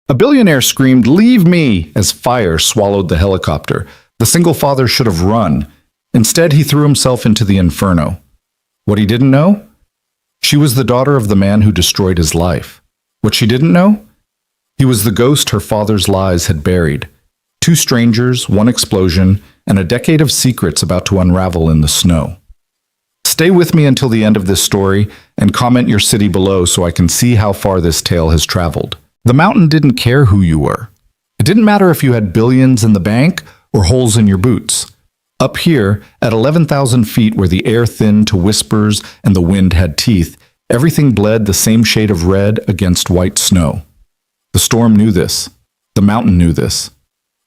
A billionaire screamed, "Leave me!" as fire swallowed the helicopter. The single father should have run. Instead, he threw himself into the inferno. What he didn't know? She was the daughter of the man who destroyed his life. What she didn't know? He was the ghost her father's lies had buried. Two strangers, one explosion, and a decade of secrets about to unravel in the snow. Stay with me until the end of this story and comment your city below so I can see how far this tale has traveled. The mountain didn't care who you were. It didn't matter if you had billions in the bank or holes in your boots. Up here, at 11,000 feet where the air thinned to whispers and the wind had teeth, everything bled the same shade of red against white snow. The storm knew this. The mountain knew this.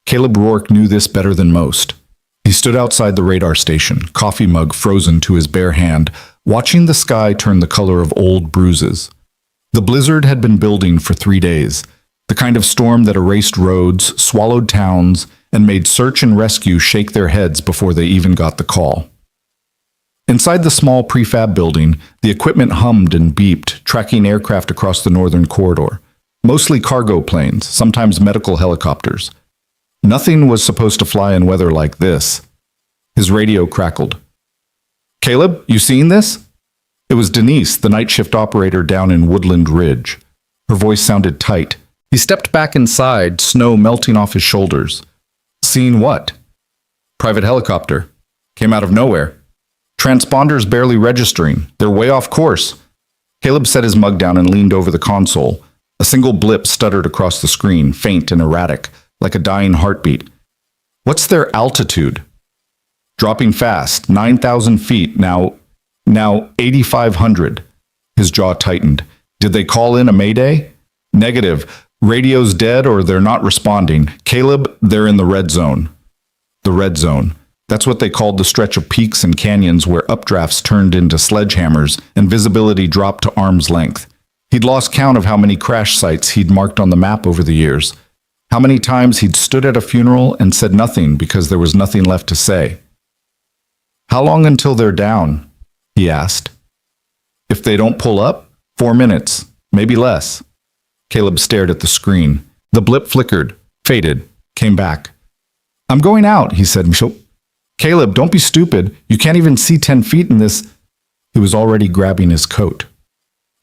Caleb Rourke knew this better than most. He stood outside the radar station, coffee mug frozen to his bare hand, watching the sky turn the color of old bruises. The blizzard had been building for 3 days, the kind of storm that erased roads, swallowed towns, and made search and rescue shake their heads before they even got the call. Inside the small prefab building, the equipment hummed and beeped, tracking aircraft across the northern corridor. Mostly cargo planes, sometimes medical helicopters. Nothing was supposed to fly in weather like this. His radio crackled. "Caleb, you seen this?" It was Denise, the night shift operator down in Woodland Ridge. Her voice sounded tight. He stepped back inside, snow melting off his shoulders. "Seen what?" "Private helicopter. Came out of nowhere. Transponders barely registering. They're way off course." Caleb set his mug down and leaned over the console. A single blip stuttered across the screen, faint and erratic, like a dying heartbeat. "What's their altitude?" "Dropping fast, 9,000 feet, now 8,500. His jaw tightened. "Did they call in a mayday?" "Negative. Radio's dead or they're not responding. Caleb, they're in the red zone." The red zone. That's what they called the stretch of peaks and canyons where updrafts turned into sledgehammers and visibility dropped to arm's length. He'd lost count of how many crash sites he'd marked on the map over the years. How many times he'd stood at a funeral and said nothing because there was nothing left to say. "How long until they're down?" he asked. "If they don't pull up, 4 minutes, maybe less." Caleb stared at the screen. The blip flickered, faded, came back. "I'm going out," he said. "Caleb, don't be stupid. You can't even see 10 feet in this." He was already grabbing his coat.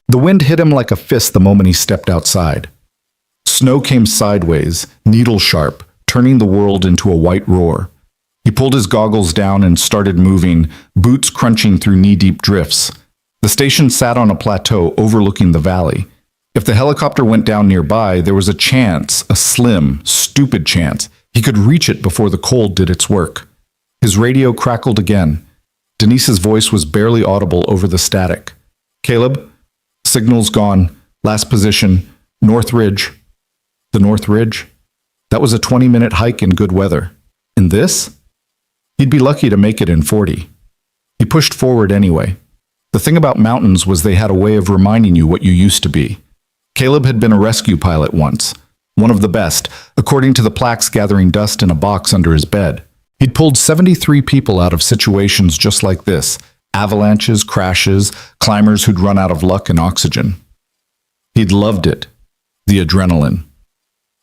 The wind hit him like a fist the moment he stepped outside. Snow came sideways, needle-sharp, turning the world into a white roar. He pulled his goggles down and started moving, boots crunching through knee-deep drifts. The station sat on a plateau overlooking the valley. If the helicopter went down nearby, there was a chance, a slim, stupid chance, he could reach it before the cold did its work. His radio crackled again. Denise's voice was barely audible over the static. "Caleb, signal's gone. Last position, North Ridge." The North Ridge? That was a 20-minute hike in good weather. And this? He'd be lucky to make it in 40. He pushed forward anyway. The thing about mountains was they had a way of reminding you what you used to be. Caleb had been a rescue pilot once, one of the best, according to the plaques gathering dust in a box under his bed. He'd pulled 73 people out of situations just like this, avalanches, crashes, climbers who'd run out of luck and oxygen. He'd loved it, the adrenaline.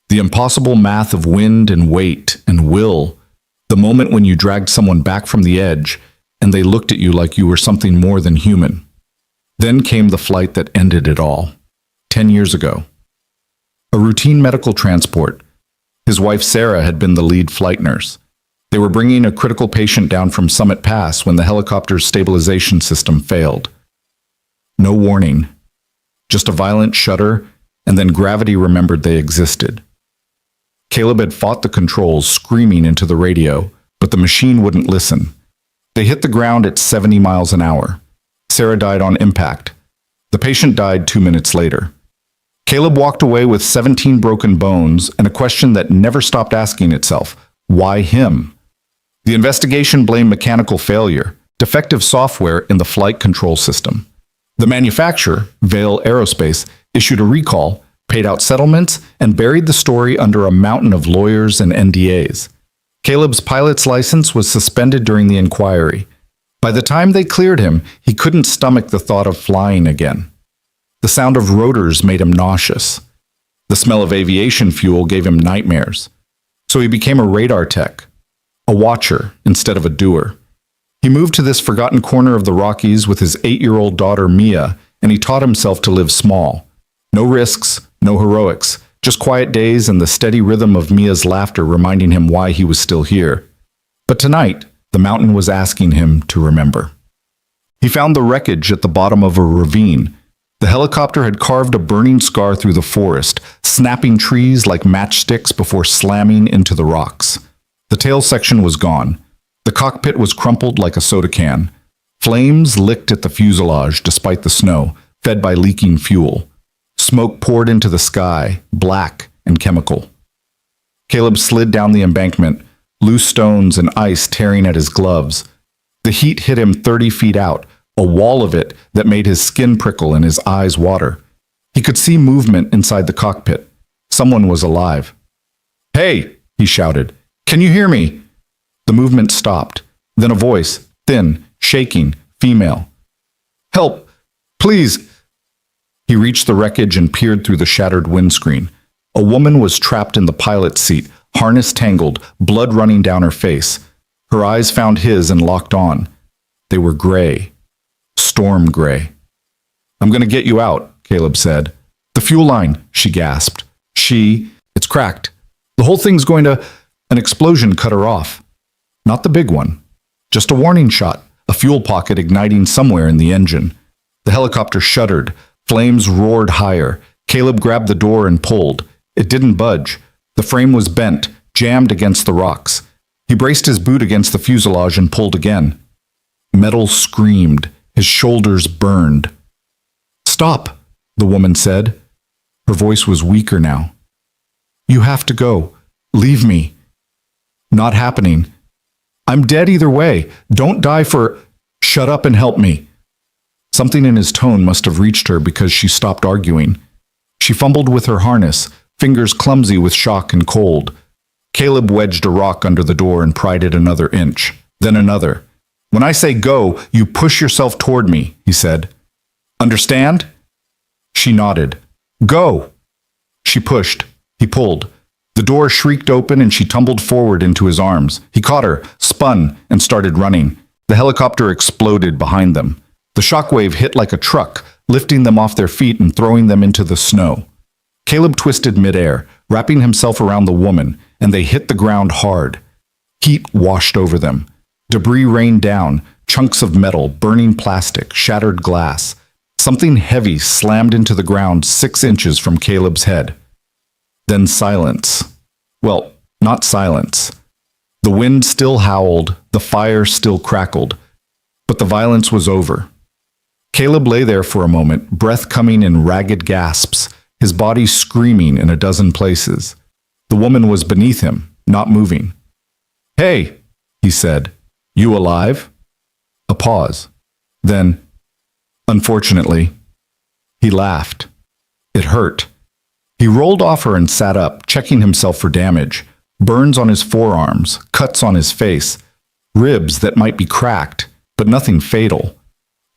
The impossible math of wind and weight and will, the moment when you dragged someone back from the edge and they looked at you like you were something more than human. Then came the flight that ended it all, 10 years ago. A routine medical transport. His wife Sarah had been the lead flight nurse. They were bringing a critical patient down from Summit Pass when the helicopter's stabilization system failed. No warning, just a violent shudder, and then gravity remembered they existed. Caleb had fought the controls, screaming into the radio, but the machine wouldn't listen. They hit the ground at 70 miles an hour. Sarah died on impact. The patient died 2 minutes later. Caleb walked away with 17 broken bones and a question that never stopped asking itself, why him? The investigation blamed mechanical failure, defective software in the flight control system. The manufacturer, Vail Aerospace, issued a recall, paid out settlements, and buried the story under a mountain of lawyers and NDAs. Caleb's pilot's license was suspended during the inquiry. By the time they cleared him, he couldn't stomach the thought of flying again. The sound of rotors made him nauseous. The smell of aviation fuel gave him nightmares. So he became a radar tech, a watcher instead of a doer. He moved to this forgotten corner of the Rockies with his 8-year-old daughter Mia, and he taught himself to live small. No risks, no heroics, just quiet days and the steady rhythm of Mia's laughter reminding him why he was still here. But tonight, the mountain was asking him to remember. He found the wreckage at the bottom of a ravine. The helicopter had carved a burning scar through the forest, snapping trees like matchsticks before slamming into the rocks. The tail section was gone. The cockpit was crumpled like a soda can. Flames licked at the fuselage despite the snow, fed by leaking fuel. Smoke poured into the sky, black and chemical. Caleb slid down the embankment, loose stones and ice tearing at his gloves. The heat hit him 30 feet out, a wall of it that made his skin prickle and his eyes water. He could see movement inside the cockpit. Someone was alive. "Hey!" he shouted. "Can you hear me?" The movement stopped. Then a voice, thin, shaking, female. "Help! Please!" He reached the wreckage and peered through the shattered windscreen. A woman was trapped in the pilot's seat, harness tangled, blood running down her face. Her eyes found his and locked on. They were gray. Storm gray. "I'm going to get you out," Caleb said. "The fuel line," she gasped. It's cracked. The whole thing's going to... An explosion cut her off. Not the big one. Just a warning shot, a fuel pocket igniting somewhere in the engine. The helicopter shuddered. Flames roared higher. Caleb grabbed the door and pulled. It didn't budge. The frame was bent, jammed against the rocks. He braced his boot against the fuselage and pulled again. Metal screamed. His shoulders burned. "Stop," the woman said. Her voice was weaker now. "You have to go. Leave me." "Not happening. I'm dead either way. Don't die for..." "Shut up and help me." Something in his tone must have reached her because she stopped arguing. She fumbled with her harness, fingers clumsy with shock and cold. Caleb wedged a rock under the door and pried it another inch, then another. "When I say go, you push yourself toward me," he said. "Understand?" She nodded. "Go!" She pushed. He pulled. The door shrieked open and she tumbled forward into his arms. He caught her, spun, and started running. The helicopter exploded behind them. The shockwave hit like a truck, lifting them off their feet and throwing them into the snow. Caleb twisted midair, wrapping himself around the woman, and they hit the ground hard. Heat washed over them. Debris rained down, chunks of metal, burning plastic, shattered glass. Something heavy slammed into the ground 6 inches from Caleb's head. Then silence. Well, not silence. The wind still howled, the fire still crackled, but the violence was over. Caleb lay there for a moment, breath coming in ragged gasps, his body screaming in a dozen places. The woman was beneath him, not moving. "Hey," he said. "You alive?" A pause. Then, "Unfortunately." He laughed. It hurt. He rolled off her and sat up, checking himself for damage. Burns on his forearms, cuts on his face, ribs that might be cracked, but nothing fatal.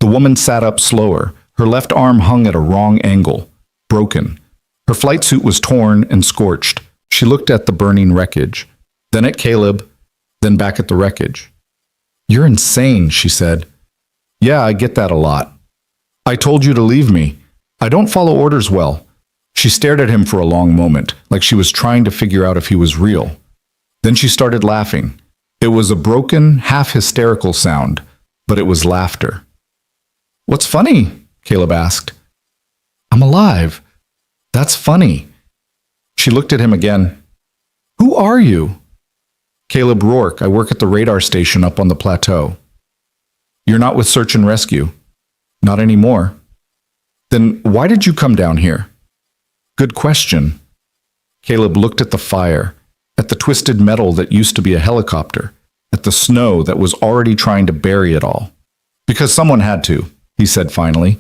The woman sat up slower. Her left arm hung at a wrong angle, broken. Her flight suit was torn and scorched. She looked at the burning wreckage, then at Caleb, then back at the wreckage. "You're insane," she said. "Yeah, I get that a lot. I told you to leave me. I don't follow orders well." She stared at him for a long moment, like she was trying to figure out if he was real. Then she started laughing. It was a broken, half-hysterical sound, but it was laughter. "What's funny?" Caleb asked. "I'm alive. That's funny." She looked at him again. "Who are you?" "Caleb Rourke. I work at the radar station up on the plateau." "You're not with search and rescue?" "Not anymore." "Then why did you come down here?" "Good question." Caleb looked at the fire, at the twisted metal that used to be a helicopter, at the snow that was already trying to bury it all. "Because someone had to," he said finally.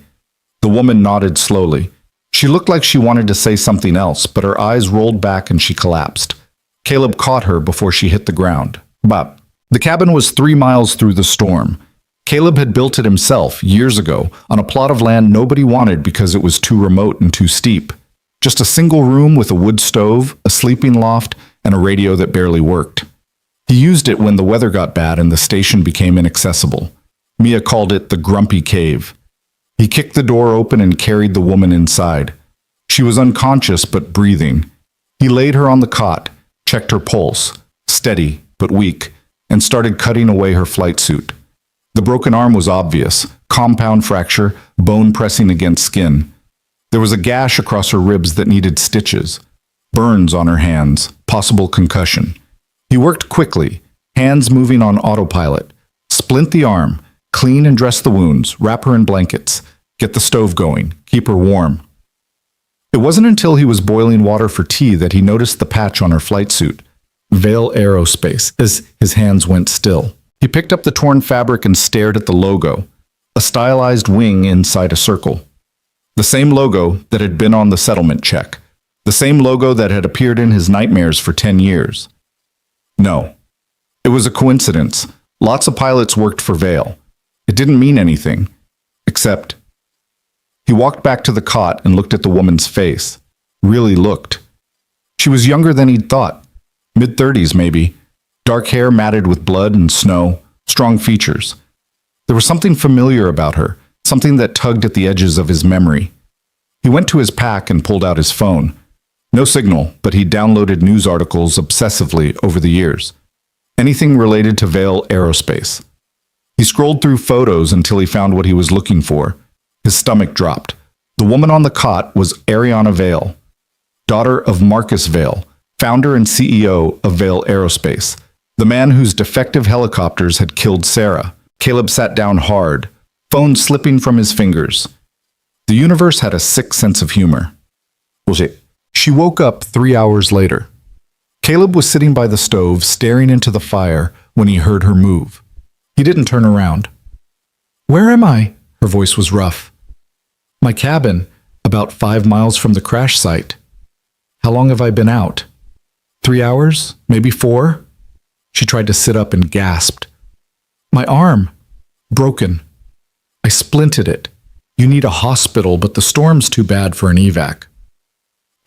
The woman nodded slowly. She looked like she wanted to say something else, but her eyes rolled back and she collapsed. Caleb caught her before she hit the ground. But the cabin was 3 miles through the storm. Caleb had built it himself years ago on a plot of land nobody wanted because it was too remote and too steep. Just a single room with a wood stove, a sleeping loft, and a radio that barely worked. He used it when the weather got bad and the station became inaccessible. Mia called it the Grumpy Cave. He kicked the door open and carried the woman inside. She was unconscious but breathing. He laid her on the cot, checked her pulse, steady but weak, and started cutting away her flight suit. The broken arm was obvious, compound fracture, bone pressing against skin. There was a gash across her ribs that needed stitches, burns on her hands, possible concussion. He worked quickly, hands moving on autopilot. Splint the arm, clean and dress the wounds, wrap her in blankets, get the stove going, keep her warm. It wasn't until he was boiling water for tea that he noticed the patch on her flight suit. Vail Aerospace, as his hands went still. He picked up the torn fabric and stared at the logo, a stylized wing inside a circle. The same logo that had been on the settlement check, the same logo that had appeared in his nightmares for 10 years. No, it was a coincidence. Lots of pilots worked for Vail. It didn't mean anything, except he walked back to the cot and looked at the woman's face. Really looked. She was younger than he'd thought. Mid-30s maybe. Dark hair matted with blood and snow. Strong features. There was something familiar about her, something that tugged at the edges of his memory. He went to his pack and pulled out his phone. No signal, but he downloaded news articles obsessively over the years. Anything related to Vail Aerospace. He scrolled through photos until he found what he was looking for. His stomach dropped. The woman on the cot was Ariana Vail, daughter of Marcus Vail, founder and CEO of Vail Aerospace, the man whose defective helicopters had killed Sarah. Caleb sat down hard, phone slipping from his fingers. The universe had a sick sense of humor. She woke up 3 hours later. Caleb was sitting by the stove, staring into the fire, when he heard her move. He didn't turn around. "Where am I?" Her voice was rough. "My cabin, about 5 miles from the crash site." "How long have I been out?" 3 hours, maybe 4. She tried to sit up and gasped. "My arm. Broken. I splinted it. You need a hospital, but the storm's too bad for an evac."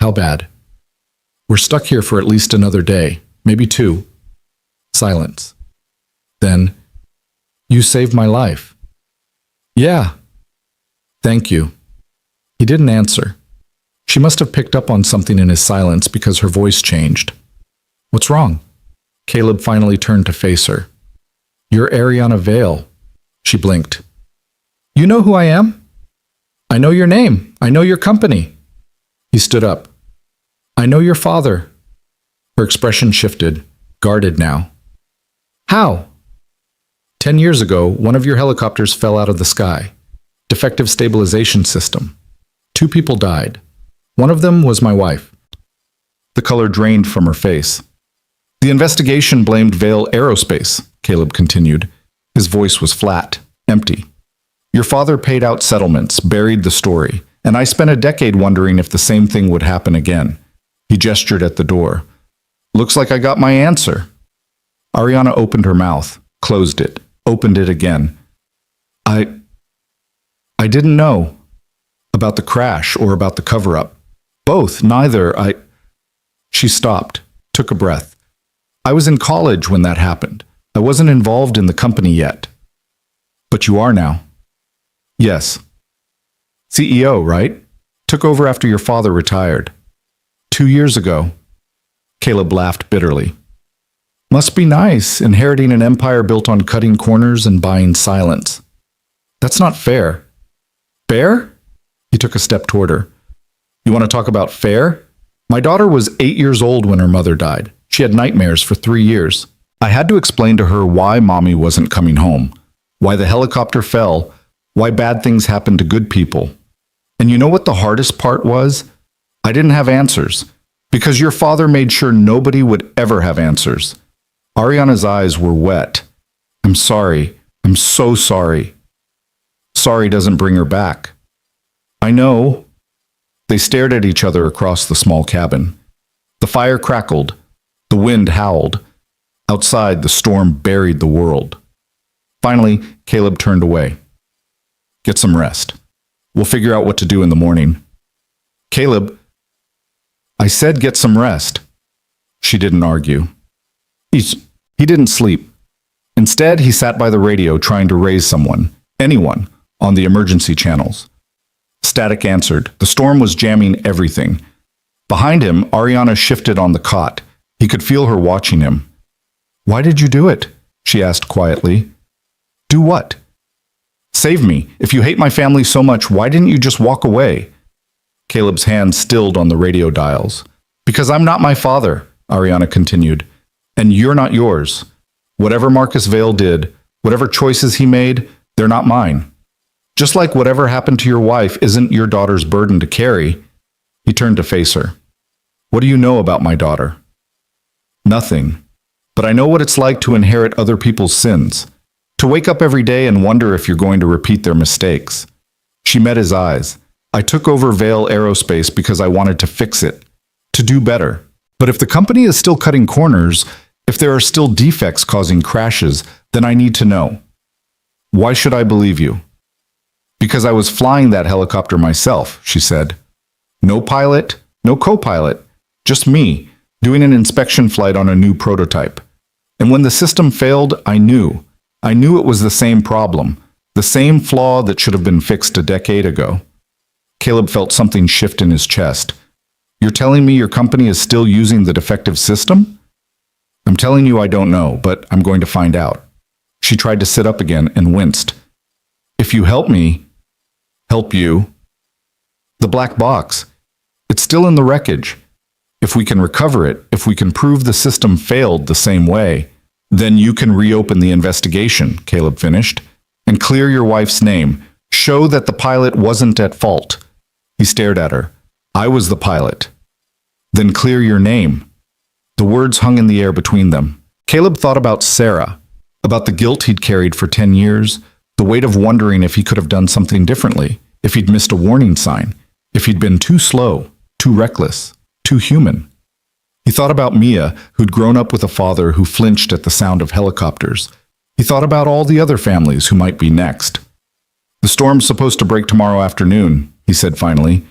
"How bad?" "We're stuck here for at least another day, maybe 2. Silence. Then, "You saved my life." "Yeah. Thank you." He didn't answer. She must have picked up on something in his silence because her voice changed. "What's wrong?" Caleb finally turned to face her. "You're Ariana Vail." She blinked. "You know who I am? I know your name. I know your company." He stood up. "I know your father." Her expression shifted, guarded now. "How?" 10 years ago, one of your helicopters fell out of the sky. Defective stabilization system. 2 people died. One of them was my wife." The color drained from her face. "The investigation blamed Vail Aerospace," Caleb continued. His voice was flat, empty. "Your father paid out settlements, buried the story, and I spent a decade wondering if the same thing would happen again." He gestured at the door. "Looks like I got my answer." Ariana opened her mouth, closed it, opened it again. I didn't know about the crash or about the cover-up. Both, neither. She stopped, took a breath. "I was in college when that happened. I wasn't involved in the company yet." "But you are now." "Yes." "CEO, right? Took over after your father retired." 2 years ago." Caleb laughed bitterly. "Must be nice, inheriting an empire built on cutting corners and buying silence." "That's not fair." "Fair?" He took a step toward her. "You want to talk about fair? My daughter was 8 years old when her mother died. She had nightmares for 3 years. I had to explain to her why mommy wasn't coming home, why the helicopter fell, why bad things happen to good people. And you know what the hardest part was? I didn't have answers, because your father made sure nobody would ever have answers." Ariana's eyes were wet. "I'm sorry. I'm so sorry." Sorry doesn't bring her back. "I know." They stared at each other across the small cabin. The fire crackled. The wind howled. Outside, the storm buried the world. Finally, Caleb turned away. "Get some rest. We'll figure out what to do in the morning." "Caleb, I said get some rest. She didn't argue. He didn't sleep. Instead, he sat by the radio trying to raise someone, anyone, on the emergency channels. Static answered. The storm was jamming everything. Behind him, Ariana shifted on the cot. He could feel her watching him. Why did you do it? She asked quietly. Do what? Save me. If you hate my family so much, why didn't you just walk away? Caleb's hand stilled on the radio dials. Because I'm not my father, Ariana continued. And you're not yours. Whatever Marcus Vale did, whatever choices he made, they're not mine. Just like whatever happened to your wife isn't your daughter's burden to carry. He turned to face her. What do you know about my daughter? Nothing. But I know what it's like to inherit other people's sins. To wake up every day and wonder if you're going to repeat their mistakes. She met his eyes. I took over Vale Aerospace because I wanted to fix it. To do better. But if the company is still cutting corners, if there are still defects causing crashes, then I need to know. Why should I believe you? Because I was flying that helicopter myself, she said. No pilot, no co-pilot, just me, doing an inspection flight on a new prototype. And when the system failed, I knew. I knew it was the same problem, the same flaw that should have been fixed a decade ago. Caleb felt something shift in his chest. You're telling me your company is still using the defective system? I'm telling you I don't know, but I'm going to find out. She tried to sit up again and winced. If you help me, help you. The black box. It's still in the wreckage. If we can recover it, if we can prove the system failed the same way, then you can reopen the investigation, Caleb finished, and clear your wife's name. Show that the pilot wasn't at fault. He stared at her. I was the pilot. Then clear your name. The words hung in the air between them. Caleb thought about Sarah, about the guilt he'd carried for 10 years, the weight of wondering if he could have done something differently, if he'd missed a warning sign, if he'd been too slow, too reckless, too human. He thought about Mia, who'd grown up with a father who flinched at the sound of helicopters. He thought about all the other families who might be next. The storm's supposed to break tomorrow afternoon, he said finally.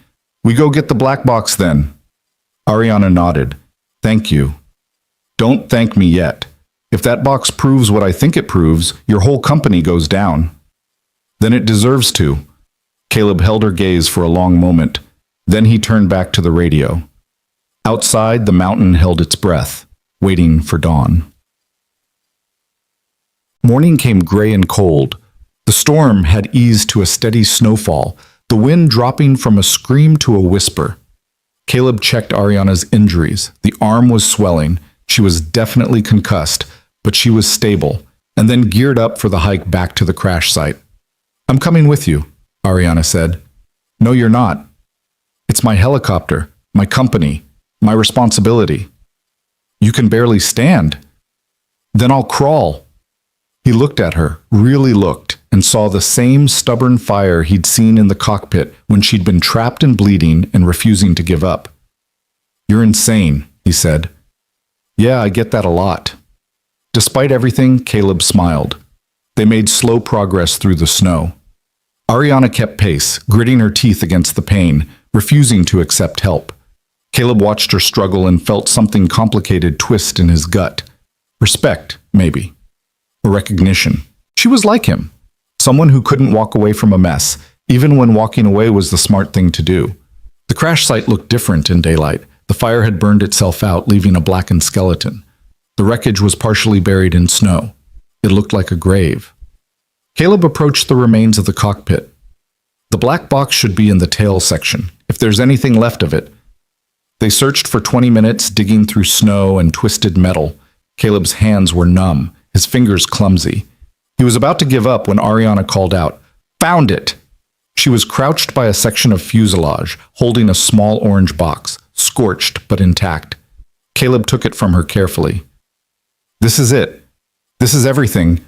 We go get the black box then. Ariana nodded. Thank you. Don't thank me yet. If that box proves what I think it proves, your whole company goes down. Then it deserves to. Caleb held her gaze for a long moment. Then he turned back to the radio. Outside, the mountain held its breath, waiting for dawn. Morning came gray and cold. The storm had eased to a steady snowfall, the wind dropping from a scream to a whisper. Caleb checked Ariana's injuries. The arm was swelling. She was definitely concussed, but she was stable, and then geared up for the hike back to the crash site. I'm coming with you, Ariana said. No, you're not. It's my helicopter, my company, my responsibility. You can barely stand. Then I'll crawl. He looked at her, really looked, and saw the same stubborn fire he'd seen in the cockpit when she'd been trapped and bleeding and refusing to give up. You're insane, he said. Yeah, I get that a lot. Despite everything, Caleb smiled. They made slow progress through the snow. Ariana kept pace, gritting her teeth against the pain, refusing to accept help. Caleb watched her struggle and felt something complicated twist in his gut. Respect, maybe. A recognition. She was like him. Someone who couldn't walk away from a mess, even when walking away was the smart thing to do. The crash site looked different in daylight. The fire had burned itself out, leaving a blackened skeleton. The wreckage was partially buried in snow. It looked like a grave. Caleb approached the remains of the cockpit. The black box should be in the tail section, if there's anything left of it. They searched for 20 minutes, digging through snow and twisted metal. Caleb's hands were numb, his fingers clumsy. He was about to give up when Ariana called out, "Found it!" She was crouched by a section of fuselage, holding a small orange box, scorched but intact. Caleb took it from her carefully. This is it. This is everything.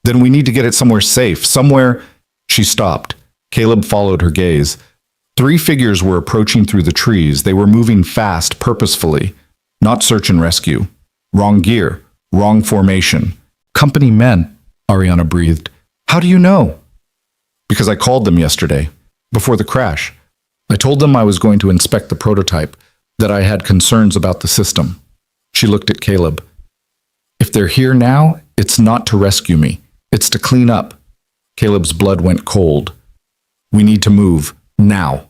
Then we need to get it somewhere safe, somewhere... She stopped. Caleb followed her gaze. 3 figures were approaching through the trees. They were moving fast, purposefully. Not search and rescue. Wrong gear. Wrong formation. Company men, Ariana breathed. How do you know? Because I called them yesterday, before the crash. I told them I was going to inspect the prototype. that I had concerns about the system. She looked at Caleb. If they're here now, it's not to rescue me. It's to clean up. Caleb's blood went cold. We need to move, now.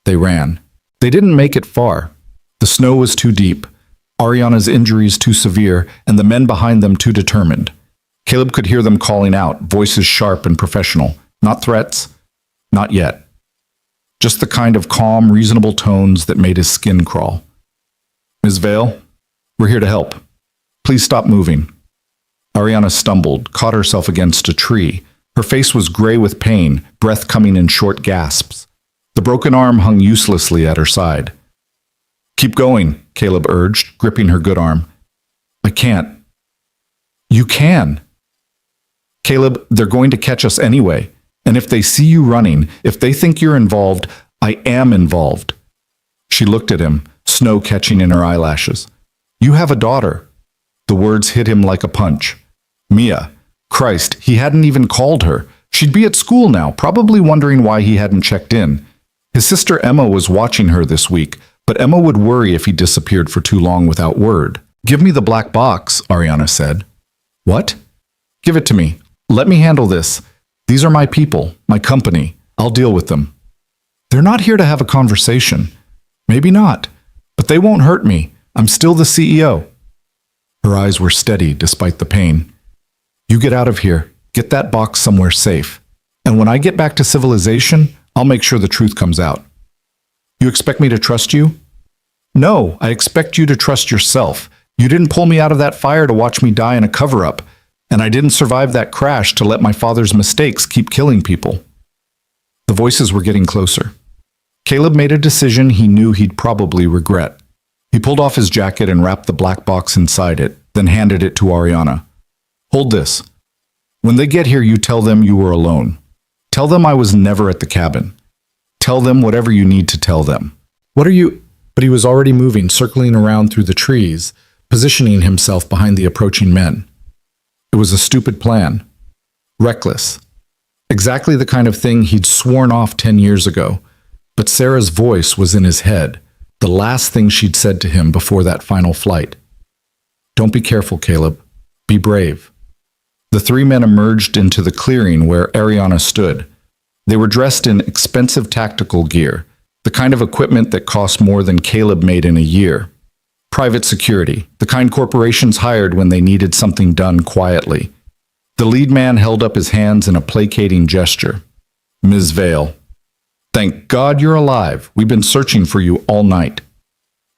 They ran. They didn't make it far. The snow was too deep, Ariana's injuries too severe, and the men behind them too determined. Caleb could hear them calling out, voices sharp and professional. Not threats. Not yet. Just the kind of calm, reasonable tones that made his skin crawl. Ms. Vale, we're here to help. Please stop moving. Ariana stumbled, caught herself against a tree. Her face was gray with pain, breath coming in short gasps. The broken arm hung uselessly at her side. Keep going, Caleb urged, gripping her good arm. I can't. You can. Caleb, they're going to catch us anyway. And if they see you running, if they think you're involved, I am involved. She looked at him, snow catching in her eyelashes. You have a daughter. The words hit him like a punch. Mia. Christ, he hadn't even called her. She'd be at school now, probably wondering why he hadn't checked in. His sister Emma was watching her this week, but Emma would worry if he disappeared for too long without word. Give me the black box, Ariana said. What? Give it to me. Let me handle this. These are my people, my company. I'll deal with them. They're not here to have a conversation. Maybe not, but they won't hurt me. I'm still the CEO. Her eyes were steady despite the pain. You get out of here. Get that box somewhere safe. And when I get back to civilization, I'll make sure the truth comes out. You expect me to trust you? No, I expect you to trust yourself. You didn't pull me out of that fire to watch me die in a cover-up, and I didn't survive that crash to let my father's mistakes keep killing people. The voices were getting closer. Caleb made a decision he knew he'd probably regret. He pulled off his jacket and wrapped the black box inside it, then handed it to Ariana. Hold this. When they get here, you tell them you were alone. Tell them I was never at the cabin. Tell them whatever you need to tell them. What are you... But he was already moving, circling around through the trees, positioning himself behind the approaching men. It was a stupid plan. Reckless. Exactly the kind of thing he'd sworn off 10 years ago. But Sarah's voice was in his head, the last thing she'd said to him before that final flight. Don't be careful, Caleb. Be brave. The three men emerged into the clearing where Ariana stood. They were dressed in expensive tactical gear, the kind of equipment that cost more than Caleb made in a year. Private security, the kind corporations hired when they needed something done quietly. The lead man held up his hands in a placating gesture. Ms. Vale. Thank God you're alive. We've been searching for you all night.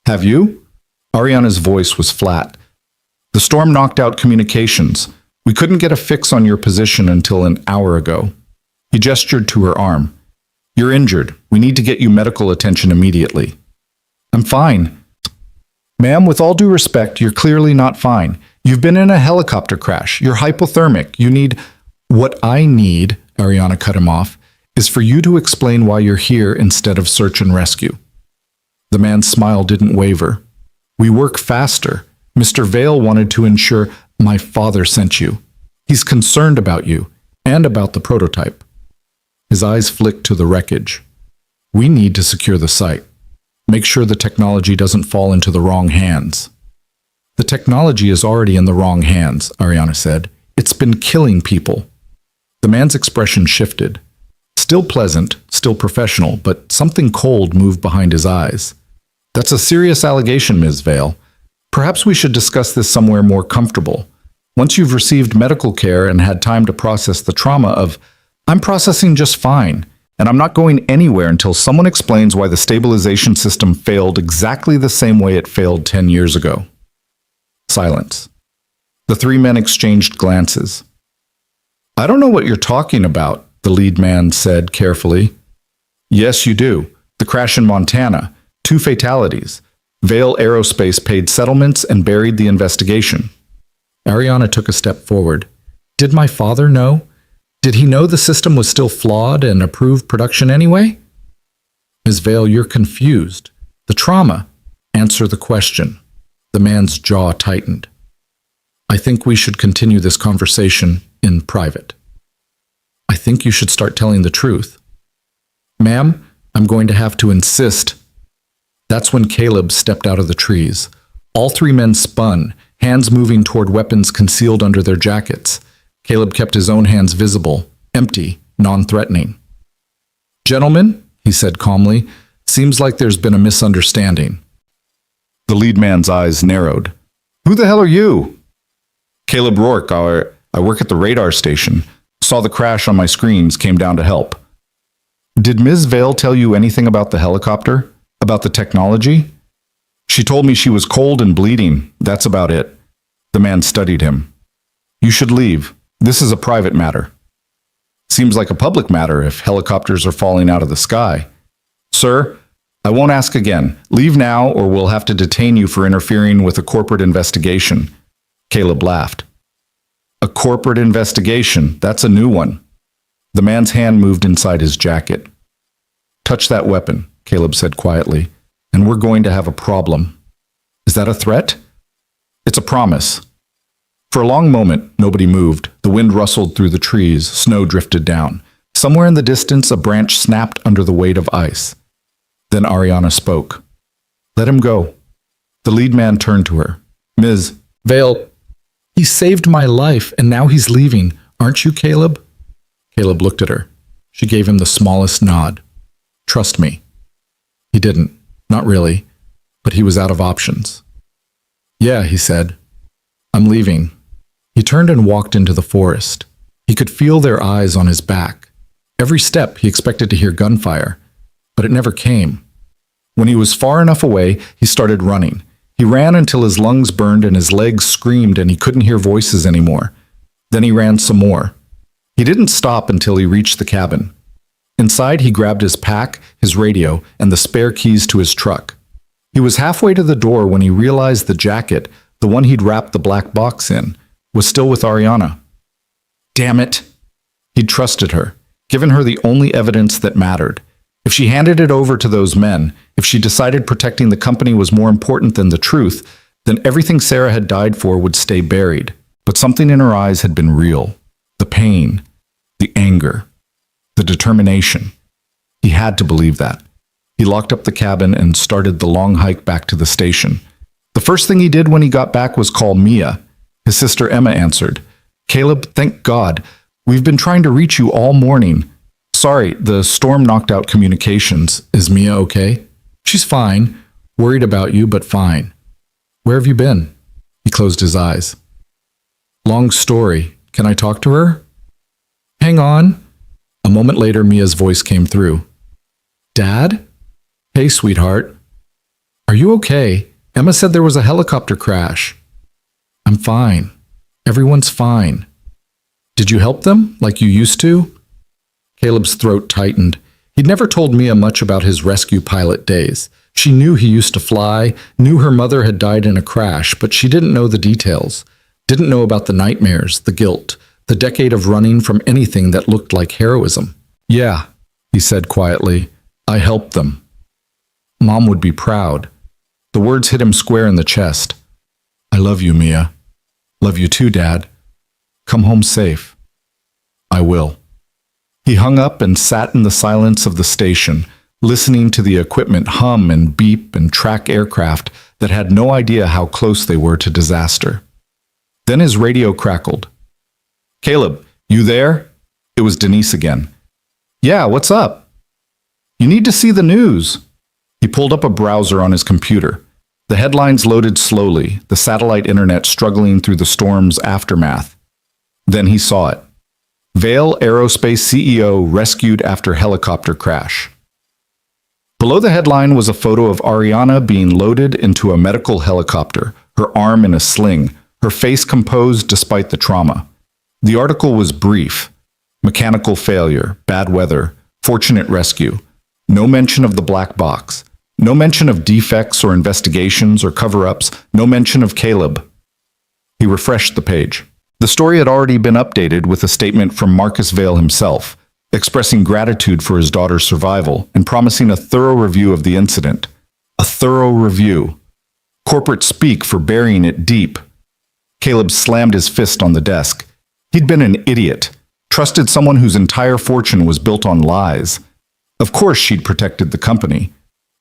Have you? Ariana's voice was flat. The storm knocked out communications. We couldn't get a fix on your position until an hour ago. He gestured to her arm. You're injured. We need to get you medical attention immediately. I'm fine. Ma'am, with all due respect, you're clearly not fine. You've been in a helicopter crash. You're hypothermic. You need... What I need, Ariana cut him off, is for you to explain why you're here instead of search and rescue. The man's smile didn't waver. We work faster. Mr. Vale wanted to ensure my father sent you. He's concerned about you and about the prototype. His eyes flicked to the wreckage. We need to secure the site. Make sure the technology doesn't fall into the wrong hands. The technology is already in the wrong hands, Ariana said. It's been killing people. The man's expression shifted. Still pleasant, still professional, but something cold moved behind his eyes. That's a serious allegation, Ms. Vale. Perhaps we should discuss this somewhere more comfortable. Once you've received medical care and had time to process the trauma of, I'm processing just fine, and I'm not going anywhere until someone explains why the stabilization system failed exactly the same way it failed 10 years ago. Silence. The three men exchanged glances. I don't know what you're talking about, the lead man said carefully. Yes, you do. The crash in Montana. 2 fatalities. Vale Aerospace paid settlements and buried the investigation. Ariana took a step forward. Did my father know? Did he know the system was still flawed and approved production anyway? Ms. Vale, you're confused. The trauma. Answer the question. The man's jaw tightened. I think we should continue this conversation in private. I think you should start telling the truth. Ma'am, I'm going to have to insist. That's when Caleb stepped out of the trees. All three men spun, hands moving toward weapons concealed under their jackets. Caleb kept his own hands visible, empty, non-threatening. "Gentlemen," he said calmly, "seems like there's been a misunderstanding." The lead man's eyes narrowed. "Who the hell are you?" "Caleb Rourke. I work at the radar station. Saw the crash on my screens, came down to help." "Did Ms. Vale tell you anything about the helicopter? About the technology?" "She told me she was cold and bleeding. That's about it." The man studied him. "You should leave. This is a private matter." "Seems like a public matter if helicopters are falling out of the sky." "Sir, I won't ask again. Leave now or we'll have to detain you for interfering with a corporate investigation." Caleb laughed. "A corporate investigation? That's a new one." The man's hand moved inside his jacket. "Touch that weapon," Caleb said quietly, "and we're going to have a problem." "Is that a threat?" "It's a promise." For a long moment, nobody moved. The wind rustled through the trees, snow drifted down. Somewhere in the distance, a branch snapped under the weight of ice. Then Ariana spoke. "Let him go." The lead man turned to her. "Ms. Vale, he saved my life, and now he's leaving. Aren't you, Caleb?" Caleb looked at her. She gave him the smallest nod. "Trust me." He didn't. Not really. But he was out of options. "Yeah," he said. "I'm leaving." He turned and walked into the forest. He could feel their eyes on his back. Every step he expected to hear gunfire, but it never came. When he was far enough away, he started running. He ran until his lungs burned and his legs screamed and he couldn't hear voices anymore. Then he ran some more. He didn't stop until he reached the cabin. Inside, he grabbed his pack, his radio, and the spare keys to his truck. He was halfway to the door when he realized the jacket, the one he'd wrapped the black box in, was still with Ariana. Damn it! He'd trusted her, given her the only evidence that mattered. If she handed it over to those men, if she decided protecting the company was more important than the truth, then everything Sarah had died for would stay buried. But something in her eyes had been real. The pain, the anger, the determination. He had to believe that. He locked up the cabin and started the long hike back to the station. The first thing he did when he got back was call Mia. His sister Emma answered. "Caleb, thank God. We've been trying to reach you all morning. Sorry, the storm knocked out communications. Is Mia okay?" "She's fine. Worried about you, but fine." "Where have you been?" He closed his eyes. "Long story. Can I talk to her?" "Hang on." A moment later, Mia's voice came through. "Dad?" "Hey, sweetheart. Are you okay? Emma said there was a helicopter crash." "I'm fine. Everyone's fine." "Did you help them, like you used to?" Caleb's throat tightened. He'd never told Mia much about his rescue pilot days. She knew he used to fly, knew her mother had died in a crash, but she didn't know the details. Didn't know about the nightmares, the guilt, the decade of running from anything that looked like heroism. "Yeah," he said quietly. "I helped them." Mom would be proud. The words hit him square in the chest. "I love you, Mia. Love you too, Dad. Come home safe." "I will." He hung up and sat in the silence of the station, listening to the equipment hum and beep and track aircraft that had no idea how close they were to disaster. Then his radio crackled. "Caleb, you there?" It was Denise again. "Yeah, what's up?" "You need to see the news." He pulled up a browser on his computer. The headlines loaded slowly, the satellite internet struggling through the storm's aftermath. Then he saw it. Vale Aerospace CEO rescued after helicopter crash. Below the headline was a photo of Ariana being loaded into a medical helicopter, her arm in a sling, her face composed despite the trauma. The article was brief. Mechanical failure, bad weather, fortunate rescue. No mention of the black box. No mention of defects or investigations or cover-ups. No mention of Caleb. He refreshed the page. The story had already been updated with a statement from Marcus Vale himself, expressing gratitude for his daughter's survival and promising a thorough review of the incident. A thorough review. Corporate speak for burying it deep. Caleb slammed his fist on the desk. He'd been an idiot, trusted someone whose entire fortune was built on lies. Of course she'd protected the company.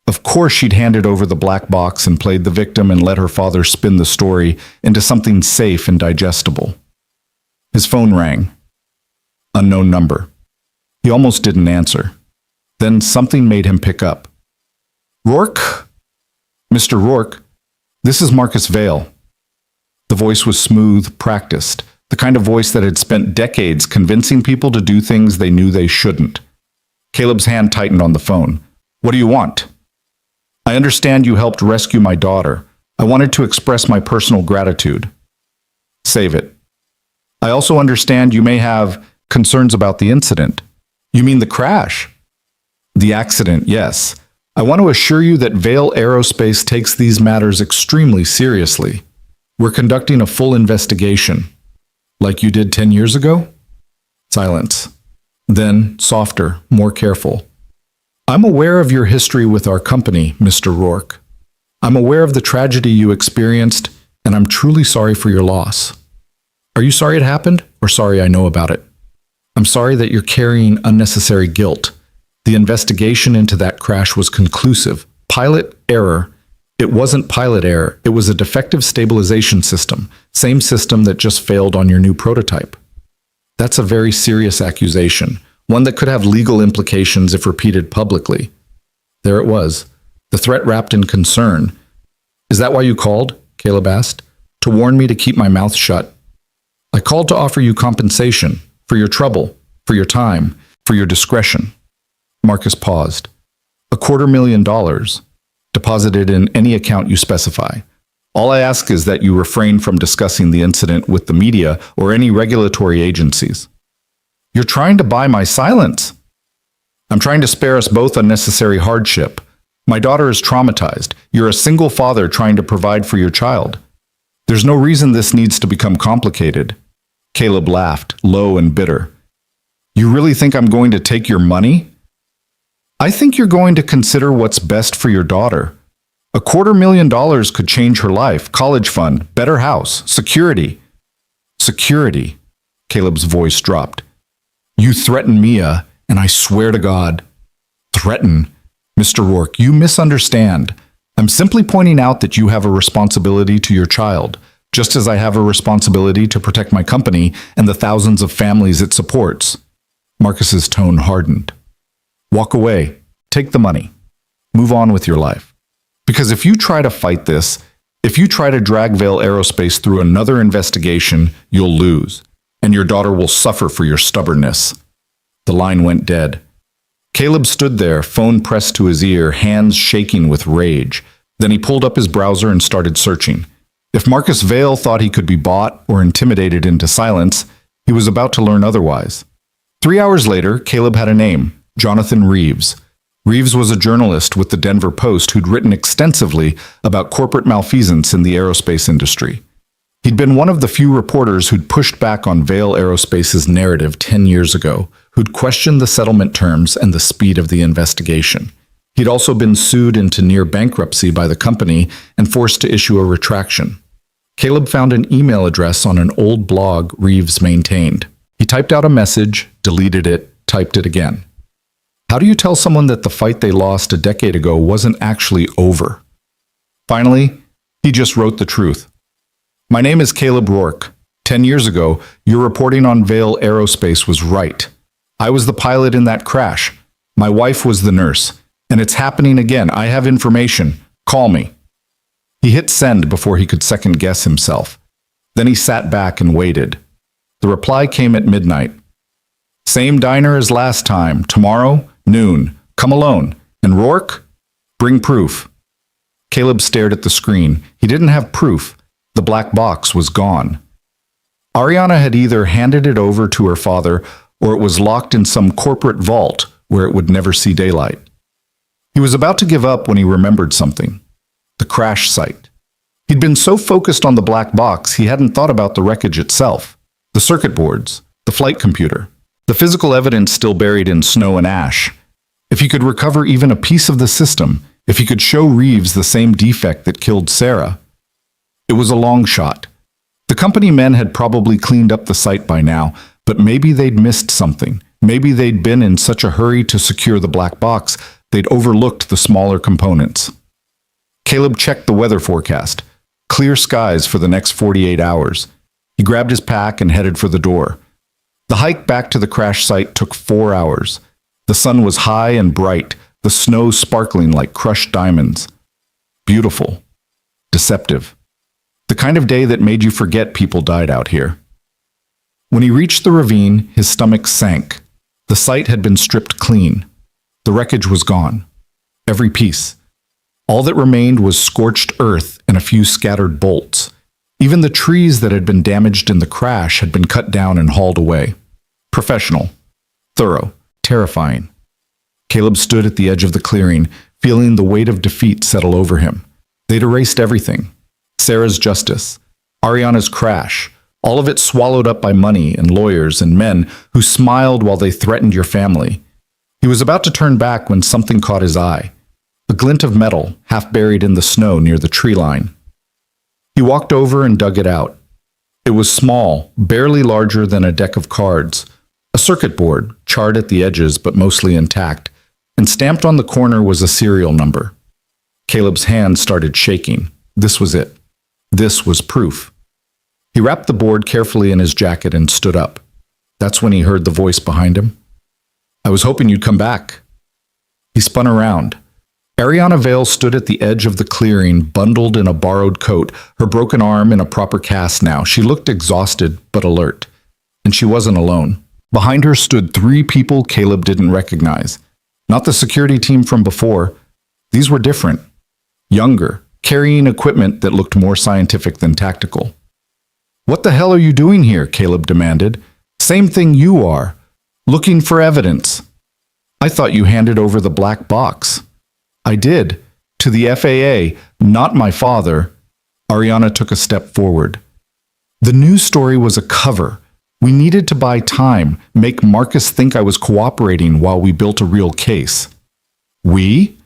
Of course she'd handed over the black box and played the victim and let her father spin the story into something safe and digestible. His phone rang. Unknown number. He almost didn't answer. Then something made him pick up. Rourke? Mr. Rourke, this is Marcus Vale. The voice was smooth, practiced, the kind of voice that had spent decades convincing people to do things they knew they shouldn't. Caleb's hand tightened on the phone. What do you want? I understand you helped rescue my daughter. I wanted to express my personal gratitude. Save it. I also understand you may have concerns about the incident. You mean the crash? The accident, yes. I want to assure you that Vale Aerospace takes these matters extremely seriously. We're conducting a full investigation. Like you did 10 years ago? Silence. Then, softer, more careful. I'm aware of your history with our company, Mr. Rourke. I'm aware of the tragedy you experienced, and I'm truly sorry for your loss. Are you sorry it happened, or sorry I know about it? I'm sorry that you're carrying unnecessary guilt. The investigation into that crash was conclusive. Pilot error. It wasn't pilot error. It was a defective stabilization system. Same system that just failed on your new prototype. That's a very serious accusation, one that could have legal implications if repeated publicly. There it was, the threat wrapped in concern. Is that why you called? Caleb asked. To warn me to keep my mouth shut. I called to offer you compensation for your trouble, for your time, for your discretion. Marcus paused. $250,000, deposited in any account you specify. All I ask is that you refrain from discussing the incident with the media or any regulatory agencies. You're trying to buy my silence. I'm trying to spare us both unnecessary hardship. My daughter is traumatized. You're a single father trying to provide for your child. There's no reason this needs to become complicated. Caleb laughed, low and bitter. You really think I'm going to take your money? I think you're going to consider what's best for your daughter. $250,000 could change her life. College fund, better house, security. Security. Caleb's voice dropped. You threaten Mia, and I swear to God. Threaten? Mr. Rourke, you misunderstand. I'm simply pointing out that you have a responsibility to your child, just as I have a responsibility to protect my company and the thousands of families it supports. Marcus's tone hardened. Walk away. Take the money. Move on with your life. Because if you try to fight this, if you try to drag Vale Aerospace through another investigation, you'll lose, and your daughter will suffer for your stubbornness. The line went dead. Caleb stood there, phone pressed to his ear, hands shaking with rage. Then he pulled up his browser and started searching. If Marcus Vale thought he could be bought or intimidated into silence, he was about to learn otherwise. 3 hours later, Caleb had a name. Jonathan Reeves. Reeves was a journalist with the Denver Post who'd written extensively about corporate malfeasance in the aerospace industry. He'd been one of the few reporters who'd pushed back on Vale Aerospace's narrative 10 years ago, who'd questioned the settlement terms and the speed of the investigation. He'd also been sued into near bankruptcy by the company and forced to issue a retraction. Caleb found an email address on an old blog Reeves maintained. He typed out a message, deleted it, typed it again. How do you tell someone that the fight they lost a decade ago wasn't actually over? Finally, he just wrote the truth. My name is Caleb Rourke. 10 years ago, your reporting on Vale Aerospace was right. I was the pilot in that crash. My wife was the nurse. And it's happening again. I have information. Call me. He hit send before he could second-guess himself. Then he sat back and waited. The reply came at midnight. Same diner as last time. Tomorrow, noon. Come alone. And Rourke? Bring proof. Caleb stared at the screen. He didn't have proof. The black box was gone. Ariana had either handed it over to her father or it was locked in some corporate vault where it would never see daylight. He was about to give up when he remembered something. The crash site. He'd been so focused on the black box he hadn't thought about the wreckage itself. The circuit boards, the flight computer, the physical evidence still buried in snow and ash. If he could recover even a piece of the system, if he could show Reeves the same defect that killed Sarah. It was a long shot. The company men had probably cleaned up the site by now, but maybe they'd missed something. Maybe they'd been in such a hurry to secure the black box They'd overlooked the smaller components. Caleb checked the weather forecast. Clear skies for the next 48 hours. He grabbed his pack and headed for the door. The hike back to the crash site took 4 hours. The sun was high and bright, the snow sparkling like crushed diamonds. Beautiful. Deceptive. The kind of day that made you forget people died out here. When he reached the ravine, his stomach sank. The site had been stripped clean. The wreckage was gone. Every piece. All that remained was scorched earth and a few scattered bolts. Even the trees that had been damaged in the crash had been cut down and hauled away. Professional. Thorough. Terrifying. Caleb stood at the edge of the clearing, feeling the weight of defeat settle over him. They'd erased everything. Sarah's justice. Ariana's crash. All of it swallowed up by money and lawyers and men who smiled while they threatened your family. He was about to turn back when something caught his eye. A glint of metal, half buried in the snow near the tree line. He walked over and dug it out. It was small, barely larger than a deck of cards. A circuit board, charred at the edges but mostly intact, and stamped on the corner was a serial number. Caleb's hand started shaking. This was it. This was proof. He wrapped the board carefully in his jacket and stood up. That's when he heard the voice behind him. "I was hoping you'd come back." He spun around. Ariana Vale stood at the edge of the clearing, bundled in a borrowed coat, her broken arm in a proper cast now. She looked exhausted but alert. And she wasn't alone. Behind her stood 3 people Caleb didn't recognize. Not the security team from before. These were different. Younger, carrying equipment that looked more scientific than tactical. "What the hell are you doing here?" Caleb demanded. "Same thing you are. Looking for evidence." "I thought you handed over the black box." "I did. To the FAA, not my father." Ariana took a step forward. "The news story was a cover. We needed to buy time, make Marcus think I was cooperating while we built a real case." "We?"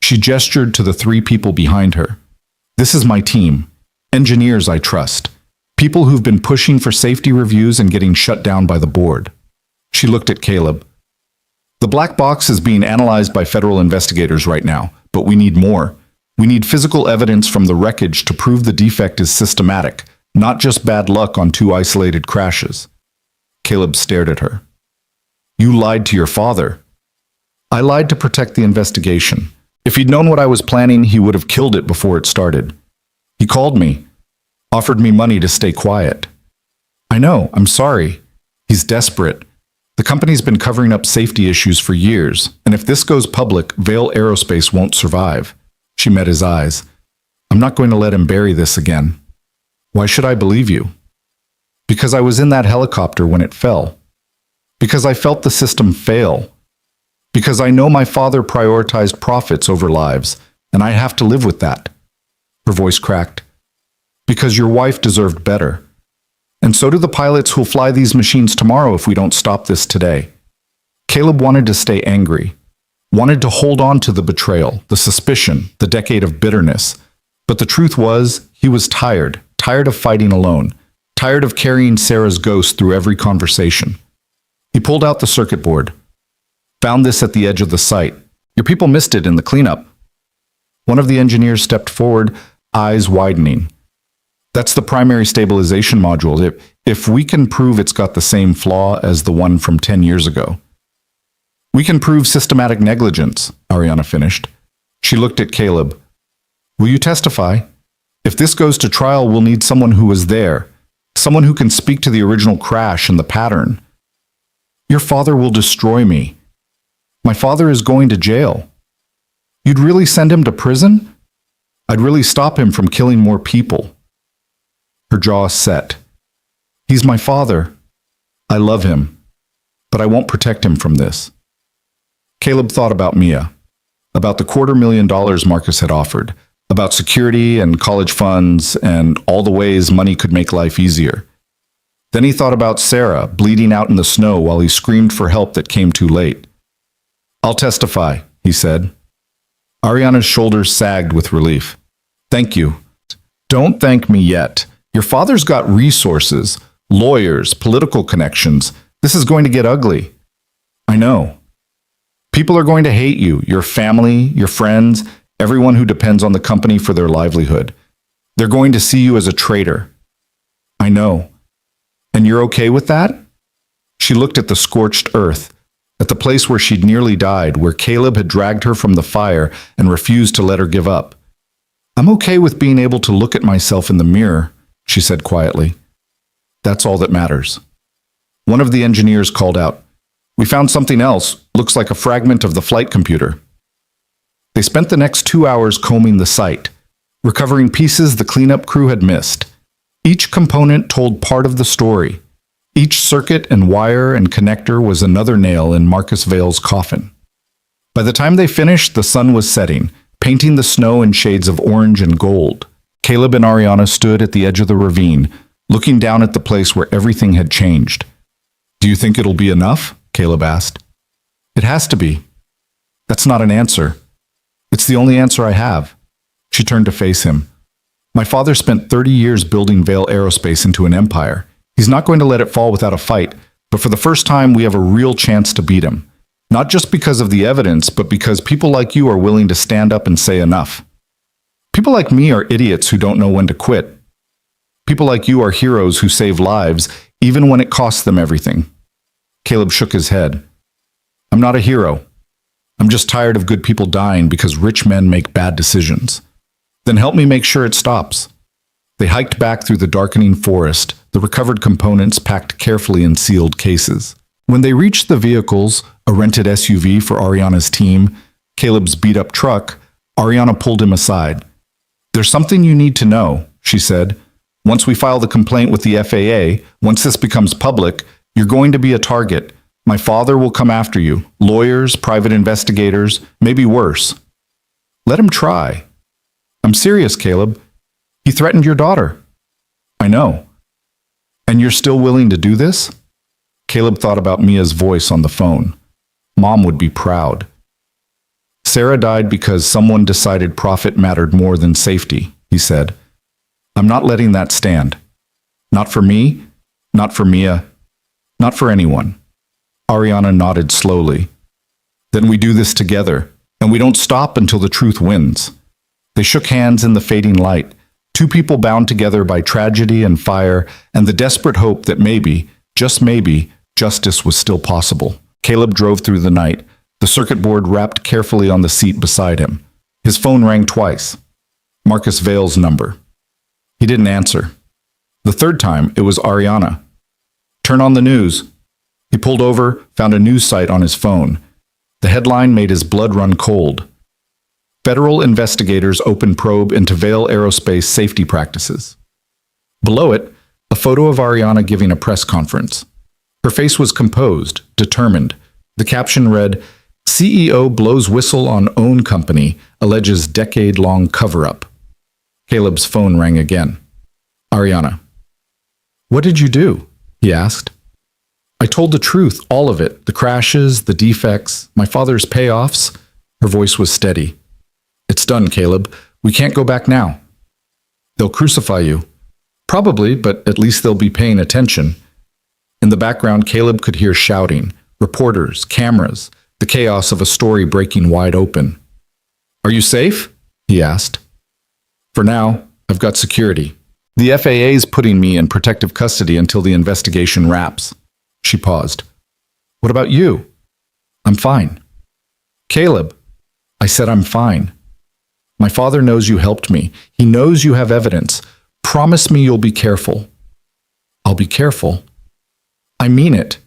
She gestured to the 3 people behind her. "This is my team. Engineers I trust. People who've been pushing for safety reviews and getting shut down by the board." She looked at Caleb. "The black box is being analyzed by federal investigators right now, but we need more. We need physical evidence from the wreckage to prove the defect is systematic, not just bad luck on 2 isolated crashes." Caleb stared at her. "You lied to your father." "I lied to protect the investigation. If he'd known what I was planning, he would have killed it before it started. He called me, offered me money to stay quiet." "I know, I'm sorry." He's desperate. The company's been covering up safety issues for years, and if this goes public, Vale Aerospace won't survive. She met his eyes. "I'm not going to let him bury this again." "Why should I believe you?" "Because I was in that helicopter when it fell. Because I felt the system fail. Because I know my father prioritized profits over lives, and I have to live with that." Her voice cracked. "Because your wife deserved better. And so do the pilots who'll fly these machines tomorrow if we don't stop this today." Caleb wanted to stay angry, wanted to hold on to the betrayal, the suspicion, the decade of bitterness. But the truth was, he was tired of fighting alone, tired of carrying Sarah's ghost through every conversation. He pulled out the circuit board. "Found this at the edge of the site. Your people missed it in the cleanup." One of the engineers stepped forward, eyes widening. "That's the primary stabilization module. If we can prove it's got the same flaw as the one from 10 years ago." "We can prove systematic negligence," Ariana finished. She looked at Caleb. "Will you testify? If this goes to trial, we'll need someone who was there, someone who can speak to the original crash and the pattern." "Your father will destroy me." "My father is going to jail." "You'd really send him to prison?" "I'd really stop him from killing more people." Her jaw set. "He's my father. I love him. But I won't protect him from this." Caleb thought about Mia, about the $250,000 Marcus had offered, about security and college funds and all the ways money could make life easier. Then he thought about Sarah, bleeding out in the snow while he screamed for help that came too late. "I'll testify," he said. Ariana's shoulders sagged with relief. "Thank you." "Don't thank me yet. Your father's got resources, lawyers, political connections. This is going to get ugly." "I know." People are going to hate you, your family, your friends, everyone who depends on the company for their livelihood. They're going to see you as a traitor. I know. And you're okay with that? She looked at the scorched earth, at the place where she'd nearly died, where Caleb had dragged her from the fire and refused to let her give up. I'm okay with being able to look at myself in the mirror, she said quietly. That's all that matters. One of the engineers called out, We found something else, looks like a fragment of the flight computer. They spent the next 2 hours combing the site, recovering pieces the cleanup crew had missed. Each component told part of the story. Each circuit and wire and connector was another nail in Marcus Vale's coffin. By the time they finished, the sun was setting, painting the snow in shades of orange and gold. Caleb and Ariana stood at the edge of the ravine, looking down at the place where everything had changed. Do you think it'll be enough? Caleb asked. It has to be. That's not an answer. It's the only answer I have. She turned to face him. My father spent 30 years building Vale Aerospace into an empire. He's not going to let it fall without a fight, but for the first time we have a real chance to beat him. Not just because of the evidence, but because people like you are willing to stand up and say enough. People like me are idiots who don't know when to quit. People like you are heroes who save lives, even when it costs them everything. Caleb shook his head. I'm not a hero. I'm just tired of good people dying because rich men make bad decisions. Then help me make sure it stops. They hiked back through the darkening forest, the recovered components packed carefully in sealed cases. When they reached the vehicles, a rented SUV for Ariana's team, Caleb's beat-up truck, Ariana pulled him aside. There's something you need to know, she said. Once we file the complaint with the FAA, once this becomes public, you're going to be a target. My father will come after you. Lawyers, private investigators, maybe worse. Let him try. I'm serious, Caleb. He threatened your daughter. I know. And you're still willing to do this? Caleb thought about Mia's voice on the phone. Mom would be proud. Sarah died because someone decided profit mattered more than safety, he said. I'm not letting that stand. Not for me, not for Mia, not for anyone. Ariana nodded slowly. Then we do this together, and we don't stop until the truth wins. They shook hands in the fading light, two people bound together by tragedy and fire and the desperate hope that maybe, just maybe, justice was still possible. Caleb drove through the night, the circuit board wrapped carefully on the seat beside him. His phone rang twice. Marcus Vale's number. He didn't answer. The third time, it was Ariana. Turn on the news. He pulled over, found a news site on his phone. The headline made his blood run cold. Federal investigators open probe into Vale Aerospace safety practices. Below it, a photo of Ariana giving a press conference. Her face was composed, determined. The caption read, CEO blows whistle on own company, alleges decade-long cover-up. Caleb's phone rang again. Ariana. What did you do? He asked. I told the truth, all of it, the crashes, the defects, my father's payoffs. Her voice was steady. It's done, Caleb. We can't go back now. They'll crucify you. Probably, but at least they'll be paying attention. In the background, Caleb could hear shouting, reporters, cameras, the chaos of a story breaking wide open. Are you safe? He asked. For now, I've got security. The FAA's putting me in protective custody until the investigation wraps. She paused. What about you? I'm fine. Caleb, I said I'm fine. My father knows you helped me. He knows you have evidence. Promise me you'll be careful. I'll be careful. I mean it.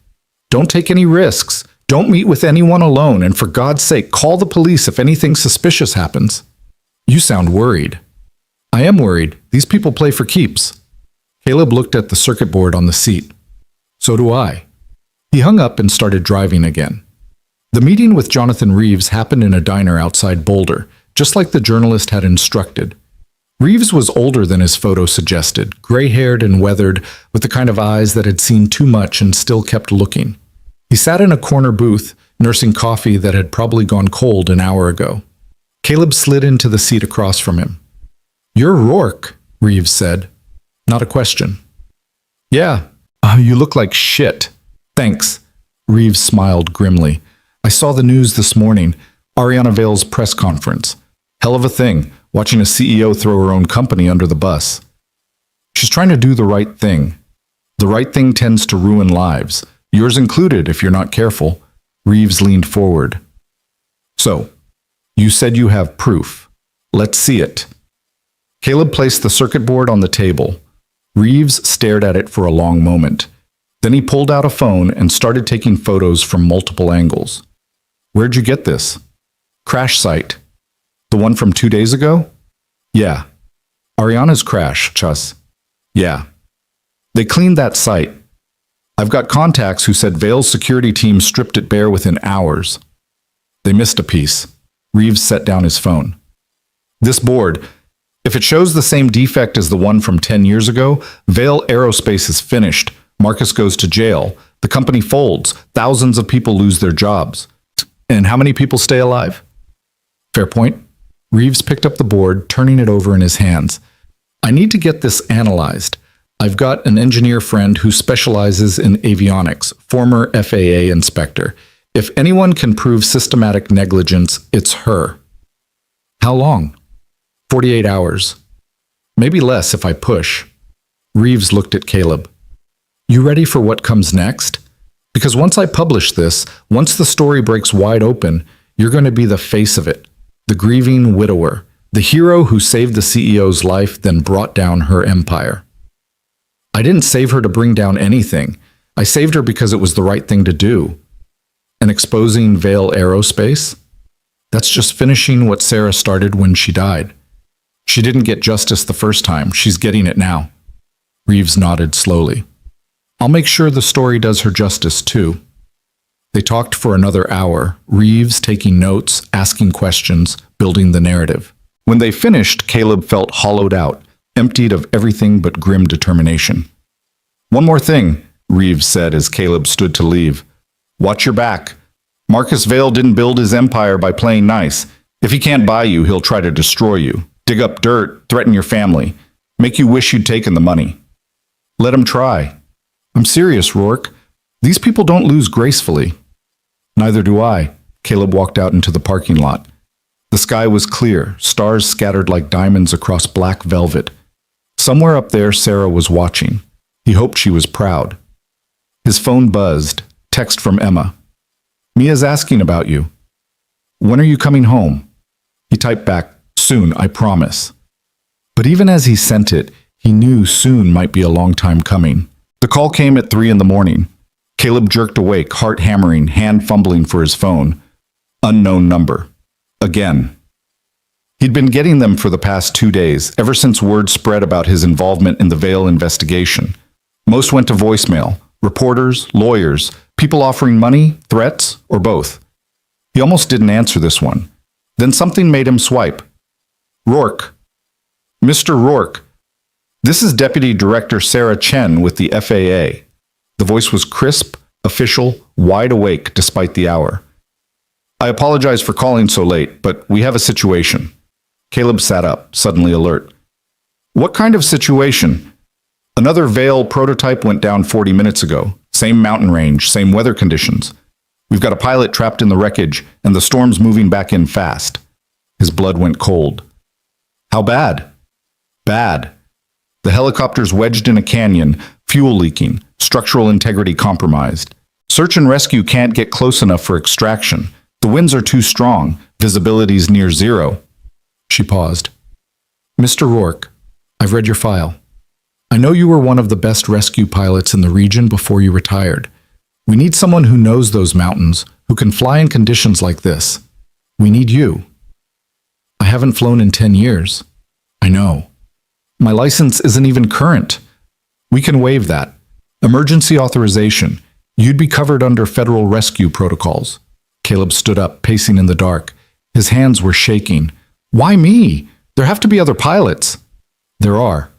Don't take any risks. Don't meet with anyone alone, and for God's sake, call the police if anything suspicious happens. You sound worried. I am worried. These people play for keeps. Caleb looked at the circuit board on the seat. So do I. He hung up and started driving again. The meeting with Jonathan Reeves happened in a diner outside Boulder, just like the journalist had instructed. Reeves was older than his photo suggested, gray-haired and weathered, with the kind of eyes that had seen too much and still kept looking. He sat in a corner booth, nursing coffee that had probably gone cold an hour ago. Caleb slid into the seat across from him. You're Rourke, Reeves said. Not a question. Yeah, you look like shit. Thanks. Reeves smiled grimly. I saw the news this morning. Ariana Vale's press conference. Hell of a thing, watching a CEO throw her own company under the bus. She's trying to do the right thing. The right thing tends to ruin lives, yours included if you're not careful. Reeves leaned forward. So, you said you have proof. Let's see it. Caleb placed the circuit board on the table. Reeves stared at it for a long moment. Then he pulled out a phone and started taking photos from multiple angles. Where'd you get this? Crash site. The one from 2 days ago? Yeah. Ariana's crash, Chus. Yeah. They cleaned that site. I've got contacts who said Vale's security team stripped it bare within hours. They missed a piece. Reeves set down his phone. This board, if it shows the same defect as the one from 10 years ago, Vale Aerospace is finished. Marcus goes to jail. The company folds. Thousands of people lose their jobs. And how many people stay alive? Fair point. Reeves picked up the board, turning it over in his hands. I need to get this analyzed. I've got an engineer friend who specializes in avionics, former FAA inspector. If anyone can prove systematic negligence, it's her. How long? 48 hours. Maybe less if I push. Reeves looked at Caleb. You ready for what comes next? Because once I publish this, once the story breaks wide open, you're going to be the face of it. The grieving widower. The hero who saved the CEO's life, then brought down her empire. I didn't save her to bring down anything. I saved her because it was the right thing to do. And exposing Vale Aerospace? That's just finishing what Sarah started when she died. She didn't get justice the first time. She's getting it now. Reeves nodded slowly. I'll make sure the story does her justice, too. They talked for another hour, Reeves taking notes, asking questions, building the narrative. When they finished, Caleb felt hollowed out, emptied of everything but grim determination. One more thing, Reeves said as Caleb stood to leave. Watch your back. Marcus Vale didn't build his empire by playing nice. If he can't buy you, he'll try to destroy you, dig up dirt, threaten your family, make you wish you'd taken the money. Let him try. I'm serious, Rourke. These people don't lose gracefully. Neither do I. Caleb walked out into the parking lot. The sky was clear, stars scattered like diamonds across black velvet. Somewhere up there, Sarah was watching. He hoped she was proud. His phone buzzed. Text from Emma. Mia's asking about you. When are you coming home? He typed back, soon, I promise. But even as he sent it, he knew soon might be a long time coming. The call came at 3 a.m. Caleb jerked awake, heart hammering, hand fumbling for his phone. Unknown number. Again. He'd been getting them for the past 2 days, ever since word spread about his involvement in the Vale investigation. Most went to voicemail. Reporters, lawyers, people offering money, threats, or both. He almost didn't answer this one. Then something made him swipe. Rourke. Mr. Rourke. This is Deputy Director Sarah Chen with the FAA. The voice was crisp, official, wide awake despite the hour. I apologize for calling so late, but we have a situation. Caleb sat up, suddenly alert. What kind of situation? Another Vale prototype went down 40 minutes ago. Same mountain range, same weather conditions. We've got a pilot trapped in the wreckage, and the storm's moving back in fast. His blood went cold. How bad? Bad. The helicopter's wedged in a canyon, fuel leaking, structural integrity compromised. Search and rescue can't get close enough for extraction. The winds are too strong. Visibility's near zero. She paused. Mr. Rourke, I've read your file. I know you were one of the best rescue pilots in the region before you retired. We need someone who knows those mountains, who can fly in conditions like this. We need you. I haven't flown in 10 years. I know. My license isn't even current. We can waive that. Emergency authorization. You'd be covered under federal rescue protocols. Caleb stood up, pacing in the dark. His hands were shaking. Why me? There have to be other pilots. There are.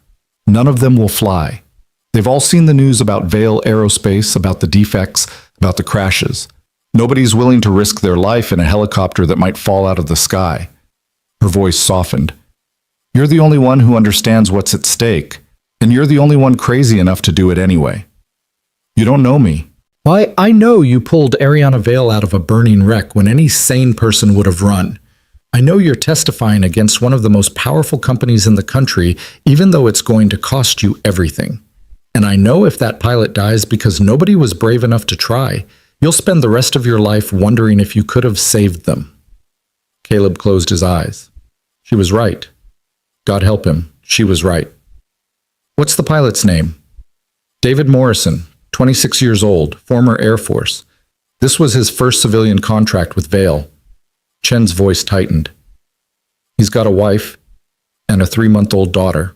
None of them will fly. They've all seen the news about Vale Aerospace, about the defects, about the crashes. Nobody's willing to risk their life in a helicopter that might fall out of the sky. Her voice softened. You're the only one who understands what's at stake, and you're the only one crazy enough to do it anyway. You don't know me. Why, I know you pulled Ariana Vale out of a burning wreck when any sane person would have run. I know you're testifying against one of the most powerful companies in the country, even though it's going to cost you everything. And I know if that pilot dies because nobody was brave enough to try, you'll spend the rest of your life wondering if you could have saved them. Caleb closed his eyes. She was right. God help him, she was right. What's the pilot's name? David Morrison, 26 years old, former Air Force. This was his first civilian contract with Vale. Chen's voice tightened. He's got a wife and a 3-month-old daughter.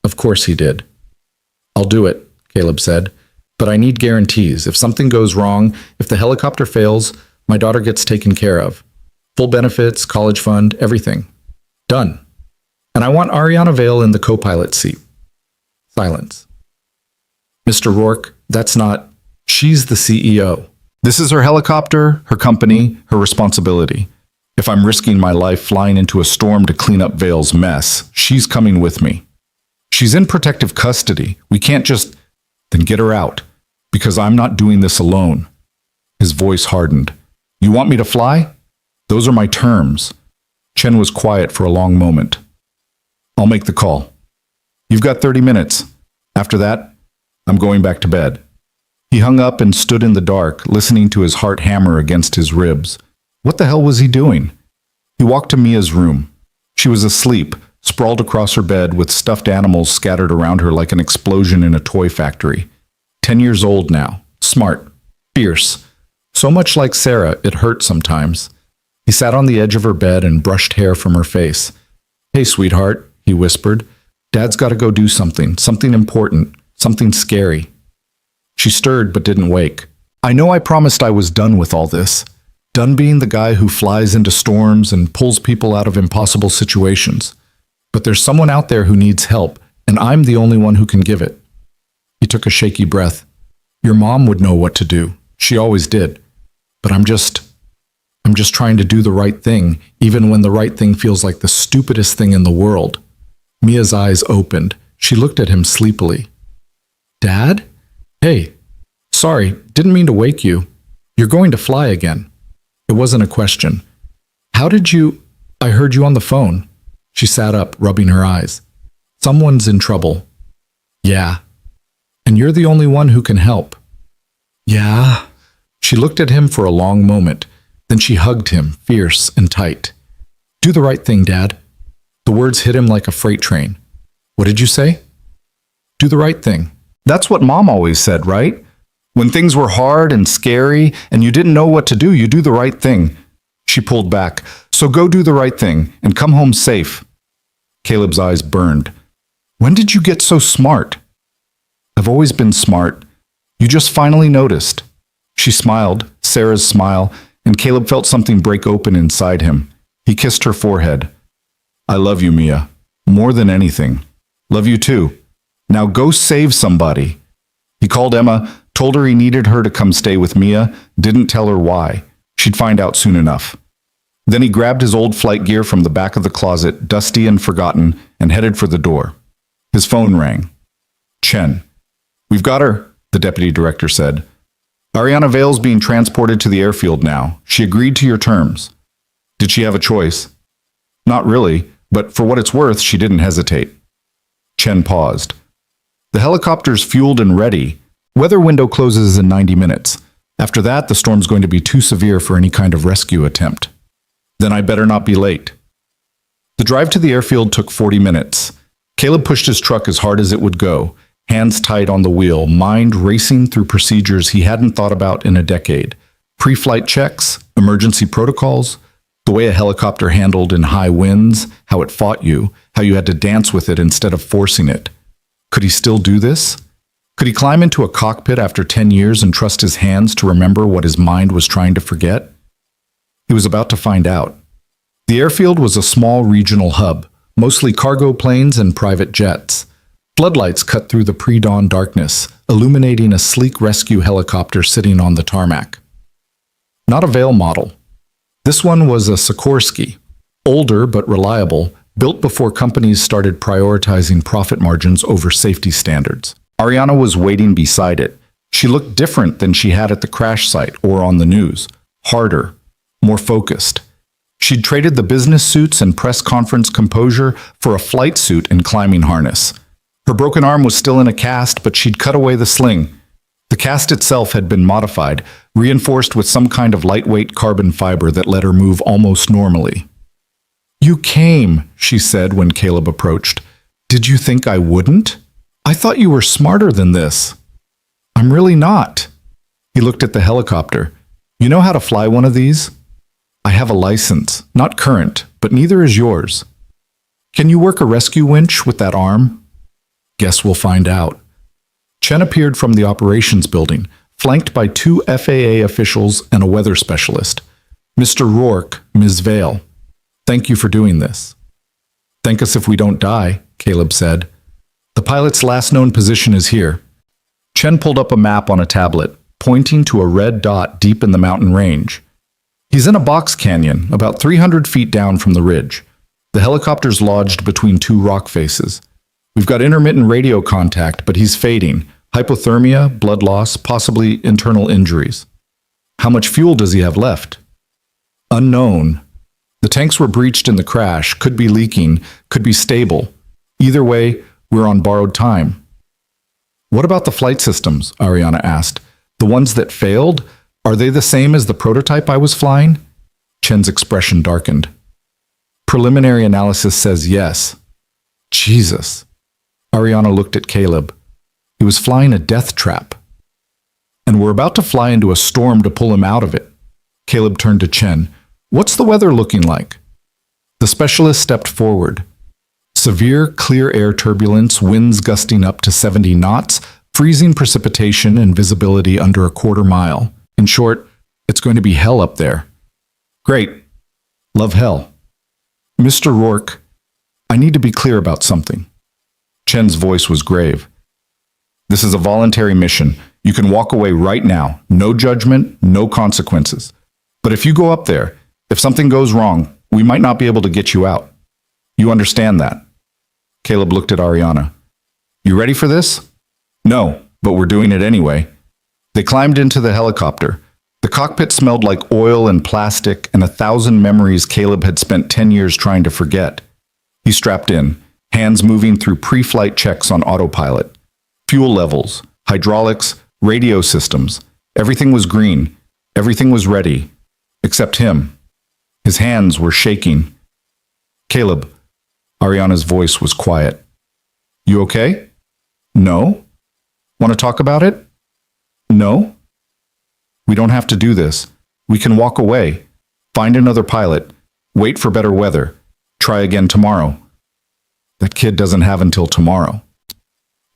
Of course he did. I'll do it, Caleb said, but I need guarantees. If something goes wrong, if the helicopter fails, my daughter gets taken care of. Full benefits, college fund, everything. Done. And I want Ariana Vale in the co-pilot seat. Silence. Mr. Rourke, that's not... She's the CEO. This is her helicopter, her company, her responsibility. If I'm risking my life flying into a storm to clean up Vale's mess, she's coming with me. She's in protective custody. We can't just... Then get her out, because I'm not doing this alone. His voice hardened. You want me to fly? Those are my terms. Chen was quiet for a long moment. I'll make the call. You've got 30 minutes. After that, I'm going back to bed. He hung up and stood in the dark, listening to his heart hammer against his ribs. What the hell was he doing? He walked to Mia's room. She was asleep, sprawled across her bed with stuffed animals scattered around her like an explosion in a toy factory. 10 years old now, smart, fierce. So much like Sarah, it hurt sometimes. He sat on the edge of her bed and brushed hair from her face. Hey, sweetheart, he whispered. Dad's got to go do something important, something scary. She stirred but didn't wake. I know I promised I was done with all this. Done being the guy who flies into storms and pulls people out of impossible situations. But there's someone out there who needs help, and I'm the only one who can give it. He took a shaky breath. Your mom would know what to do. She always did. But I'm just trying to do the right thing, even when the right thing feels like the stupidest thing in the world. Mia's eyes opened. She looked at him sleepily. Dad? Hey, sorry, didn't mean to wake you. You're going to fly again. It wasn't a question. How did you... I heard you on the phone. She sat up, rubbing her eyes. Someone's in trouble. Yeah. And you're the only one who can help. Yeah. She looked at him for a long moment. Then she hugged him, fierce and tight. Do the right thing, Dad. The words hit him like a freight train. What did you say? Do the right thing. That's what Mom always said, right? When things were hard and scary and you didn't know what to do, you do the right thing. She pulled back. So go do the right thing and come home safe. Caleb's eyes burned. When did you get so smart? I've always been smart. You just finally noticed. She smiled, Sarah's smile, and Caleb felt something break open inside him. He kissed her forehead. I love you, Mia. More than anything. Love you too. Now go save somebody. He called Emma, told her he needed her to come stay with Mia, didn't tell her why. She'd find out soon enough. Then he grabbed his old flight gear from the back of the closet, dusty and forgotten, and headed for the door. His phone rang. Chen. We've got her, the deputy director said. Ariana Vale's being transported to the airfield now. She agreed to your terms. Did she have a choice? Not really, but for what it's worth, she didn't hesitate. Chen paused. The helicopter's fueled and ready. Weather window closes in 90 minutes. After that, the storm's going to be too severe for any kind of rescue attempt. Then I better not be late. The drive to the airfield took 40 minutes. Caleb pushed his truck as hard as it would go, hands tight on the wheel, mind racing through procedures he hadn't thought about in a decade. Pre-flight checks, emergency protocols, the way a helicopter handled in high winds, how it fought you, how you had to dance with it instead of forcing it. Could he still do this? Could he climb into a cockpit after 10 years and trust his hands to remember what his mind was trying to forget? He was about to find out. The airfield was a small regional hub, mostly cargo planes and private jets. Floodlights cut through the pre-dawn darkness, illuminating a sleek rescue helicopter sitting on the tarmac. Not a Vale model. This one was a Sikorsky, older but reliable, built before companies started prioritizing profit margins over safety standards. Ariana was waiting beside it, She looked different than she had at the crash site or on the news. Harder, more focused. She'd traded the business suits and press conference composure for a flight suit and climbing harness. Her broken arm was still in a cast, but she'd cut away the sling. The cast itself had been modified, reinforced with some kind of lightweight carbon fiber that let her move almost normally. "You came," she said when Caleb approached. "Did you think I wouldn't? I thought you were smarter than this." "I'm really not." He looked at the helicopter. "You know how to fly one of these?" "I have a license, not current, but neither is yours." "Can you work a rescue winch with that arm?" "Guess we'll find out." Chen appeared from the operations building, flanked by 2 FAA officials and a weather specialist. "Mr. Rourke, Ms. Vale, thank you for doing this." "Thank us if we don't die," Caleb said. "The pilot's last known position is here." Chen pulled up a map on a tablet, pointing to a red dot deep in the mountain range. "He's in a box canyon, about 300 feet down from the ridge. The helicopter's lodged between 2 rock faces. We've got intermittent radio contact, but he's fading. Hypothermia, blood loss, possibly internal injuries." "How much fuel does he have left?" "Unknown. The tanks were breached in the crash, could be leaking, could be stable. Either way, we're on borrowed time." "What about the flight systems?" Ariana asked. "The ones that failed? Are they the same as the prototype I was flying?" Chen's expression darkened. "Preliminary analysis says yes." "Jesus." Ariana looked at Caleb. He was flying a death trap. "And we're about to fly into a storm to pull him out of it." Caleb turned to Chen. "What's the weather looking like?" The specialist stepped forward. "Severe, clear air turbulence, winds gusting up to 70 knots, freezing precipitation and visibility under a quarter mile. In short, it's going to be hell up there." "Great. Love hell." "Mr. Rourke, I need to be clear about something." Chen's voice was grave. "This is a voluntary mission. You can walk away right now. No judgment, no consequences. But if you go up there, if something goes wrong, we might not be able to get you out. You understand that?" Caleb looked at Ariana. "You ready for this?" "No, but we're doing it anyway." They climbed into the helicopter. The cockpit smelled like oil and plastic and 1,000 memories Caleb had spent 10 years trying to forget. He strapped in, hands moving through pre-flight checks on autopilot. Fuel levels, hydraulics, radio systems. Everything was green. Everything was ready. Except him. His hands were shaking. "Caleb." Ariana's voice was quiet. "You okay?" "No." "Want to talk about it?" "No." "We don't have to do this. We can walk away. Find another pilot. Wait for better weather. Try again tomorrow." "That kid doesn't have until tomorrow."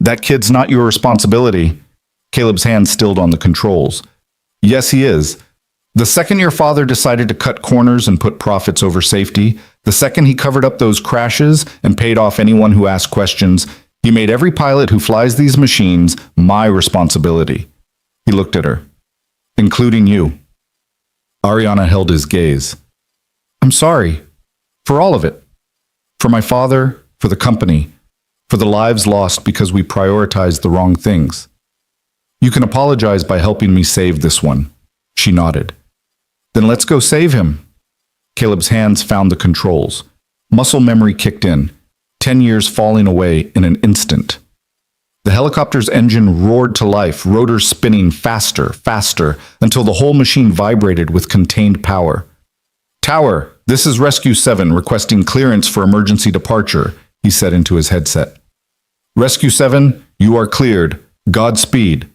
"That kid's not your responsibility." Caleb's hand stilled on the controls. "Yes, he is. The second your father decided to cut corners and put profits over safety, the second he covered up those crashes and paid off anyone who asked questions, he made every pilot who flies these machines my responsibility." He looked at her. "Including you." Ariana held his gaze. "I'm sorry. For all of it. For my father, for the company, for the lives lost because we prioritized the wrong things. You can apologize by helping me save this one." She nodded. "Then let's go save him." Caleb's hands found the controls. Muscle memory kicked in, 10 years falling away in an instant. The helicopter's engine roared to life, rotors spinning faster, faster, until the whole machine vibrated with contained power. "Tower, this is Rescue 7 requesting clearance for emergency departure," he said into his headset. "Rescue 7, you are cleared. Godspeed."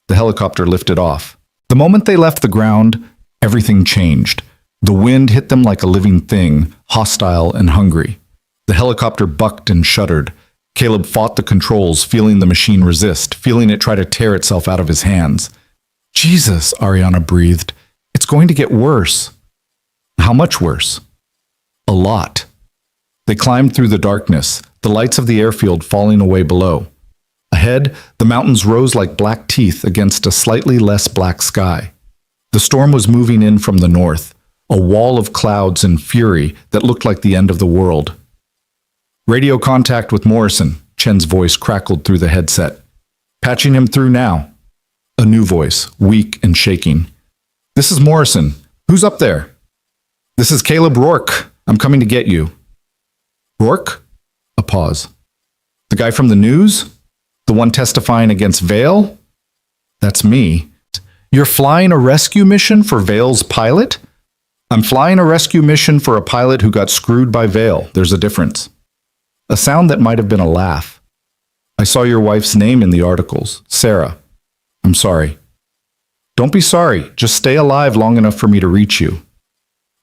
The helicopter lifted off. The moment they left the ground, everything changed. The wind hit them like a living thing, hostile and hungry. The helicopter bucked and shuddered. Caleb fought the controls, feeling the machine resist, feeling it try to tear itself out of his hands. "Jesus," Ariana breathed. "It's going to get worse." "How much worse?" "A lot." They climbed through the darkness, the lights of the airfield falling away below. Ahead, the mountains rose like black teeth against a slightly less black sky. The storm was moving in from the north, a wall of clouds and fury that looked like the end of the world. "Radio contact with Morrison," Chen's voice crackled through the headset. "Patching him through now." A new voice, weak and shaking. This is Morrison. Who's up there? This is Caleb Rourke. I'm coming to get you. Rourke? A pause. The guy from the news? The one testifying against Vale? That's me. You're flying a rescue mission for Vale's pilot? I'm flying a rescue mission for a pilot who got screwed by Vale. There's a difference. A sound that might have been a laugh. I saw your wife's name in the articles. Sarah. I'm sorry. Don't be sorry. Just stay alive long enough for me to reach you.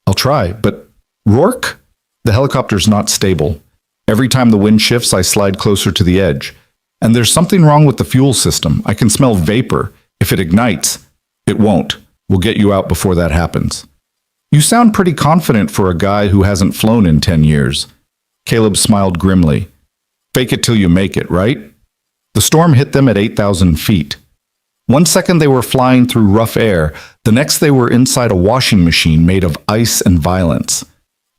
I'll try, but Rourke? The helicopter's not stable. Every time the wind shifts, I slide closer to the edge. And there's something wrong with the fuel system. I can smell vapor. If it ignites, it won't. We'll get you out before that happens. You sound pretty confident for a guy who hasn't flown in 10 years. Caleb smiled grimly. Fake it till you make it, right? The storm hit them at 8,000 feet. 1 second they were flying through rough air, the next they were inside a washing machine made of ice and violence.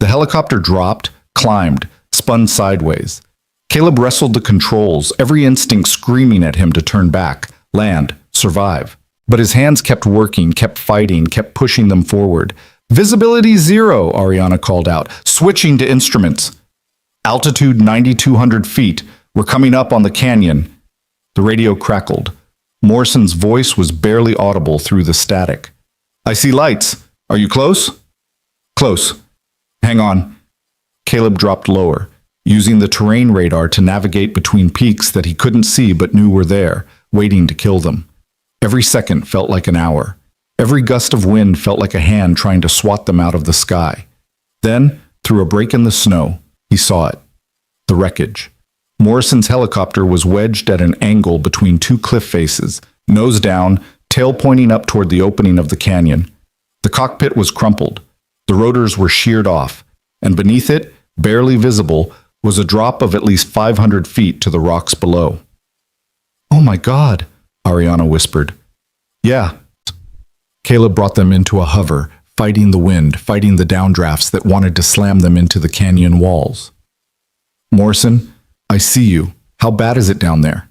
The helicopter dropped, climbed, spun sideways. Caleb wrestled the controls, every instinct screaming at him to turn back, land, survive. But his hands kept working, kept fighting, kept pushing them forward. Visibility 0, Ariana called out, switching to instruments. Altitude 9,200 feet. We're coming up on the canyon. The radio crackled. Morrison's voice was barely audible through the static. I see lights. Are you close? Close. Hang on. Caleb dropped lower, using the terrain radar to navigate between peaks that he couldn't see but knew were there, waiting to kill them. Every second felt like an hour. Every gust of wind felt like a hand trying to swat them out of the sky. Then, through a break in the snow, he saw it. The wreckage. Morrison's helicopter was wedged at an angle between two cliff faces, nose down, tail pointing up toward the opening of the canyon. The cockpit was crumpled. The rotors were sheared off, and beneath it, barely visible, was a drop of at least 500 feet to the rocks below. Oh my God, Ariana whispered. Yeah. Caleb brought them into a hover, fighting the wind, fighting the downdrafts that wanted to slam them into the canyon walls. Morrison, I see you. How bad is it down there?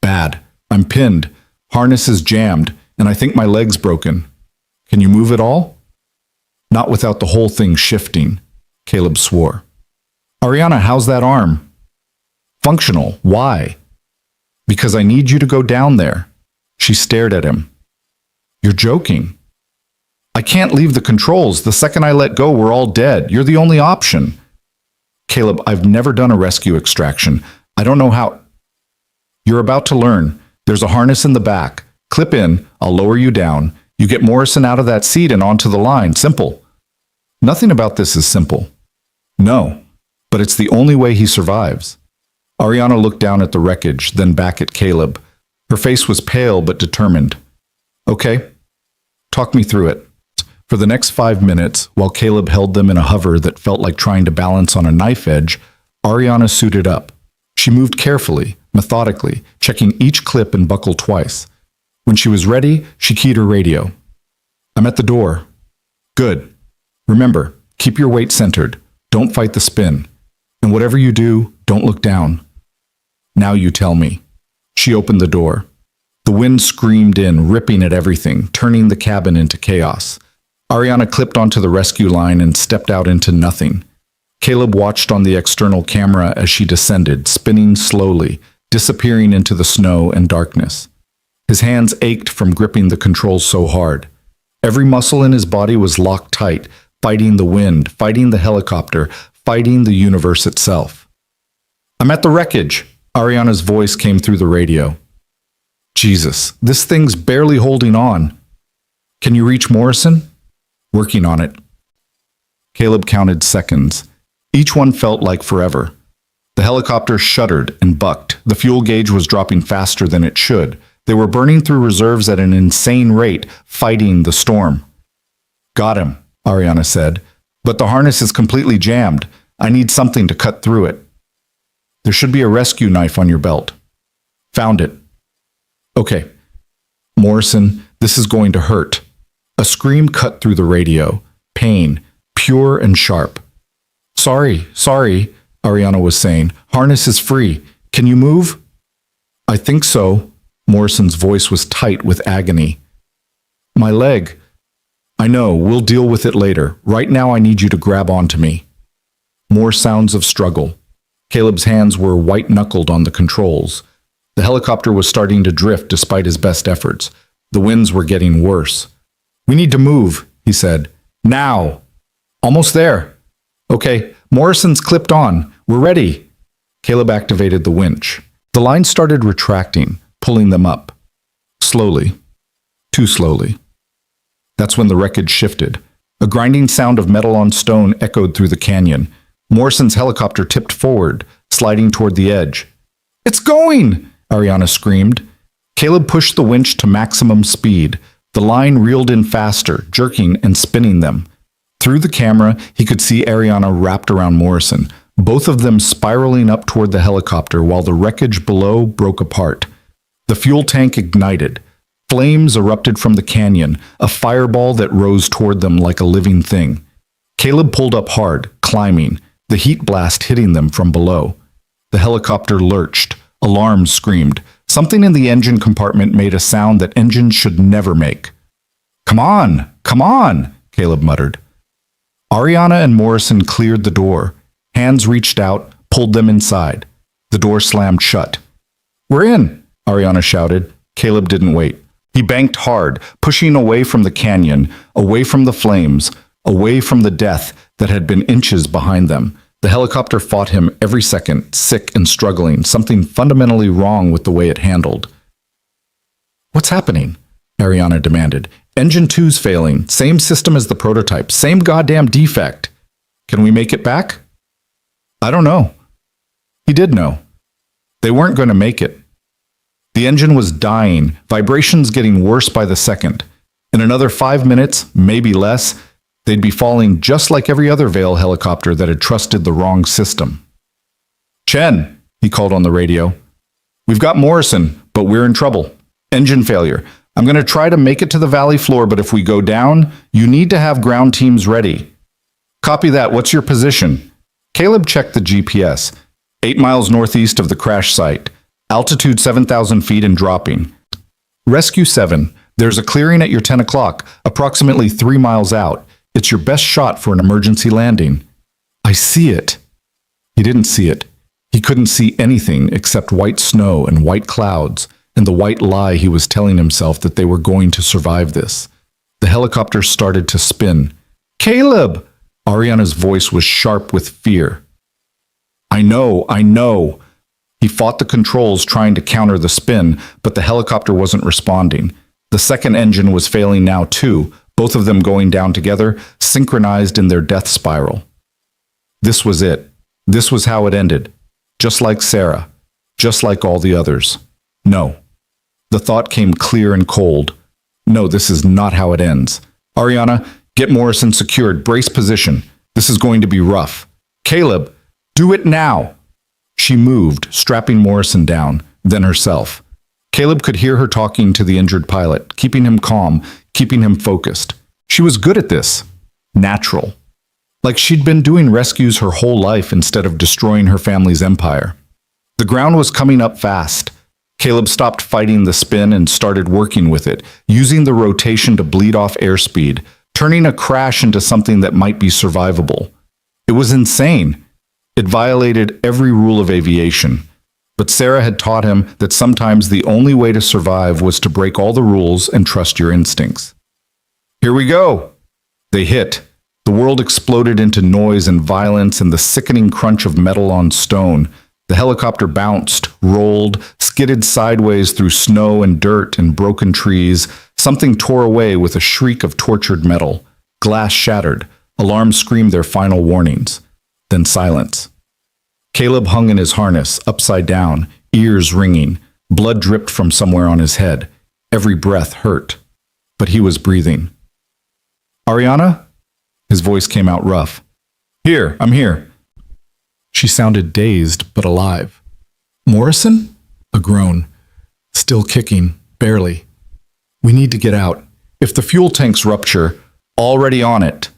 Bad. I'm pinned. Harness is jammed, and I think my leg's broken. Can you move at all? Not without the whole thing shifting, Caleb swore. Ariana, how's that arm? Functional. Why? Because I need you to go down there. She stared at him. You're joking. I can't leave the controls. The second I let go, we're all dead. You're the only option. Caleb, I've never done a rescue extraction. I don't know how. You're about to learn. There's a harness in the back. Clip in. I'll lower you down. You get Morrison out of that seat and onto the line. Simple. Nothing about this is simple. No, but it's the only way he survives. Ariana looked down at the wreckage, then back at Caleb. Her face was pale but determined. Okay, talk me through it. For the next 5 minutes, while Caleb held them in a hover that felt like trying to balance on a knife edge, Ariana suited up. She moved carefully, methodically, checking each clip and buckle twice. When she was ready, she keyed her radio. I'm at the door. Good. Remember, keep your weight centered. Don't fight the spin. And whatever you do, don't look down. Now you tell me. She opened the door. The wind screamed in, ripping at everything, turning the cabin into chaos. Ariana clipped onto the rescue line and stepped out into nothing. Caleb watched on the external camera as she descended, spinning slowly, disappearing into the snow and darkness. His hands ached from gripping the controls so hard. Every muscle in his body was locked tight, fighting the wind, fighting the helicopter, fighting the universe itself. I'm at the wreckage, Ariana's voice came through the radio. Jesus, this thing's barely holding on. Can you reach Morrison? Working on it. Caleb counted seconds. Each one felt like forever. The helicopter shuddered and bucked. The fuel gauge was dropping faster than it should. They were burning through reserves at an insane rate, fighting the storm. Got him, Ariana said. But the harness is completely jammed. I need something to cut through it. There should be a rescue knife on your belt. Found it. Okay. Morrison, this is going to hurt. A scream cut through the radio. Pain, pure and sharp. Sorry, Ariana was saying. Harness is free. Can you move? I think so. Morrison's voice was tight with agony. My leg. I know, we'll deal with it later. Right now I need you to grab onto me. More sounds of struggle. Caleb's hands were white-knuckled on the controls. The helicopter was starting to drift despite his best efforts. The winds were getting worse. We need to move, he said. Now. Almost there. Okay, Morrison's clipped on. We're ready. Caleb activated the winch. The line started retracting, pulling them up. Slowly. Too slowly. That's when the wreckage shifted. A grinding sound of metal on stone echoed through the canyon. Morrison's helicopter tipped forward, sliding toward the edge. It's going! Ariana screamed. Caleb pushed the winch to maximum speed. The line reeled in faster, jerking and spinning them. Through the camera, he could see Ariana wrapped around Morrison, both of them spiraling up toward the helicopter while the wreckage below broke apart. The fuel tank ignited. Flames erupted from the canyon, a fireball that rose toward them like a living thing. Caleb pulled up hard, climbing, the heat blast hitting them from below. The helicopter lurched. Alarms screamed. Something in the engine compartment made a sound that engines should never make. Come on, Caleb muttered. Ariana and Morrison cleared the door. Hands reached out, pulled them inside. The door slammed shut. We're in, Ariana shouted. Caleb didn't wait. He banked hard, pushing away from the canyon, away from the flames, away from the death that had been inches behind them. The helicopter fought him every second, sick and struggling, something fundamentally wrong with the way it handled. What's happening? Ariana demanded. Engine 2's failing. Same system as the prototype. Same goddamn defect. Can we make it back? I don't know. He did know. They weren't going to make it. The engine was dying, vibrations getting worse by the second. In another 5 minutes, maybe less, they'd be falling just like every other Vale helicopter that had trusted the wrong system. Chen, he called on the radio. We've got Morrison, but we're in trouble. Engine failure. I'm going to try to make it to the valley floor, but if we go down, you need to have ground teams ready. Copy that. What's your position? Caleb checked the GPS. 8 miles northeast of the crash site. Altitude 7,000 feet and dropping. Rescue 7. There's a clearing at your 10 o'clock, approximately 3 miles out. It's your best shot for an emergency landing. I see it. He didn't see it. He couldn't see anything except white snow and white clouds, and the white lie he was telling himself that they were going to survive this. The helicopter started to spin. Caleb! Ariana's voice was sharp with fear. I know. He fought the controls trying to counter the spin, but the helicopter wasn't responding. The second engine was failing now too, both of them going down together, synchronized in their death spiral. This was it. This was how it ended. Just like Sarah. Just like all the others. No. The thought came clear and cold. No, this is not how it ends. Ariana, get Morrison secured. Brace position. This is going to be rough. Caleb, do it now. She moved, strapping Morrison down, then herself. Caleb could hear her talking to the injured pilot, keeping him calm, keeping him focused. She was good at this. Natural. Like she'd been doing rescues her whole life instead of destroying her family's empire. The ground was coming up fast. Caleb stopped fighting the spin and started working with it, using the rotation to bleed off airspeed, turning a crash into something that might be survivable. It was insane. It violated every rule of aviation. But Sarah had taught him that sometimes the only way to survive was to break all the rules and trust your instincts. Here we go! They hit. The world exploded into noise and violence and the sickening crunch of metal on stone. The helicopter bounced, rolled, skidded sideways through snow and dirt and broken trees. Something tore away with a shriek of tortured metal. Glass shattered. Alarms screamed their final warnings. Then silence. Caleb hung in his harness, upside down, ears ringing. Blood dripped from somewhere on his head. Every breath hurt. But he was breathing. Ariana? His voice came out rough. Here, I'm here. She sounded dazed, but alive. Morrison? A groan. Still kicking, barely. We need to get out. If the fuel tanks rupture, already on it.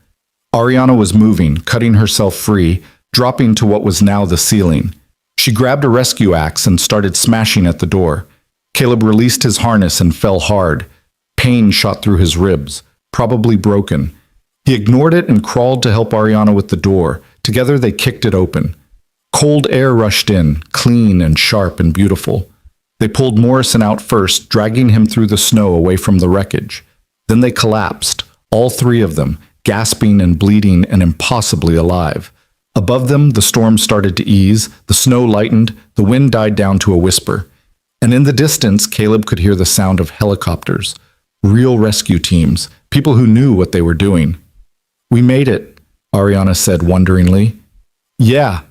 Ariana was moving, cutting herself free, dropping to what was now the ceiling. She grabbed a rescue axe and started smashing at the door. Caleb released his harness and fell hard. Pain shot through his ribs, probably broken. He ignored it and crawled to help Ariana with the door. Together they kicked it open. Cold air rushed in, clean and sharp and beautiful. They pulled Morrison out first, dragging him through the snow away from the wreckage. Then they collapsed, all three of them, gasping and bleeding and impossibly alive. Above them, the storm started to ease, the snow lightened, the wind died down to a whisper. And in the distance, Caleb could hear the sound of helicopters, real rescue teams, people who knew what they were doing. "We made it," Ariana said wonderingly. "Yeah."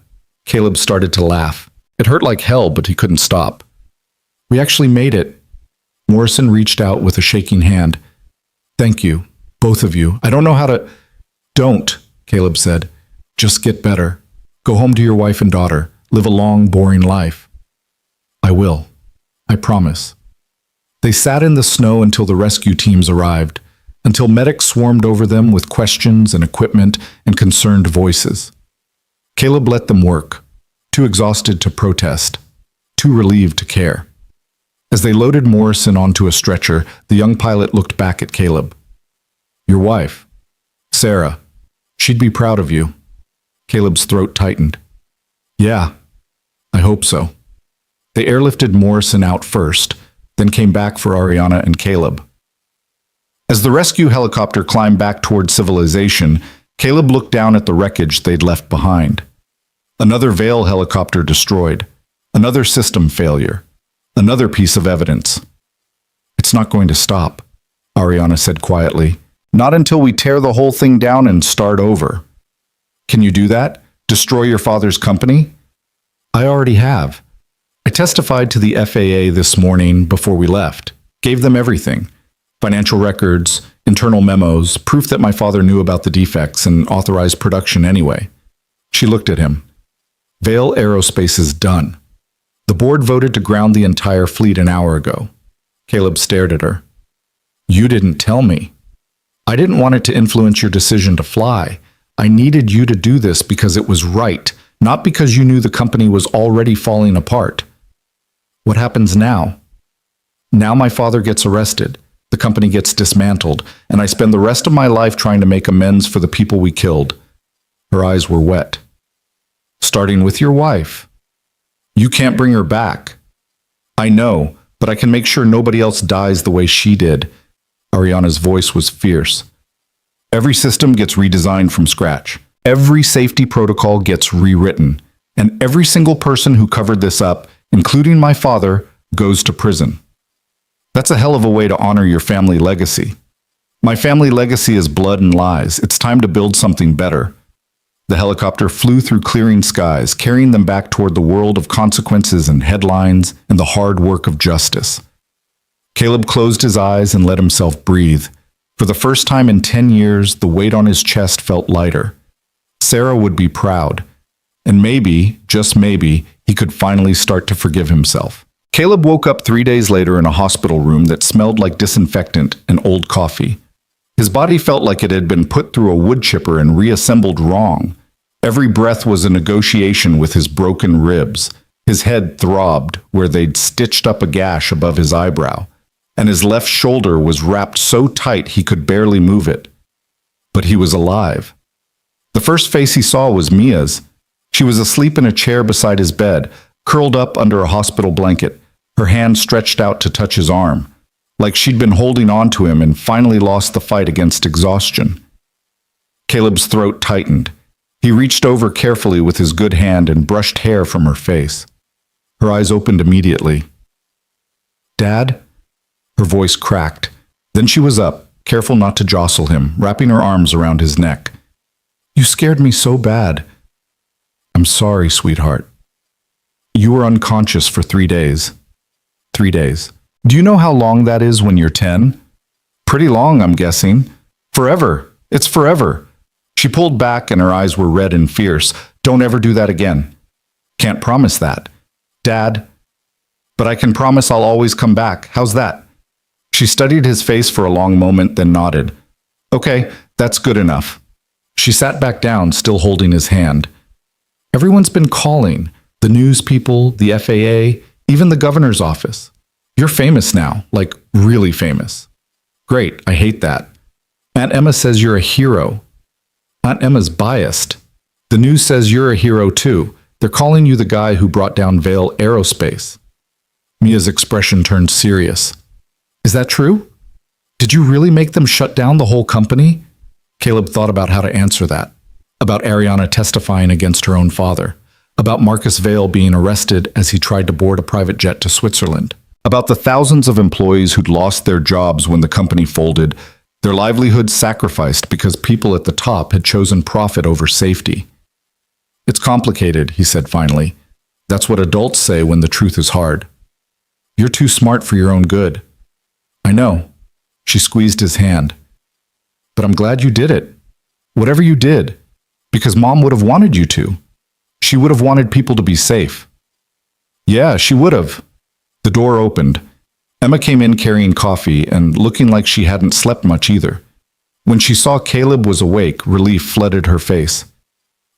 Caleb started to laugh. It hurt like hell, but he couldn't stop. "We actually made it." Morrison reached out with a shaking hand. "Thank you, both of you. I don't know how to—" "Don't," Caleb said. "Just get better. Go home to your wife and daughter. Live a long, boring life." "I will. I promise." They sat in the snow until the rescue teams arrived, until medics swarmed over them with questions and equipment and concerned voices. Caleb let them work, too exhausted to protest, too relieved to care. As they loaded Morrison onto a stretcher, the young pilot looked back at Caleb. "Your wife, Sarah, she'd be proud of you." Caleb's throat tightened. "Yeah, I hope so." They airlifted Morrison out first, then came back for Ariana and Caleb. As the rescue helicopter climbed back toward civilization, Caleb looked down at the wreckage they'd left behind. Another Vale helicopter destroyed. Another system failure. Another piece of evidence. "It's not going to stop," Ariana said quietly. "Not until we tear the whole thing down and start over." "Can you do that? Destroy your father's company?" "I already have. I testified to the FAA this morning before we left. Gave them everything. Financial records, internal memos, proof that my father knew about the defects and authorized production anyway." She looked at him. "Vale Aerospace is done. The board voted to ground the entire fleet an hour ago." Caleb stared at her. "You didn't tell me. I didn't want it to influence your decision to fly. I needed you to do this because it was right, not because you knew the company was already falling apart." "What happens now?" "Now my father gets arrested. The company gets dismantled, and I spend the rest of my life trying to make amends for the people we killed." Her eyes were wet. "Starting with your wife. You can't bring her back." "I know, but I can make sure nobody else dies the way she did." Ariana's voice was fierce. "Every system gets redesigned from scratch. Every safety protocol gets rewritten. And every single person who covered this up, including my father, goes to prison. That's a hell of a way to honor your family legacy. My family legacy is blood and lies. It's time to build something better." The helicopter flew through clearing skies, carrying them back toward the world of consequences and headlines and the hard work of justice. Caleb closed his eyes and let himself breathe. For the first time in 10 years, the weight on his chest felt lighter. Sarah would be proud. And maybe, just maybe, he could finally start to forgive himself. Caleb woke up 3 days later in a hospital room that smelled like disinfectant and old coffee. His body felt like it had been put through a wood chipper and reassembled wrong. Every breath was a negotiation with his broken ribs. His head throbbed where they'd stitched up a gash above his eyebrow, and his left shoulder was wrapped so tight he could barely move it. But he was alive. The first face he saw was Mia's. She was asleep in a chair beside his bed, curled up under a hospital blanket, her hand stretched out to touch his arm, like she'd been holding on to him and finally lost the fight against exhaustion. Caleb's throat tightened. He reached over carefully with his good hand and brushed hair from her face. Her eyes opened immediately. "Dad?" Her voice cracked. Then she was up, careful not to jostle him, wrapping her arms around his neck. "You scared me so bad." "I'm sorry, sweetheart. You were unconscious for 3 days. 3 days. Do you know how long that is when you're 10? Pretty long, I'm guessing. Forever. It's forever." She pulled back and her eyes were red and fierce. "Don't ever do that again." "Can't promise that." "Dad." "But I can promise I'll always come back. How's that?" She studied his face for a long moment, then nodded. "Okay, that's good enough." She sat back down, still holding his hand. "Everyone's been calling. The news people, the FAA, even the governor's office. You're famous now, like really famous. Great, I hate that. Aunt Emma says you're a hero. Aunt Emma's biased. The news says you're a hero too. They're calling you the guy who brought down Vale Aerospace. Mia's expression turned serious. Is that true? Did you really make them shut down the whole company? Caleb thought about how to answer that. About Ariana testifying against her own father. About Marcus Vale being arrested as he tried to board a private jet to Switzerland. About the thousands of employees who'd lost their jobs when the company folded, their livelihoods sacrificed because people at the top had chosen profit over safety. It's complicated, he said finally. That's what adults say when the truth is hard. You're too smart for your own good. I know. She squeezed his hand. But I'm glad you did it. Whatever you did. Because Mom would have wanted you to. She would have wanted people to be safe. Yeah, she would have. The door opened. Emma came in carrying coffee and looking like she hadn't slept much either. When she saw Caleb was awake, relief flooded her face.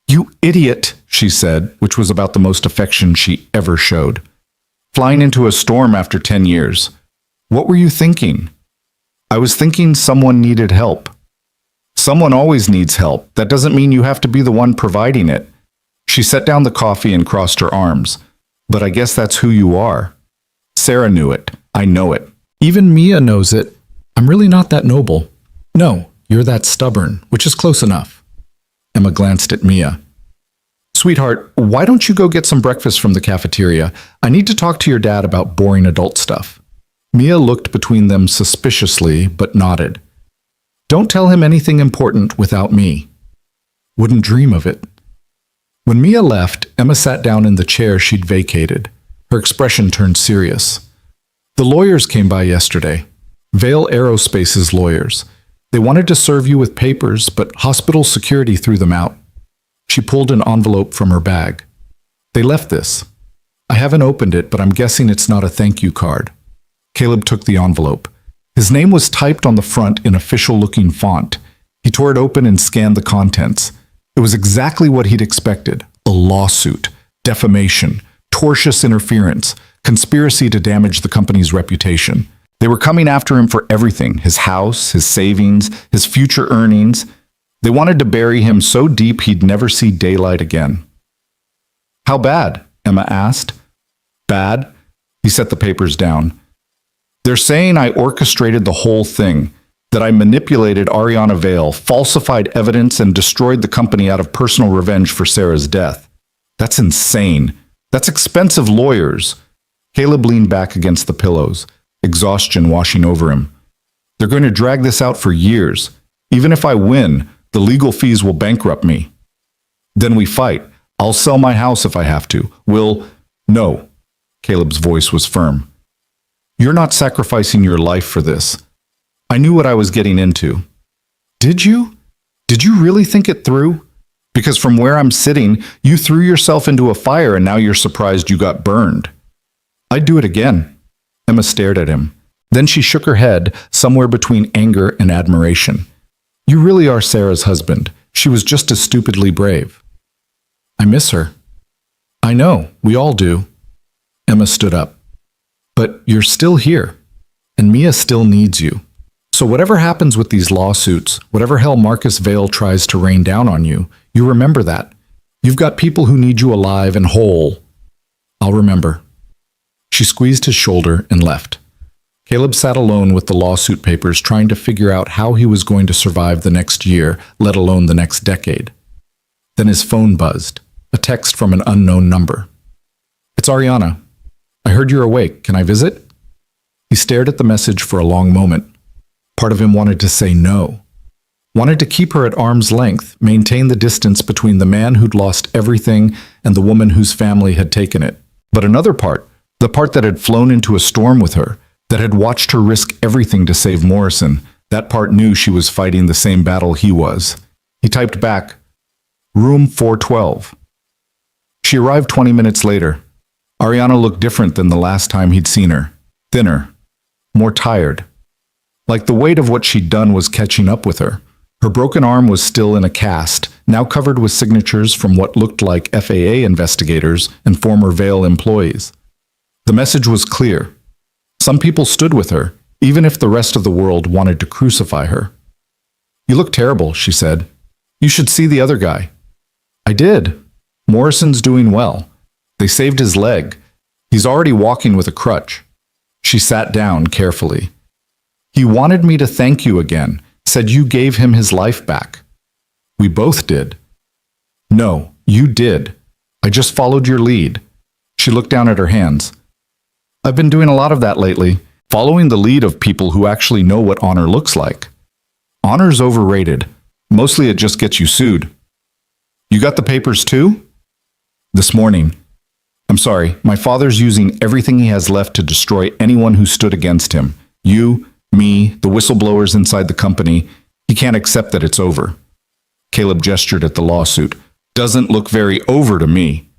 You idiot, she said, which was about the most affection she ever showed. Flying into a storm after 10 years. What were you thinking? I was thinking someone needed help. Someone always needs help. That doesn't mean you have to be the one providing it. She set down the coffee and crossed her arms. But I guess that's who you are. Sarah knew it. I know it. Even Mia knows it. I'm really not that noble. No, you're that stubborn, which is close enough. Emma glanced at Mia. Sweetheart, why don't you go get some breakfast from the cafeteria? I need to talk to your dad about boring adult stuff. Mia looked between them suspiciously, but nodded. Don't tell him anything important without me. Wouldn't dream of it. When Mia left, Emma sat down in the chair she'd vacated. Her expression turned serious. The lawyers came by yesterday. Vale Aerospace's lawyers. They wanted to serve you with papers, but hospital security threw them out. She pulled an envelope from her bag. They left this. I haven't opened it, but I'm guessing it's not a thank you card. Caleb took the envelope. His name was typed on the front in official-looking font. He tore it open and scanned the contents. It was exactly what he'd expected. A lawsuit, defamation, tortious interference, conspiracy to damage the company's reputation. They were coming after him for everything, his house, his savings, his future earnings. They wanted to bury him so deep he'd never see daylight again. How bad? Emma asked. Bad? He set the papers down. They're saying I orchestrated the whole thing, that I manipulated Ariana Vale, falsified evidence, and destroyed the company out of personal revenge for Sarah's death. That's insane. That's expensive lawyers. Caleb leaned back against the pillows, exhaustion washing over him. They're going to drag this out for years. Even if I win, the legal fees will bankrupt me. Then we fight. I'll sell my house if I have to. No. Caleb's voice was firm. You're not sacrificing your life for this. I knew what I was getting into. Did you? Did you really think it through? Because from where I'm sitting, you threw yourself into a fire and now you're surprised you got burned. I'd do it again. Emma stared at him. Then she shook her head, somewhere between anger and admiration. You really are Sarah's husband. She was just as stupidly brave. I miss her. I know, we all do. Emma stood up. But you're still here, and Mia still needs you. So whatever happens with these lawsuits, whatever hell Marcus Vale tries to rain down on you, you remember that. You've got people who need you alive and whole. I'll remember. She squeezed his shoulder and left. Caleb sat alone with the lawsuit papers, trying to figure out how he was going to survive the next year, let alone the next decade. Then his phone buzzed, a text from an unknown number. It's Ariana. I heard you're awake. Can I visit? He stared at the message for a long moment. Part of him wanted to say no. Wanted to keep her at arm's length, maintain the distance between the man who'd lost everything and the woman whose family had taken it. But another part, the part that had flown into a storm with her, that had watched her risk everything to save Morrison, that part knew she was fighting the same battle he was. He typed back, Room 412. She arrived 20 minutes later. Ariana looked different than the last time he'd seen her. Thinner. More tired. Like the weight of what she'd done was catching up with her. Her broken arm was still in a cast, now covered with signatures from what looked like FAA investigators and former Vale employees. The message was clear. Some people stood with her, even if the rest of the world wanted to crucify her. You look terrible, she said. You should see the other guy. I did. Morrison's doing well. They saved his leg. He's already walking with a crutch. She sat down carefully. He wanted me to thank you again, said you gave him his life back. We both did. No, you did. I just followed your lead. She looked down at her hands. I've been doing a lot of that lately, following the lead of people who actually know what honor looks like. Honor's overrated. Mostly it just gets you sued. You got the papers too? This morning. I'm sorry, my father's using everything he has left to destroy anyone who stood against him. You, me, the whistleblowers inside the company. He can't accept that it's over. Caleb gestured at the lawsuit. Doesn't look very over to me.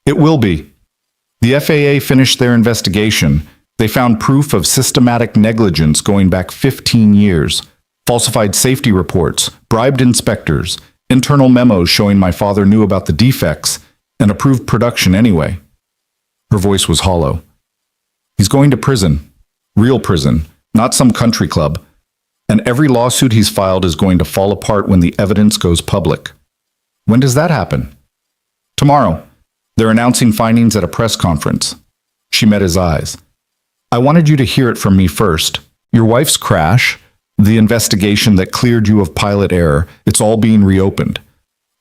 It will be. The FAA finished their investigation. They found proof of systematic negligence going back 15 years. Falsified safety reports, bribed inspectors, internal memos showing my father knew about the defects, and approved production anyway. Her voice was hollow. He's going to prison. Real prison, not some country club. And every lawsuit he's filed is going to fall apart when the evidence goes public. When does that happen? Tomorrow. They're announcing findings at a press conference. She met his eyes. I wanted you to hear it from me first. Your wife's crash, the investigation that cleared you of pilot error, it's all being reopened.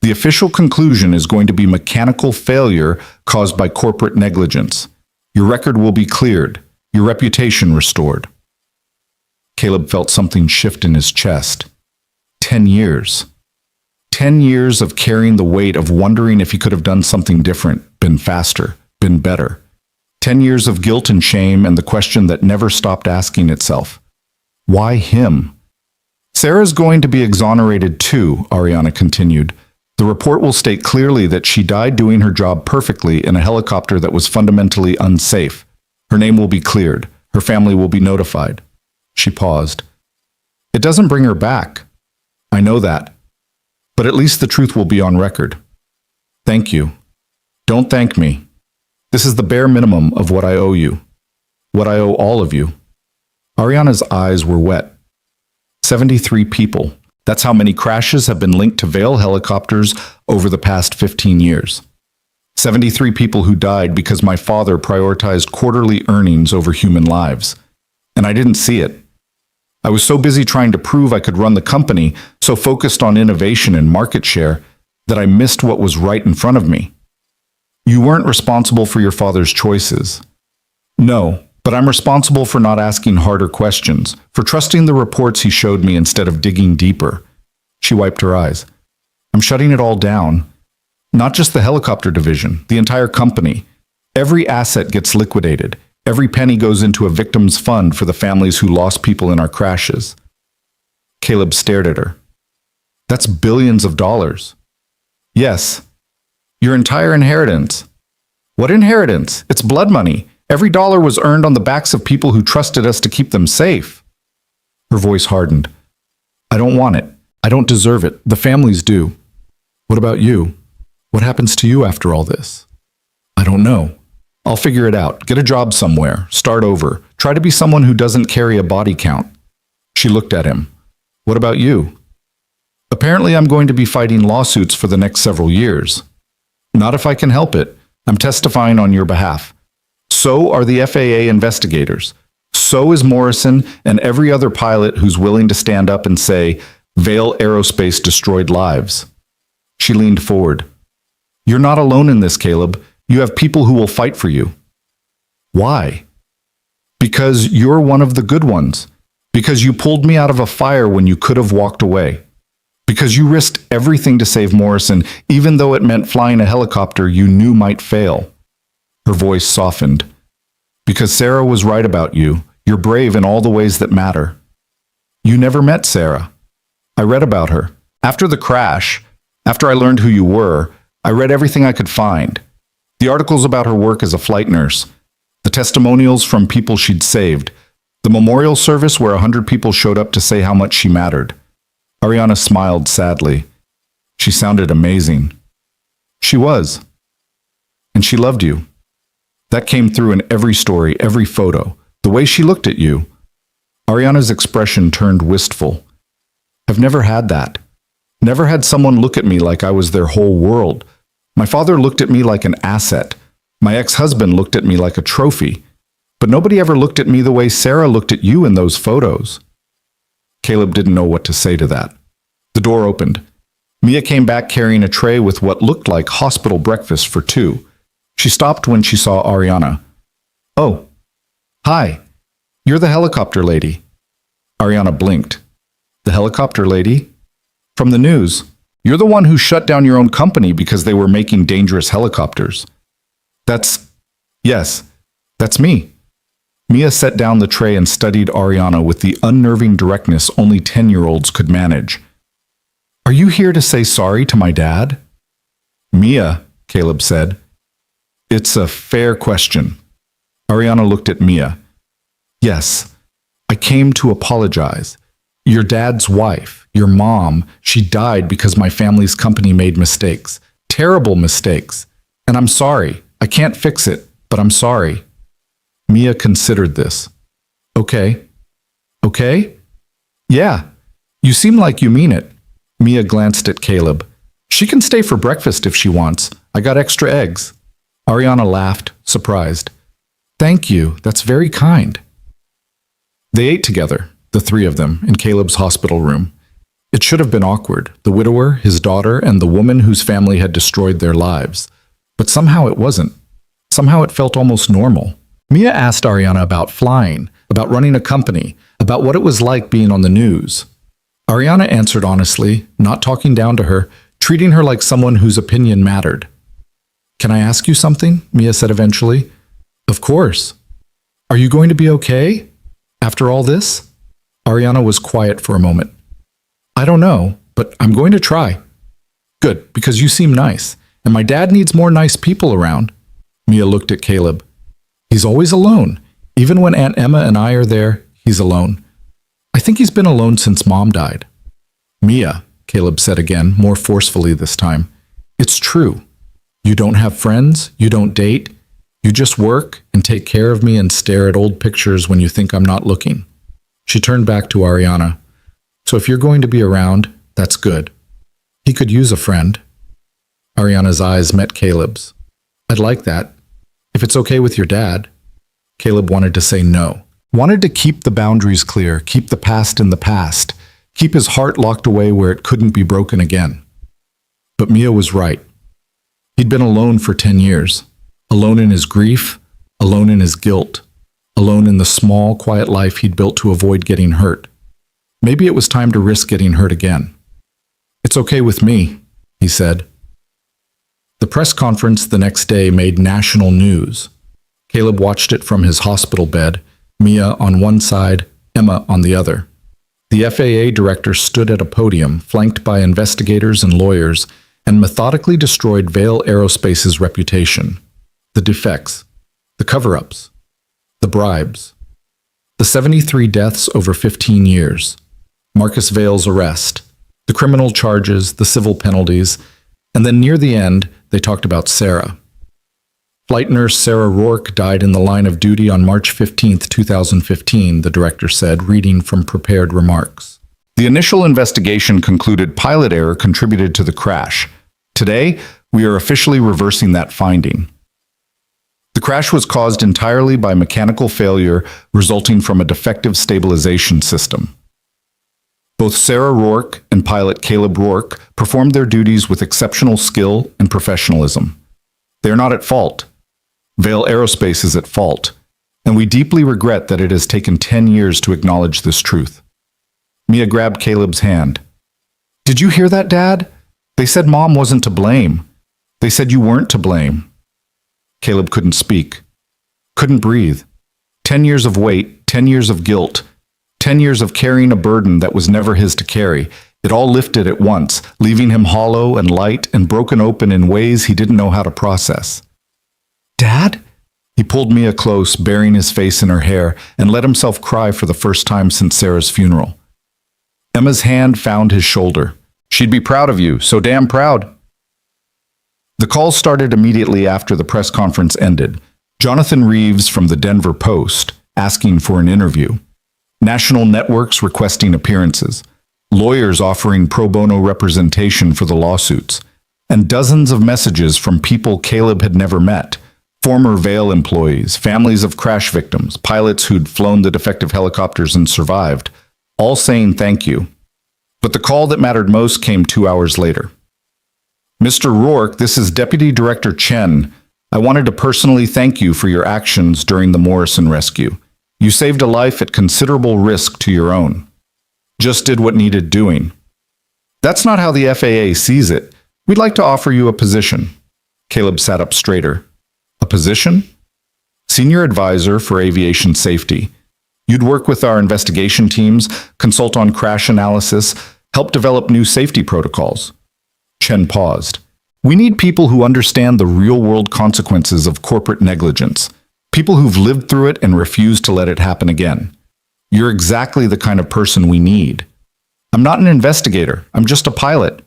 The official conclusion is going to be mechanical failure caused by corporate negligence. Your record will be cleared, your reputation restored. Caleb felt something shift in his chest. 10 years. 10 years of carrying the weight of wondering if he could have done something different, been faster, been better. 10 years of guilt and shame and the question that never stopped asking itself. Why him? Sarah's going to be exonerated too, Ariana continued. The report will state clearly that she died doing her job perfectly in a helicopter that was fundamentally unsafe. Her name will be cleared. Her family will be notified. She paused. It doesn't bring her back. I know that. But at least the truth will be on record. Thank you. Don't thank me. This is the bare minimum of what I owe you. What I owe all of you. Ariana's eyes were wet. 73 people. That's how many crashes have been linked to Vail helicopters over the past 15 years. 73 people who died because my father prioritized quarterly earnings over human lives. And I didn't see it. I was so busy trying to prove I could run the company, so focused on innovation and market share, that I missed what was right in front of me. You weren't responsible for your father's choices. No, but I'm responsible for not asking harder questions, for trusting the reports he showed me instead of digging deeper. She wiped her eyes. I'm shutting it all down. Not just the helicopter division, the entire company. Every asset gets liquidated. Every penny goes into a victim's fund for the families who lost people in our crashes. Caleb stared at her. That's billions of dollars. Yes. Your entire inheritance. What inheritance? It's blood money. Every dollar was earned on the backs of people who trusted us to keep them safe. Her voice hardened. I don't want it. I don't deserve it. The families do. What about you? What happens to you after all this? I don't know. I'll figure it out. Get a job somewhere. Start over. Try to be someone who doesn't carry a body count. She looked at him. What about you? Apparently I'm going to be fighting lawsuits for the next several years. Not if I can help it. I'm testifying on your behalf. So are the FAA investigators. So is Morrison and every other pilot who's willing to stand up and say, Vail Aerospace destroyed lives. She leaned forward. You're not alone in this, Caleb. You have people who will fight for you. Why? Because you're one of the good ones. Because you pulled me out of a fire when you could have walked away. Because you risked everything to save Morrison, even though it meant flying a helicopter you knew might fail. Her voice softened. Because Sarah was right about you. You're brave in all the ways that matter. You never met Sarah. I read about her. After the crash, after I learned who you were, I read everything I could find. The articles about her work as a flight nurse, the testimonials from people she'd saved, the memorial service where 100 people showed up to say how much she mattered. Ariana smiled sadly. She sounded amazing. She was. And she loved you. That came through in every story, every photo. The way she looked at you. Ariana's expression turned wistful. I've never had that. Never had someone look at me like I was their whole world. My father looked at me like an asset. My ex-husband looked at me like a trophy. But nobody ever looked at me the way Sarah looked at you in those photos. Caleb didn't know what to say to that. The door opened. Mia came back carrying a tray with what looked like hospital breakfast for two. She stopped when she saw Ariana. Oh, hi. You're the helicopter lady. Ariana blinked. The helicopter lady? From the news. You're the one who shut down your own company because they were making dangerous helicopters. Yes, that's me. Mia set down the tray and studied Ariana with the unnerving directness only 10-year-olds could manage. Are you here to say sorry to my dad? Mia, Caleb said. It's a fair question. Ariana looked at Mia. Yes, I came to apologize. Your dad's wife, your mom, she died because my family's company made mistakes. Terrible mistakes. And I'm sorry. I can't fix it, but I'm sorry. Mia considered this. Okay. Okay? Yeah. You seem like you mean it. Mia glanced at Caleb. She can stay for breakfast if she wants. I got extra eggs. Ariana laughed, surprised. Thank you. That's very kind. They ate together, the three of them, in Caleb's hospital room. It should have been awkward, the widower, his daughter, and the woman whose family had destroyed their lives. But somehow it wasn't. Somehow it felt almost normal. Mia asked Ariana about flying, about running a company, about what it was like being on the news. Ariana answered honestly, not talking down to her, treating her like someone whose opinion mattered. Can I ask you something? Mia said eventually. Of course. Are you going to be okay? After all this? Ariana was quiet for a moment. I don't know, but I'm going to try. Good, because you seem nice, and my dad needs more nice people around. Mia looked at Caleb. He's always alone. Even when Aunt Emma and I are there, he's alone. I think he's been alone since Mom died. Mia, Caleb said again, more forcefully this time. It's true. You don't have friends, you don't date, you just work and take care of me and stare at old pictures when you think I'm not looking. She turned back to Ariana. So if you're going to be around, that's good. He could use a friend. Ariana's eyes met Caleb's. I'd like that. If it's okay with your dad. Caleb wanted to say no. Wanted to keep the boundaries clear, keep the past in the past, keep his heart locked away where it couldn't be broken again. But Mia was right. He'd been alone for 10 years. Alone in his grief, alone in his guilt, alone in the small, quiet life he'd built to avoid getting hurt. Maybe it was time to risk getting hurt again. It's okay with me, he said. The press conference the next day made national news. Caleb watched it from his hospital bed, Mia on one side, Emma on the other. The FAA director stood at a podium, flanked by investigators and lawyers, and methodically destroyed Vail Aerospace's reputation. The defects, the cover-ups, the bribes, the 73 deaths over 15 years, Marcus Vail's arrest, the criminal charges, the civil penalties, and then near the end, they talked about Sarah. Flight nurse Sarah Rourke died in the line of duty on March 15, 2015, the director said, reading from prepared remarks. The initial investigation concluded pilot error contributed to the crash. Today, we are officially reversing that finding. The crash was caused entirely by mechanical failure resulting from a defective stabilization system. Both Sarah Rourke and pilot Caleb Rourke performed their duties with exceptional skill and professionalism. They are not at fault. Vail Aerospace is at fault, and we deeply regret that it has taken 10 years to acknowledge this truth. Mia grabbed Caleb's hand. Did you hear that, Dad? They said Mom wasn't to blame. They said you weren't to blame. Caleb couldn't speak, couldn't breathe. 10 years of weight, 10 years of guilt, 10 years of carrying a burden that was never his to carry. It all lifted at once, leaving him hollow and light and broken open in ways he didn't know how to process. Dad? He pulled Mia close, burying his face in her hair, and let himself cry for the first time since Sarah's funeral. Emma's hand found his shoulder. She'd be proud of you, so damn proud. The call started immediately after the press conference ended. Jonathan Reeves from the Denver Post, asking for an interview. National networks requesting appearances. Lawyers offering pro bono representation for the lawsuits. And dozens of messages from people Caleb had never met. Former Vail employees, families of crash victims, pilots who'd flown the defective helicopters and survived, all saying thank you. But the call that mattered most came 2 hours later. Mr. Rourke, this is Deputy Director Chen. I wanted to personally thank you for your actions during the Morrison rescue. You saved a life at considerable risk to your own. Just did what needed doing. That's not how the FAA sees it. We'd like to offer you a position. Caleb sat up straighter. A position? Senior Advisor for Aviation Safety. You'd work with our investigation teams, consult on crash analysis, help develop new safety protocols. Chen paused. We need people who understand the real-world consequences of corporate negligence. People who've lived through it and refuse to let it happen again. You're exactly the kind of person we need. I'm not an investigator. I'm just a pilot.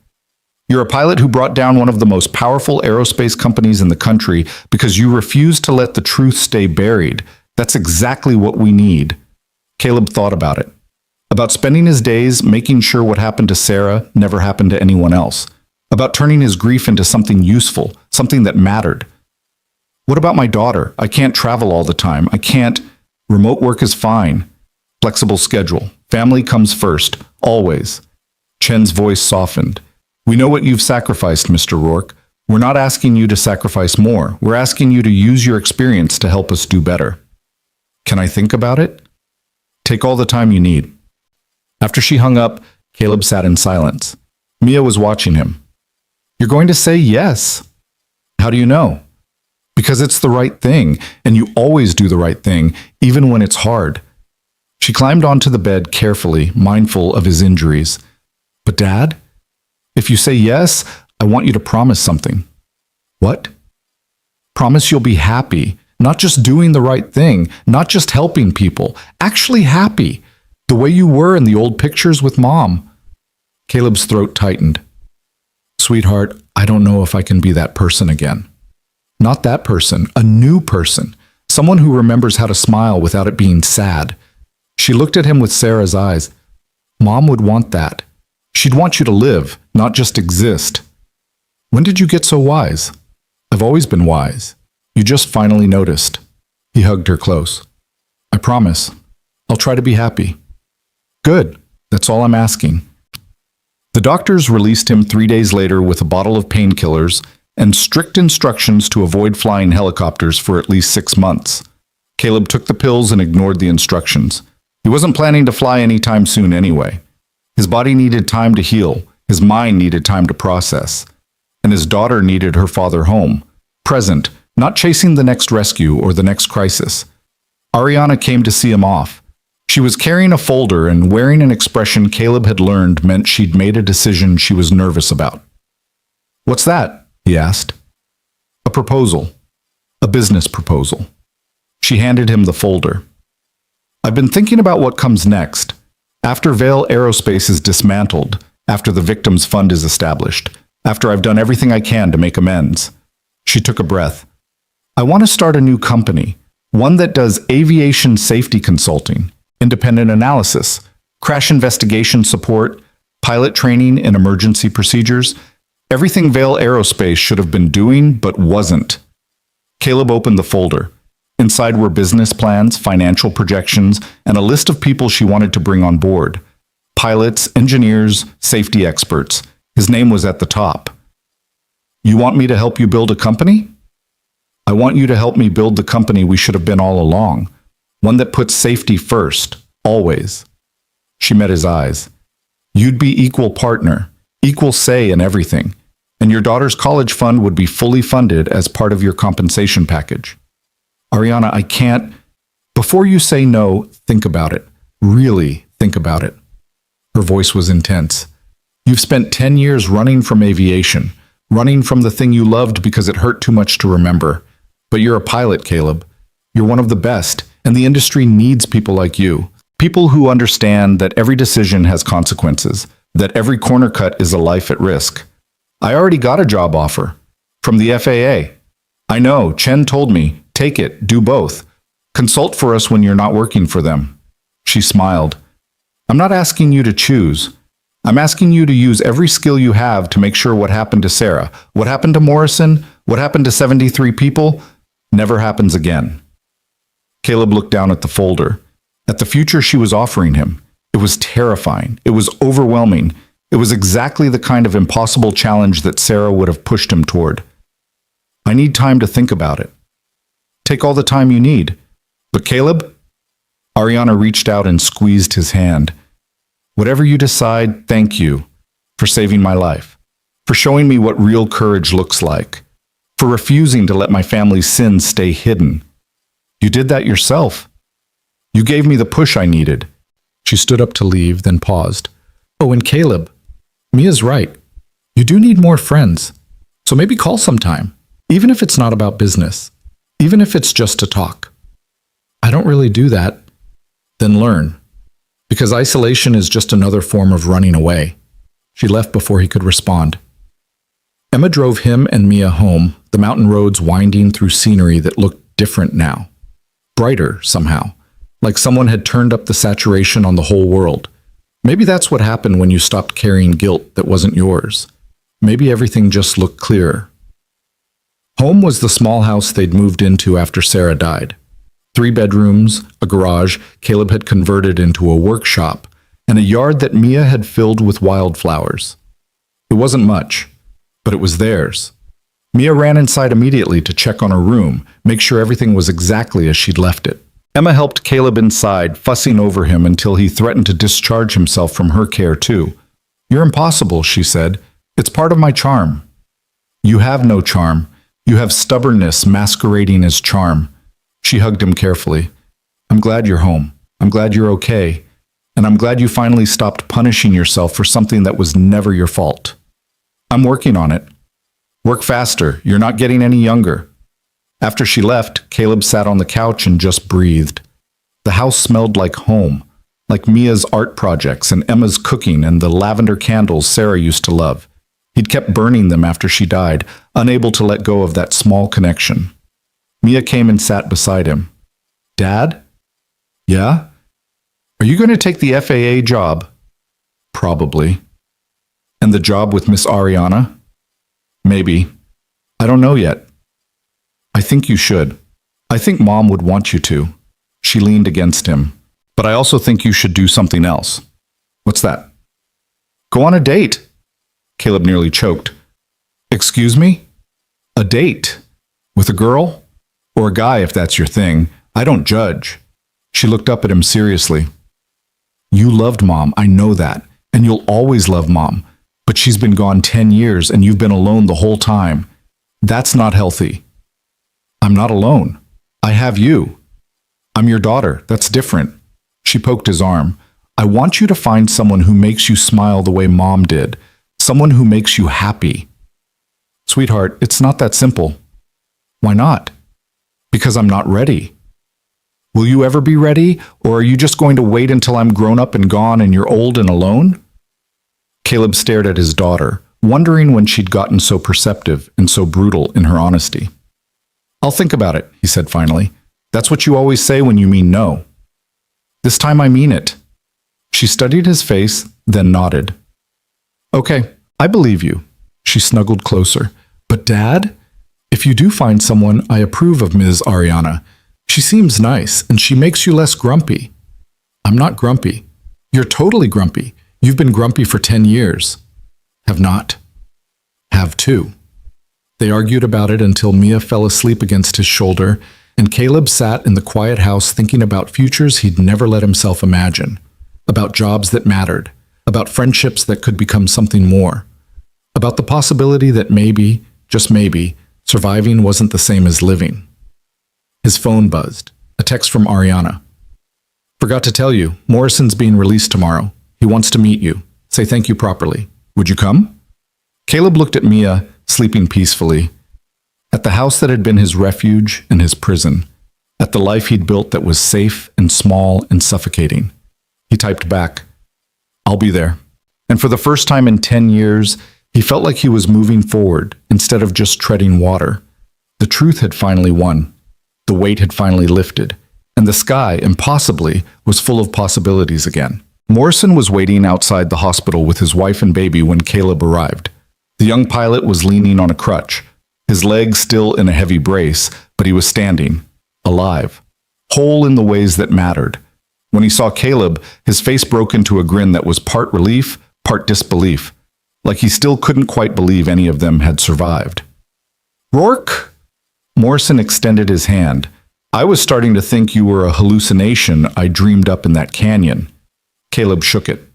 You're a pilot who brought down one of the most powerful aerospace companies in the country because you refused to let the truth stay buried. That's exactly what we need. Caleb thought about it. About spending his days making sure what happened to Sarah never happened to anyone else. About turning his grief into something useful, something that mattered. What about my daughter? I can't travel all the time. I can't. Remote work is fine. Flexible schedule. Family comes first. Always. Chen's voice softened. We know what you've sacrificed, Mr. Rourke. We're not asking you to sacrifice more. We're asking you to use your experience to help us do better. Can I think about it? Take all the time you need. After she hung up, Caleb sat in silence. Mia was watching him. You're going to say yes. How do you know? Because it's the right thing, and you always do the right thing, even when it's hard. She climbed onto the bed carefully, mindful of his injuries. But Dad, if you say yes, I want you to promise something. What? Promise you'll be happy, not just doing the right thing, not just helping people, actually happy, the way you were in the old pictures with Mom. Caleb's throat tightened. Sweetheart, I don't know if I can be that person again. Not that person, a new person, someone who remembers how to smile without it being sad. She looked at him with Sarah's eyes. Mom would want that. She'd want you to live, not just exist. When did you get so wise? I've always been wise. You just finally noticed. He hugged her close. I promise. I'll try to be happy. Good. That's all I'm asking. The doctors released him 3 days later with a bottle of painkillers and strict instructions to avoid flying helicopters for at least 6 months. Caleb took the pills and ignored the instructions. He wasn't planning to fly anytime soon anyway. His body needed time to heal. His mind needed time to process. And his daughter needed her father home, present, not chasing the next rescue or the next crisis. Ariana came to see him off. She was carrying a folder and wearing an expression Caleb had learned meant she'd made a decision she was nervous about. What's that? He asked. A proposal. A business proposal. She handed him the folder. I've been thinking about what comes next. After Vail Aerospace is dismantled, after the Victims Fund is established, after I've done everything I can to make amends. She took a breath. I want to start a new company, one that does aviation safety consulting, independent analysis, crash investigation support, pilot training and emergency procedures, everything Vail Aerospace should have been doing but wasn't. Caleb opened the folder. Inside were business plans, financial projections, and a list of people she wanted to bring on board. Pilots, engineers, safety experts. His name was at the top. You want me to help you build a company? I want you to help me build the company we should have been all along. One that puts safety first, always. She met his eyes. You'd be equal partner, equal say in everything, and your daughter's college fund would be fully funded as part of your compensation package. Ariana, I can't. Before you say no, think about it. Really think about it. Her voice was intense. You've spent 10 years running from aviation, running from the thing you loved because it hurt too much to remember. But you're a pilot, Caleb. You're one of the best, and the industry needs people like you. People who understand that every decision has consequences, that every corner cut is a life at risk. I already got a job offer from the FAA. I know, Chen told me, take it, do both. Consult for us when you're not working for them. She smiled. I'm not asking you to choose. I'm asking you to use every skill you have to make sure what happened to Sarah, what happened to Morrison, what happened to 73 people, never happens again. Caleb looked down at the folder, at the future she was offering him. It was terrifying. It was overwhelming. It was exactly the kind of impossible challenge that Sarah would have pushed him toward. I need time to think about it. Take all the time you need. But Caleb? Ariana reached out and squeezed his hand. Whatever you decide, thank you for saving my life, for showing me what real courage looks like, for refusing to let my family's sins stay hidden. You did that yourself. You gave me the push I needed. She stood up to leave, then paused. Oh, and Caleb, Mia's right. You do need more friends. So maybe call sometime, even if it's not about business, even if it's just to talk. I don't really do that. Then learn. Because isolation is just another form of running away. She left before he could respond. Emma drove him and Mia home, the mountain roads winding through scenery that looked different now. Brighter, somehow. Like someone had turned up the saturation on the whole world. Maybe that's what happened when you stopped carrying guilt that wasn't yours. Maybe everything just looked clearer. Home was the small house they'd moved into after Sarah died. 3 bedrooms, a garage Caleb had converted into a workshop, and a yard that Mia had filled with wildflowers. It wasn't much, but it was theirs. Mia ran inside immediately to check on her room, make sure everything was exactly as she'd left it. Emma helped Caleb inside, fussing over him until he threatened to discharge himself from her care too. You're impossible, she said. It's part of my charm. You have no charm. You have stubbornness masquerading as charm. She hugged him carefully. I'm glad you're home. I'm glad you're okay. And I'm glad you finally stopped punishing yourself for something that was never your fault. I'm working on it. Work faster. You're not getting any younger. After she left, Caleb sat on the couch and just breathed. The house smelled like home, like Mia's art projects and Emma's cooking and the lavender candles Sarah used to love. He'd kept burning them after she died, unable to let go of that small connection. Mia came and sat beside him. Dad? Yeah? Are you going to take the FAA job? Probably. And the job with Miss Ariana? Maybe. I don't know yet. I think you should. I think Mom would want you to. She leaned against him. But I also think you should do something else. What's that? Go on a date. Caleb nearly choked. Excuse me? A date? With a girl? Or a guy, if that's your thing. I don't judge. She looked up at him seriously. You loved Mom, I know that. And you'll always love Mom. But she's been gone 10 years and you've been alone the whole time. That's not healthy. I'm not alone. I have you. I'm your daughter. That's different. She poked his arm. I want you to find someone who makes you smile the way Mom did. Someone who makes you happy. Sweetheart, it's not that simple. Why not? Because I'm not ready. Will you ever be ready, or are you just going to wait until I'm grown up and gone and you're old and alone? Caleb stared at his daughter, wondering when she'd gotten so perceptive and so brutal in her honesty. I'll think about it, he said finally. That's what you always say when you mean no. This time I mean it. She studied his face, then nodded. Okay, I believe you. She snuggled closer. But Dad? If you do find someone, I approve of Ms. Ariana. She seems nice, and she makes you less grumpy. I'm not grumpy. You're totally grumpy. You've been grumpy for 10 years. Have not. Have too. They argued about it until Mia fell asleep against his shoulder, and Caleb sat in the quiet house thinking about futures he'd never let himself imagine, about jobs that mattered, about friendships that could become something more, about the possibility that maybe, just maybe, surviving wasn't the same as living. His phone buzzed. A text from Ariana. Forgot to tell you, Morrison's being released tomorrow. He wants to meet you. Say thank you properly. Would you come? Caleb looked at Mia, sleeping peacefully. At the house that had been his refuge and his prison. At the life he'd built that was safe and small and suffocating. He typed back, I'll be there. And for the first time in 10 years, he felt like he was moving forward instead of just treading water. The truth had finally won. The weight had finally lifted. and the sky, impossibly, was full of possibilities again. Morrison was waiting outside the hospital with his wife and baby when Caleb arrived. The young pilot was leaning on a crutch, his legs still in a heavy brace, but he was standing, alive, whole in the ways that mattered. When he saw Caleb, his face broke into a grin that was part relief, part disbelief, like he still couldn't quite believe any of them had survived. "Rourke?" Morrison extended his hand. "I was starting to think you were a hallucination I dreamed up in that canyon." Caleb shook it.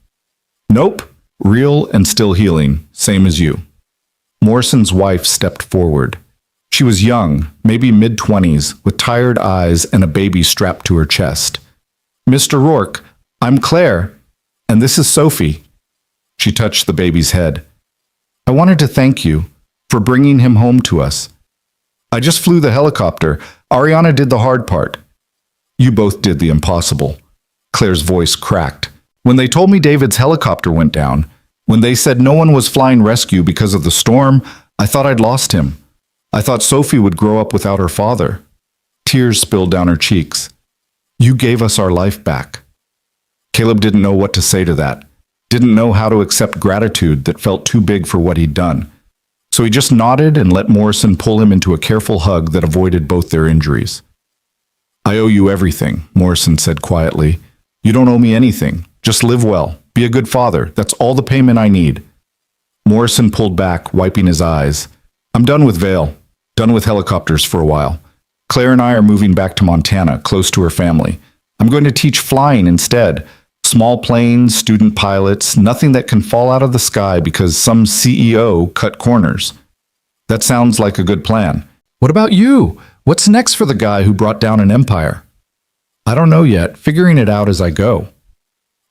"Nope, real and still healing, same as you." Morrison's wife stepped forward. She was young, maybe mid-20s, with tired eyes and a baby strapped to her chest. "Mr. Rourke, I'm Claire, and this is Sophie." She touched the baby's head. "I wanted to thank you for bringing him home to us. I just flew the helicopter. Ariana did the hard part. You both did the impossible." Claire's voice cracked. "When they told me David's helicopter went down, when they said no one was flying rescue because of the storm, I thought I'd lost him. I thought Sophie would grow up without her father." Tears spilled down her cheeks. "You gave us our life back." Caleb didn't know what to say to that, didn't know how to accept gratitude that felt too big for what he'd done. So he just nodded and let Morrison pull him into a careful hug that avoided both their injuries. "I owe you everything," Morrison said quietly. "You don't owe me anything. Just live well. Be a good father. That's all the payment I need." Morrison pulled back, wiping his eyes. "I'm done with Vale. Done with helicopters for a while. Claire and I are moving back to Montana, close to her family. I'm going to teach flying instead. Small planes, student pilots, nothing that can fall out of the sky because some CEO cut corners." "That sounds like a good plan. What about you? What's next for the guy who brought down an empire?" "I don't know yet, figuring it out as I go."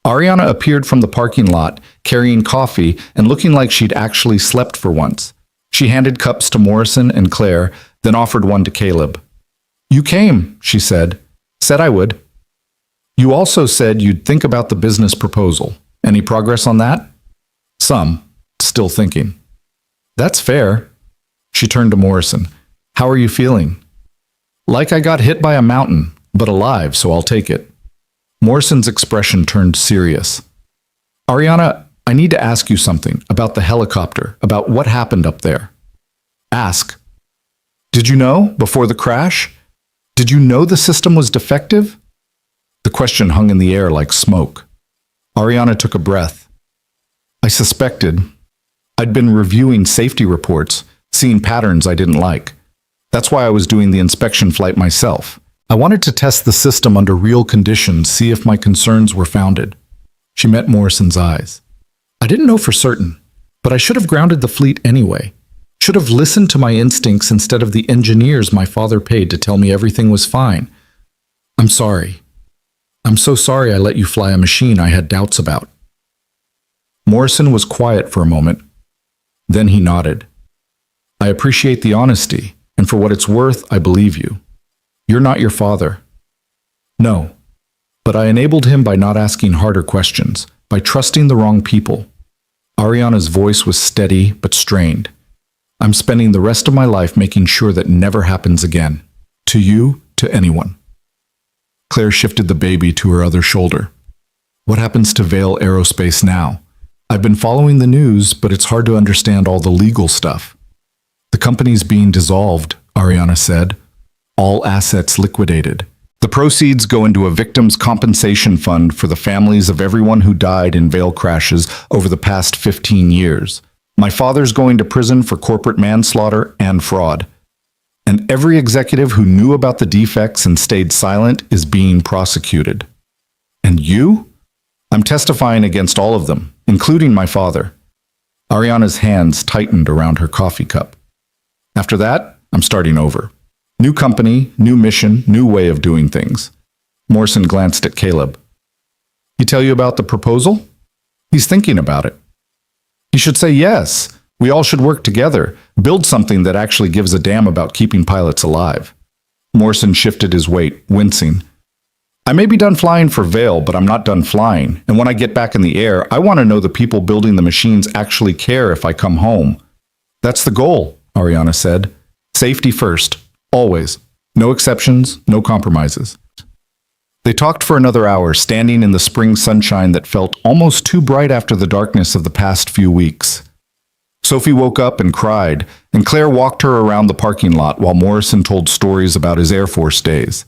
Ariana appeared from the parking lot, carrying coffee and looking like she'd actually slept for once. She handed cups to Morrison and Claire, then offered one to Caleb. "You came," she said. "Said I would. You also said you'd think about the business proposal. Any progress on that?" "Some. Still thinking." "That's fair." She turned to Morrison. "How are you feeling?" "Like I got hit by a mountain, but alive, so I'll take it." Morrison's expression turned serious. "Ariana, I need to ask you something about the helicopter, about what happened up there." "Ask." "Did you know before the crash? Did you know the system was defective?" The question hung in the air like smoke. Ariana took a breath. "I suspected. I'd been reviewing safety reports, seeing patterns I didn't like. That's why I was doing the inspection flight myself. I wanted to test the system under real conditions, see if my concerns were founded." She met Morrison's eyes. "I didn't know for certain, but I should have grounded the fleet anyway. Should have listened to my instincts instead of the engineers my father paid to tell me everything was fine. I'm sorry. I'm so sorry I let you fly a machine I had doubts about." Morrison was quiet for a moment. Then he nodded. "I appreciate the honesty, and for what it's worth, I believe you. You're not your father." "No, but I enabled him by not asking harder questions, by trusting the wrong people." Ariana's voice was steady but strained. "I'm spending the rest of my life making sure that never happens again. To you, to anyone." Claire shifted the baby to her other shoulder. "What happens to Vale Aerospace now? I've been following the news, but it's hard to understand all the legal stuff." "The company's being dissolved," Ariana said. "All assets liquidated. The proceeds go into a victims' compensation fund for the families of everyone who died in Vale crashes over the past 15 years. My father's going to prison for corporate manslaughter and fraud. And every executive who knew about the defects and stayed silent is being prosecuted. And you? I'm testifying against all of them, including my father." Ariana's hands tightened around her coffee cup. "After that, I'm starting over. New company, new mission, new way of doing things." Morrison glanced at Caleb. "He tell you about the proposal?" "He's thinking about it." "He should say yes. We all should work together, build something that actually gives a damn about keeping pilots alive." Morrison shifted his weight, wincing. "I may be done flying for Vale, but I'm not done flying. And when I get back in the air, I want to know the people building the machines actually care if I come home." "That's the goal," Ariana said. "Safety first, always. No exceptions, no compromises." They talked for another hour, standing in the spring sunshine that felt almost too bright after the darkness of the past few weeks. Sophie woke up and cried, and Claire walked her around the parking lot while Morrison told stories about his Air Force days.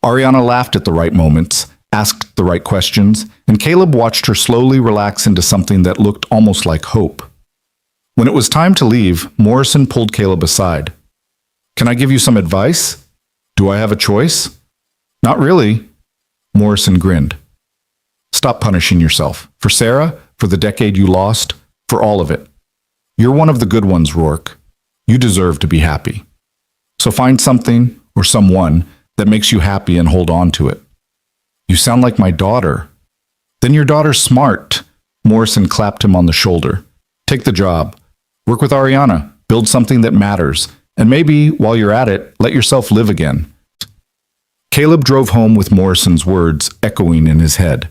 Ariana laughed at the right moments, asked the right questions, and Caleb watched her slowly relax into something that looked almost like hope. When it was time to leave, Morrison pulled Caleb aside. "Can I give you some advice? Do I have a choice?" "Not really." Morrison grinned. "Stop punishing yourself. For Sarah, for the decade you lost, for all of it. You're one of the good ones, Rourke. You deserve to be happy. So find something or someone that makes you happy and hold on to it." "You sound like my daughter." "Then your daughter's smart." Morrison clapped him on the shoulder. "Take the job. Work with Ariana. Build something that matters. And maybe, while you're at it, let yourself live again." Caleb drove home with Morrison's words echoing in his head.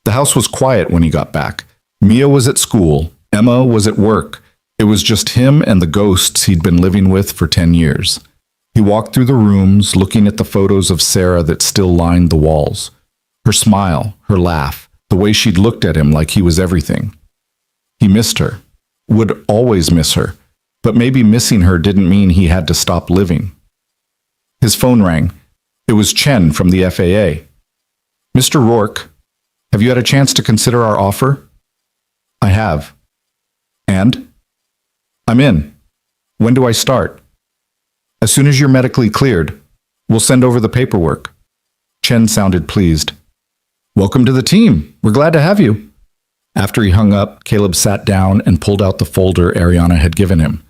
The house was quiet when he got back. Mia was at school. Emma was at work. It was just him and the ghosts he'd been living with for 10 years. He walked through the rooms, looking at the photos of Sarah that still lined the walls. Her smile, her laugh, the way she'd looked at him like he was everything. He missed her, would always miss her, but maybe missing her didn't mean he had to stop living. His phone rang. It was Chen from the FAA. "Mr. Rourke, have you had a chance to consider our offer?" "I have." "And?" "I'm in. When do I start?" "As soon as you're medically cleared. We'll send over the paperwork." Chen sounded pleased. "Welcome to the team. We're glad to have you." After he hung up, Caleb sat down and pulled out the folder Ariana had given him,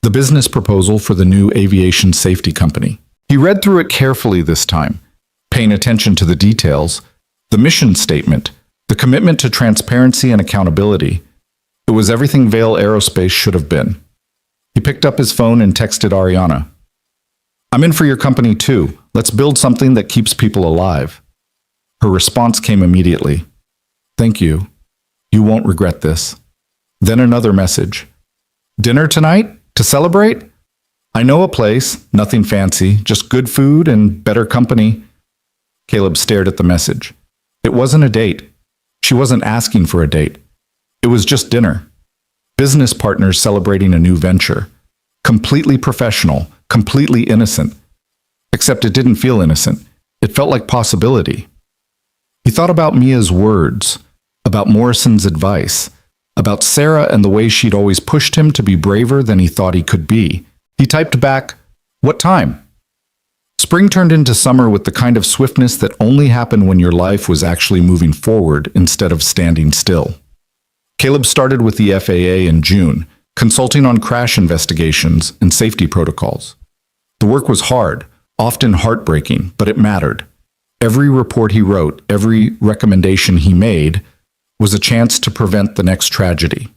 the business proposal for the new aviation safety company. He read through it carefully this time, paying attention to the details, the mission statement, the commitment to transparency and accountability. It was everything Vail Aerospace should have been. He picked up his phone and texted Ariana. "I'm in for your company too. Let's build something that keeps people alive." Her response came immediately. "Thank you. You won't regret this." Then another message. "Dinner tonight? To celebrate? I know a place, nothing fancy, just good food and better company." Caleb stared at the message. It wasn't a date. She wasn't asking for a date. It was just dinner. Business partners celebrating a new venture. Completely professional, completely innocent. Except it didn't feel innocent. It felt like possibility. He thought about Mia's words, about Morrison's advice, about Sarah and the way she'd always pushed him to be braver than he thought he could be. He typed back, "What time?" Spring turned into summer with the kind of swiftness that only happened when your life was actually moving forward instead of standing still. Caleb started with the FAA in June, consulting on crash investigations and safety protocols. The work was hard, often heartbreaking, but it mattered. Every report he wrote, every recommendation he made, was a chance to prevent the next tragedy.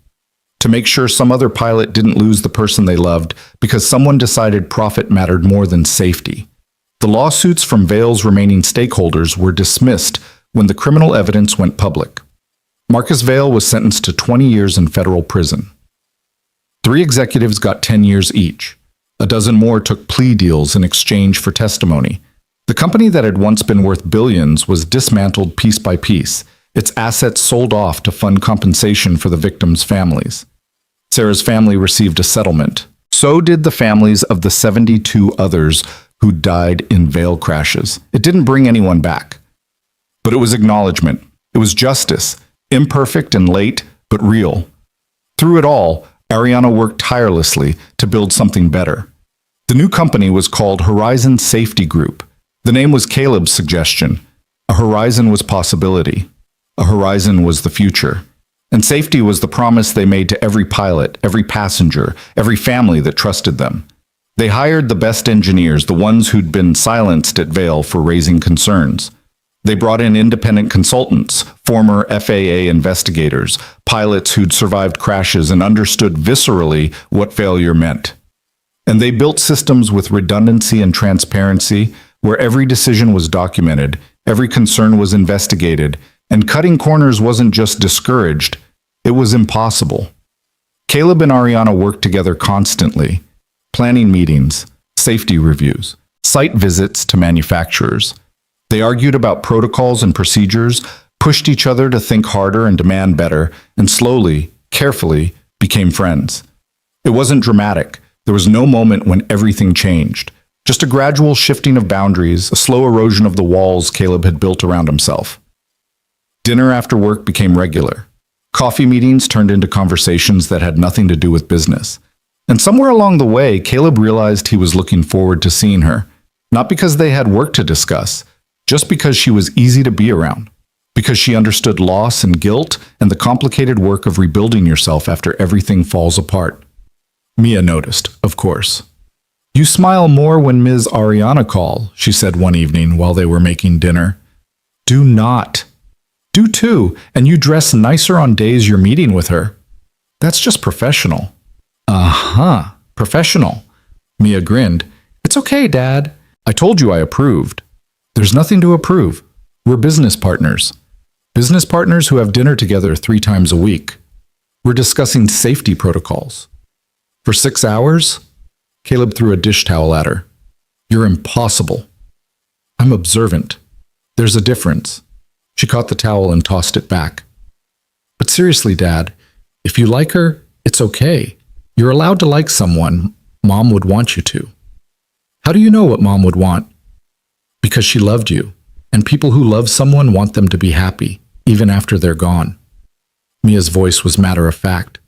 To make sure some other pilot didn't lose the person they loved because someone decided profit mattered more than safety. The lawsuits from Vail's remaining stakeholders were dismissed when the criminal evidence went public. Marcus Vail was sentenced to 20 years in federal prison. 3 executives got 10 years each. A dozen more took plea deals in exchange for testimony. The company that had once been worth billions was dismantled piece by piece, its assets sold off to fund compensation for the victims' families. Sarah's family received a settlement. So did the families of the 72 others who died in Vail crashes. It didn't bring anyone back. But it was acknowledgement. It was justice, imperfect and late, but real. Through it all, Ariana worked tirelessly to build something better. The new company was called Horizon Safety Group. The name was Caleb's suggestion. A horizon was possibility. A horizon was the future. And safety was the promise they made to every pilot, every passenger, every family that trusted them. They hired the best engineers, the ones who'd been silenced at Vail for raising concerns. They brought in independent consultants, former FAA investigators, pilots who'd survived crashes and understood viscerally what failure meant. And they built systems with redundancy and transparency, where every decision was documented, every concern was investigated, and cutting corners wasn't just discouraged, it was impossible. Caleb and Ariana worked together constantly, planning meetings, safety reviews, site visits to manufacturers. They argued about protocols and procedures, pushed each other to think harder and demand better, and slowly, carefully, became friends. It wasn't dramatic. There was no moment when everything changed. Just a gradual shifting of boundaries, a slow erosion of the walls Caleb had built around himself. Dinner after work became regular. Coffee meetings turned into conversations that had nothing to do with business. And somewhere along the way, Caleb realized he was looking forward to seeing her. Not because they had work to discuss, just because she was easy to be around. Because she understood loss and guilt and the complicated work of rebuilding yourself after everything falls apart. Mia noticed, of course. "You smile more when Ms. Ariana call," she said one evening while they were making dinner. "Do not. Do too, and you dress nicer on days you're meeting with her." "That's just professional." "Uh-huh, professional." Mia grinned. "It's okay, Dad. I told you I approved." "There's nothing to approve. We're business partners. Business partners who have dinner together 3 times a week. We're discussing safety protocols." "For 6 hours?" Caleb threw a dish towel at her. "You're impossible." "I'm observant. There's a difference." She caught the towel and tossed it back. "But seriously, Dad, if you like her, it's okay. You're allowed to like someone. Mom would want you to." "How do you know what Mom would want?" "Because she loved you, and people who love someone want them to be happy, even after they're gone." Mia's voice was matter-of-fact.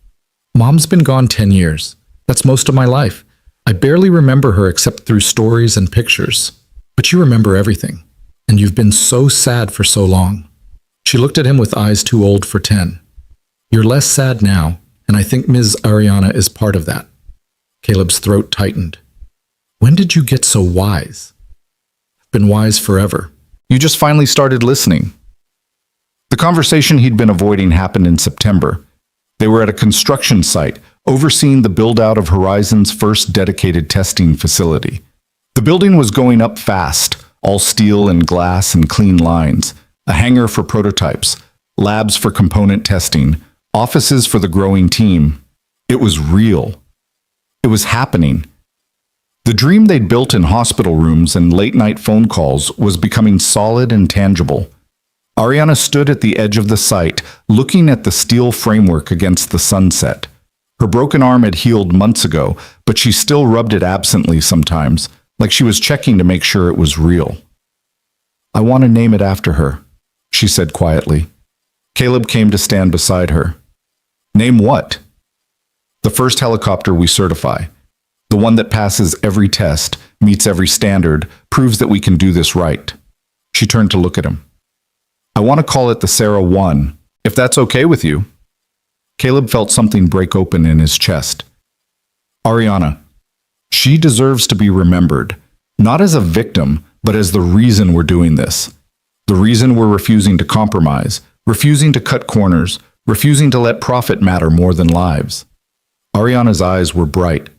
"Mom's been gone 10 years. That's most of my life. I barely remember her except through stories and pictures. But you remember everything, and you've been so sad for so long." She looked at him with eyes too old for 10. "You're less sad now, and I think Ms. Ariana is part of that." Caleb's throat tightened. "When did you get so wise?" "I've been wise forever." "You just finally started listening." The conversation he'd been avoiding happened in September. They were at a construction site, overseeing the build-out of Horizon's first dedicated testing facility. The building was going up fast, all steel and glass and clean lines, a hangar for prototypes, labs for component testing, offices for the growing team. It was real. It was happening. The dream they'd built in hospital rooms and late-night phone calls was becoming solid and tangible. Ariana stood at the edge of the site, looking at the steel framework against the sunset. Her broken arm had healed months ago, but she still rubbed it absently sometimes, like she was checking to make sure it was real. "I want to name it after her," she said quietly. Caleb came to stand beside her. "Name what?" "The first helicopter we certify. The one that passes every test, meets every standard, proves that we can do this right." She turned to look at him. "I want to call it the Sarah 1, if that's okay with you." Caleb felt something break open in his chest. "Ariana, she deserves to be remembered, not as a victim, but as the reason we're doing this. The reason we're refusing to compromise, refusing to cut corners, refusing to let profit matter more than lives." Ariana's eyes were bright.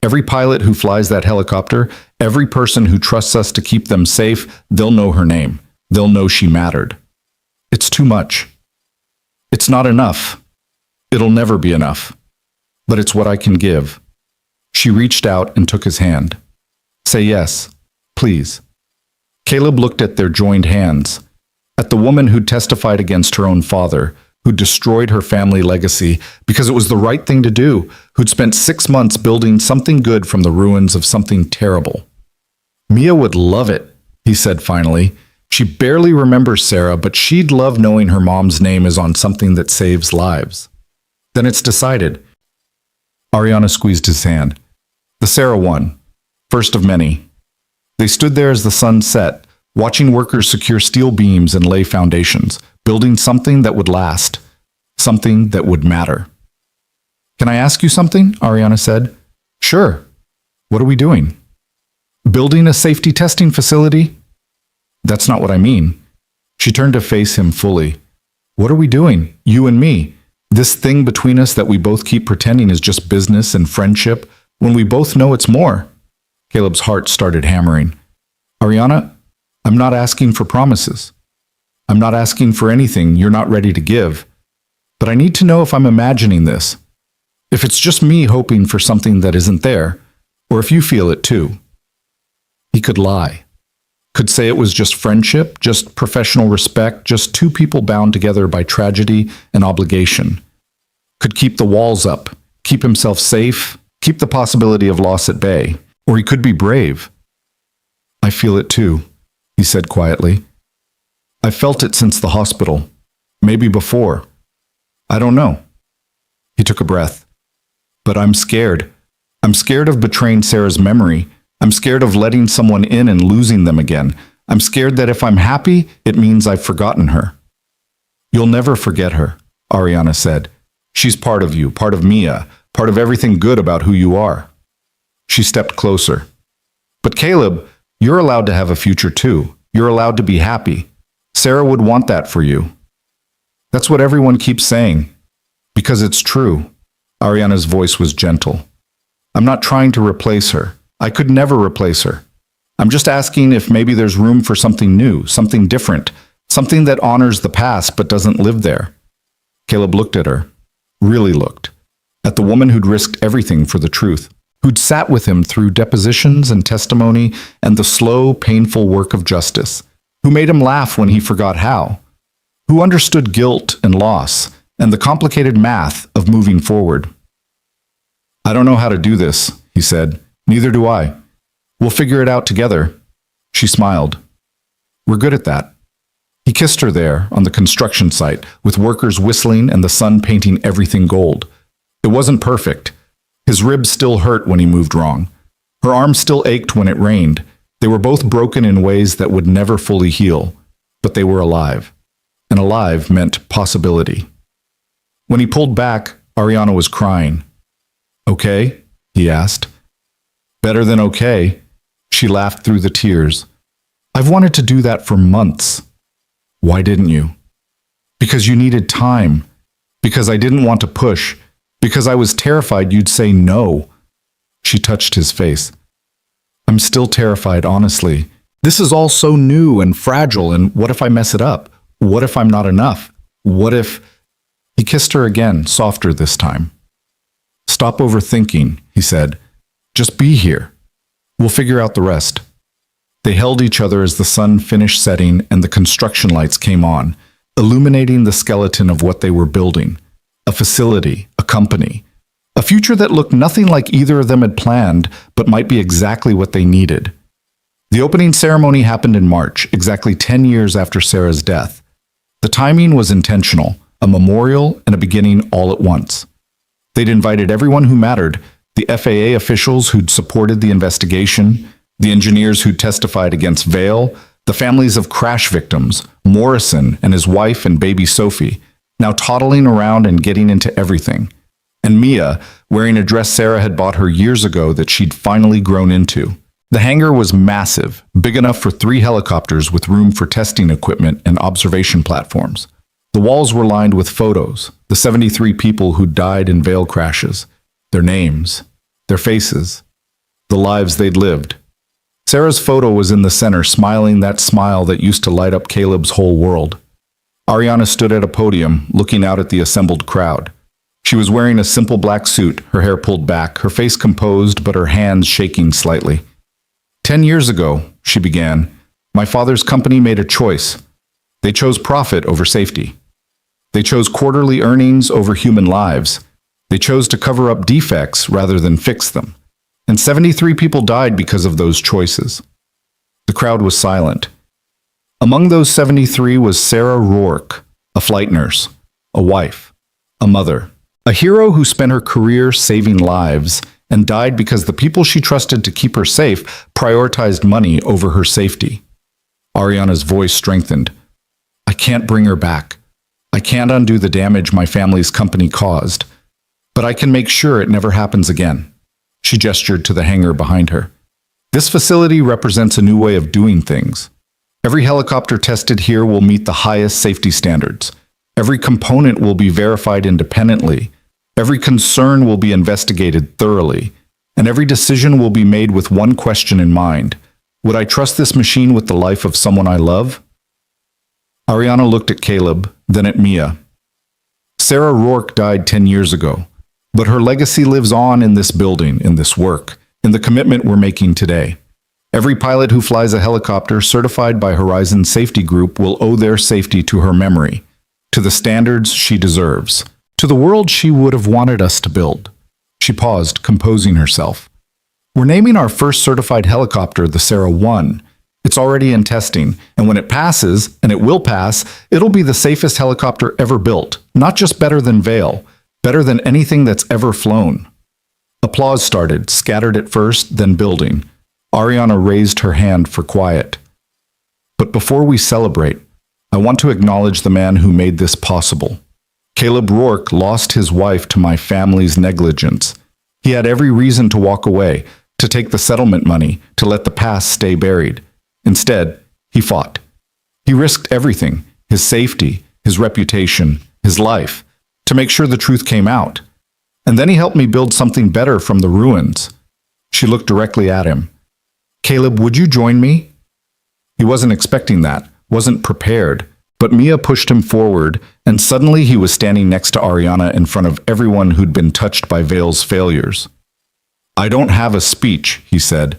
"Every pilot who flies that helicopter, every person who trusts us to keep them safe, they'll know her name. They'll know she mattered. It's too much. It's not enough. It'll never be enough. But it's what I can give." She reached out and took his hand. "Say yes, please." Caleb looked at their joined hands, at the woman who'd testified against her own father, who'd destroyed her family legacy because it was the right thing to do, who'd spent 6 months building something good from the ruins of something terrible. "Mia would love it," he said finally. "She barely remembers Sarah, but she'd love knowing her mom's name is on something that saves lives." "Then it's decided." Ariana squeezed his hand. "The Sarah 1, first of many." They stood there as the sun set, watching workers secure steel beams and lay foundations, building something that would last, something that would matter. "Can I ask you something?" Ariana said. "Sure. What are we doing?" "Building a safety testing facility?" "That's not what I mean." She turned to face him fully. "What are we doing, you and me? This thing between us that we both keep pretending is just business and friendship, when we both know it's more." Caleb's heart started hammering. "Ariana, I'm not asking for promises. I'm not asking for anything you're not ready to give. But I need to know if I'm imagining this. If it's just me hoping for something that isn't there, or if you feel it too." He could lie. Could say it was just friendship, just professional respect, just two people bound together by tragedy and obligation. Could keep the walls up, keep himself safe, keep the possibility of loss at bay. Or he could be brave. I feel it too, he said quietly. I've felt it since the hospital. Maybe before. I don't know. He took a breath. But I'm scared. I'm scared of betraying Sarah's memory. I'm scared of letting someone in and losing them again. I'm scared that if I'm happy, it means I've forgotten her. You'll never forget her, Ariana said. She's part of you, part of Mia, part of everything good about who you are. She stepped closer. But Caleb, you're allowed to have a future too. You're allowed to be happy. Sarah would want that for you. That's what everyone keeps saying. Because it's true. Ariana's voice was gentle. I'm not trying to replace her. I could never replace her. I'm just asking if maybe there's room for something new, something different, something that honors the past but doesn't live there. Caleb looked at her, really looked, at the woman who'd risked everything for the truth, who'd sat with him through depositions and testimony and the slow, painful work of justice, who made him laugh when he forgot how, who understood guilt and loss and the complicated math of moving forward. I don't know how to do this, he said. Neither do I. We'll figure it out together. She smiled. We're good at that. He kissed her there on the construction site, with workers whistling and the sun painting everything gold. It wasn't perfect. His ribs still hurt when he moved wrong. Her arm still ached when it rained. They were both broken in ways that would never fully heal, but they were alive. And alive meant possibility. When he pulled back, Ariana was crying. Okay? He asked. Better than okay. She laughed through the tears. I've wanted to do that for months. Why didn't you? Because you needed time. Because I didn't want to push. Because I was terrified you'd say no. She touched his face. I'm still terrified, honestly. This is all so new and fragile, and what if I mess it up? What if I'm not enough? What if... He kissed her again, softer this time. Stop overthinking, he said. Just be here. We'll figure out the rest. They held each other as the sun finished setting and the construction lights came on, illuminating the skeleton of what they were building. A facility, a company. A future that looked nothing like either of them had planned, but might be exactly what they needed. The opening ceremony happened in March, exactly 10 years after Sarah's death. The timing was intentional, a memorial and a beginning all at once. They'd invited everyone who mattered, the FAA officials who'd supported the investigation, the engineers who'd testified against Vail, the families of crash victims, Morrison and his wife and baby Sophie, now toddling around and getting into everything, and Mia, wearing a dress Sarah had bought her years ago that she'd finally grown into. The hangar was massive, big enough for 3 helicopters with room for testing equipment and observation platforms. The walls were lined with photos, the 73 people who'd died in Vail crashes, their names, their faces, the lives they'd lived. Sarah's photo was in the center, smiling that smile that used to light up Caleb's whole world. Ariana stood at a podium, looking out at the assembled crowd. She was wearing a simple black suit, her hair pulled back, her face composed, but her hands shaking slightly. 10 years ago, she began, my father's company made a choice. They chose profit over safety. They chose quarterly earnings over human lives. They chose to cover up defects rather than fix them. And 73 people died because of those choices. The crowd was silent. Among those 73 was Sarah Rourke, a flight nurse, a wife, a mother, a hero who spent her career saving lives and died because the people she trusted to keep her safe prioritized money over her safety. Ariana's voice strengthened. I can't bring her back. I can't undo the damage my family's company caused. But I can make sure it never happens again. She gestured to the hangar behind her. This facility represents a new way of doing things. Every helicopter tested here will meet the highest safety standards. Every component will be verified independently. Every concern will be investigated thoroughly. And every decision will be made with one question in mind. Would I trust this machine with the life of someone I love? Ariana looked at Caleb, then at Mia. Sarah Rourke died 10 years ago. But her legacy lives on in this building, in this work, in the commitment we're making today. Every pilot who flies a helicopter certified by Horizon Safety Group will owe their safety to her memory, to the standards she deserves, to the world she would have wanted us to build. She paused, composing herself. We're naming our first certified helicopter the Sarah 1. It's already in testing, and when it passes, and it will pass, it'll be the safest helicopter ever built, not just better than Vale, better than anything that's ever flown. Applause started, scattered at first, then building. Ariana raised her hand for quiet. But before we celebrate, I want to acknowledge the man who made this possible. Caleb Rourke lost his wife to my family's negligence. He had every reason to walk away, to take the settlement money, to let the past stay buried. Instead, he fought. He risked everything, his safety, his reputation, his life, to make sure the truth came out. And then he helped me build something better from the ruins. She looked directly at him. Caleb, would you join me? He wasn't expecting that, wasn't prepared, but Mia pushed him forward, and suddenly he was standing next to Ariana in front of everyone who'd been touched by Vale's failures. I don't have a speech, he said.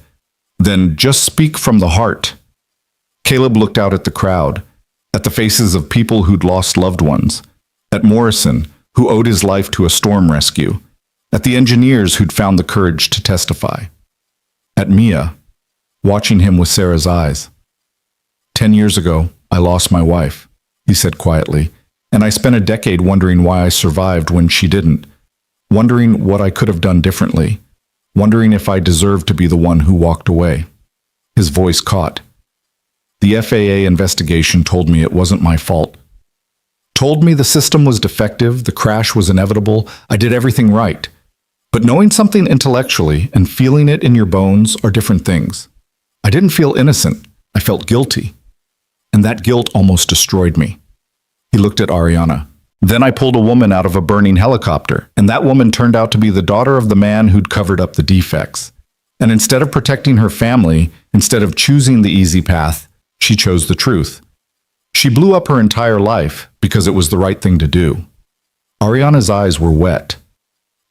Then just speak from the heart. Caleb looked out at the crowd, at the faces of people who'd lost loved ones, at Morrison, who owed his life to a storm rescue, at the engineers who'd found the courage to testify, at Mia, watching him with Sarah's eyes. 10 years ago, I lost my wife, he said quietly, and I spent a decade wondering why I survived when she didn't, wondering what I could have done differently, wondering if I deserved to be the one who walked away. His voice caught. The FAA investigation told me it wasn't my fault. Told me the system was defective, the crash was inevitable, I did everything right. But knowing something intellectually and feeling it in your bones are different things. I didn't feel innocent, I felt guilty. And that guilt almost destroyed me. He looked at Ariana. Then I pulled a woman out of a burning helicopter, and that woman turned out to be the daughter of the man who'd covered up the defects. And instead of protecting her family, instead of choosing the easy path, she chose the truth. She blew up her entire life because it was the right thing to do. Ariana's eyes were wet.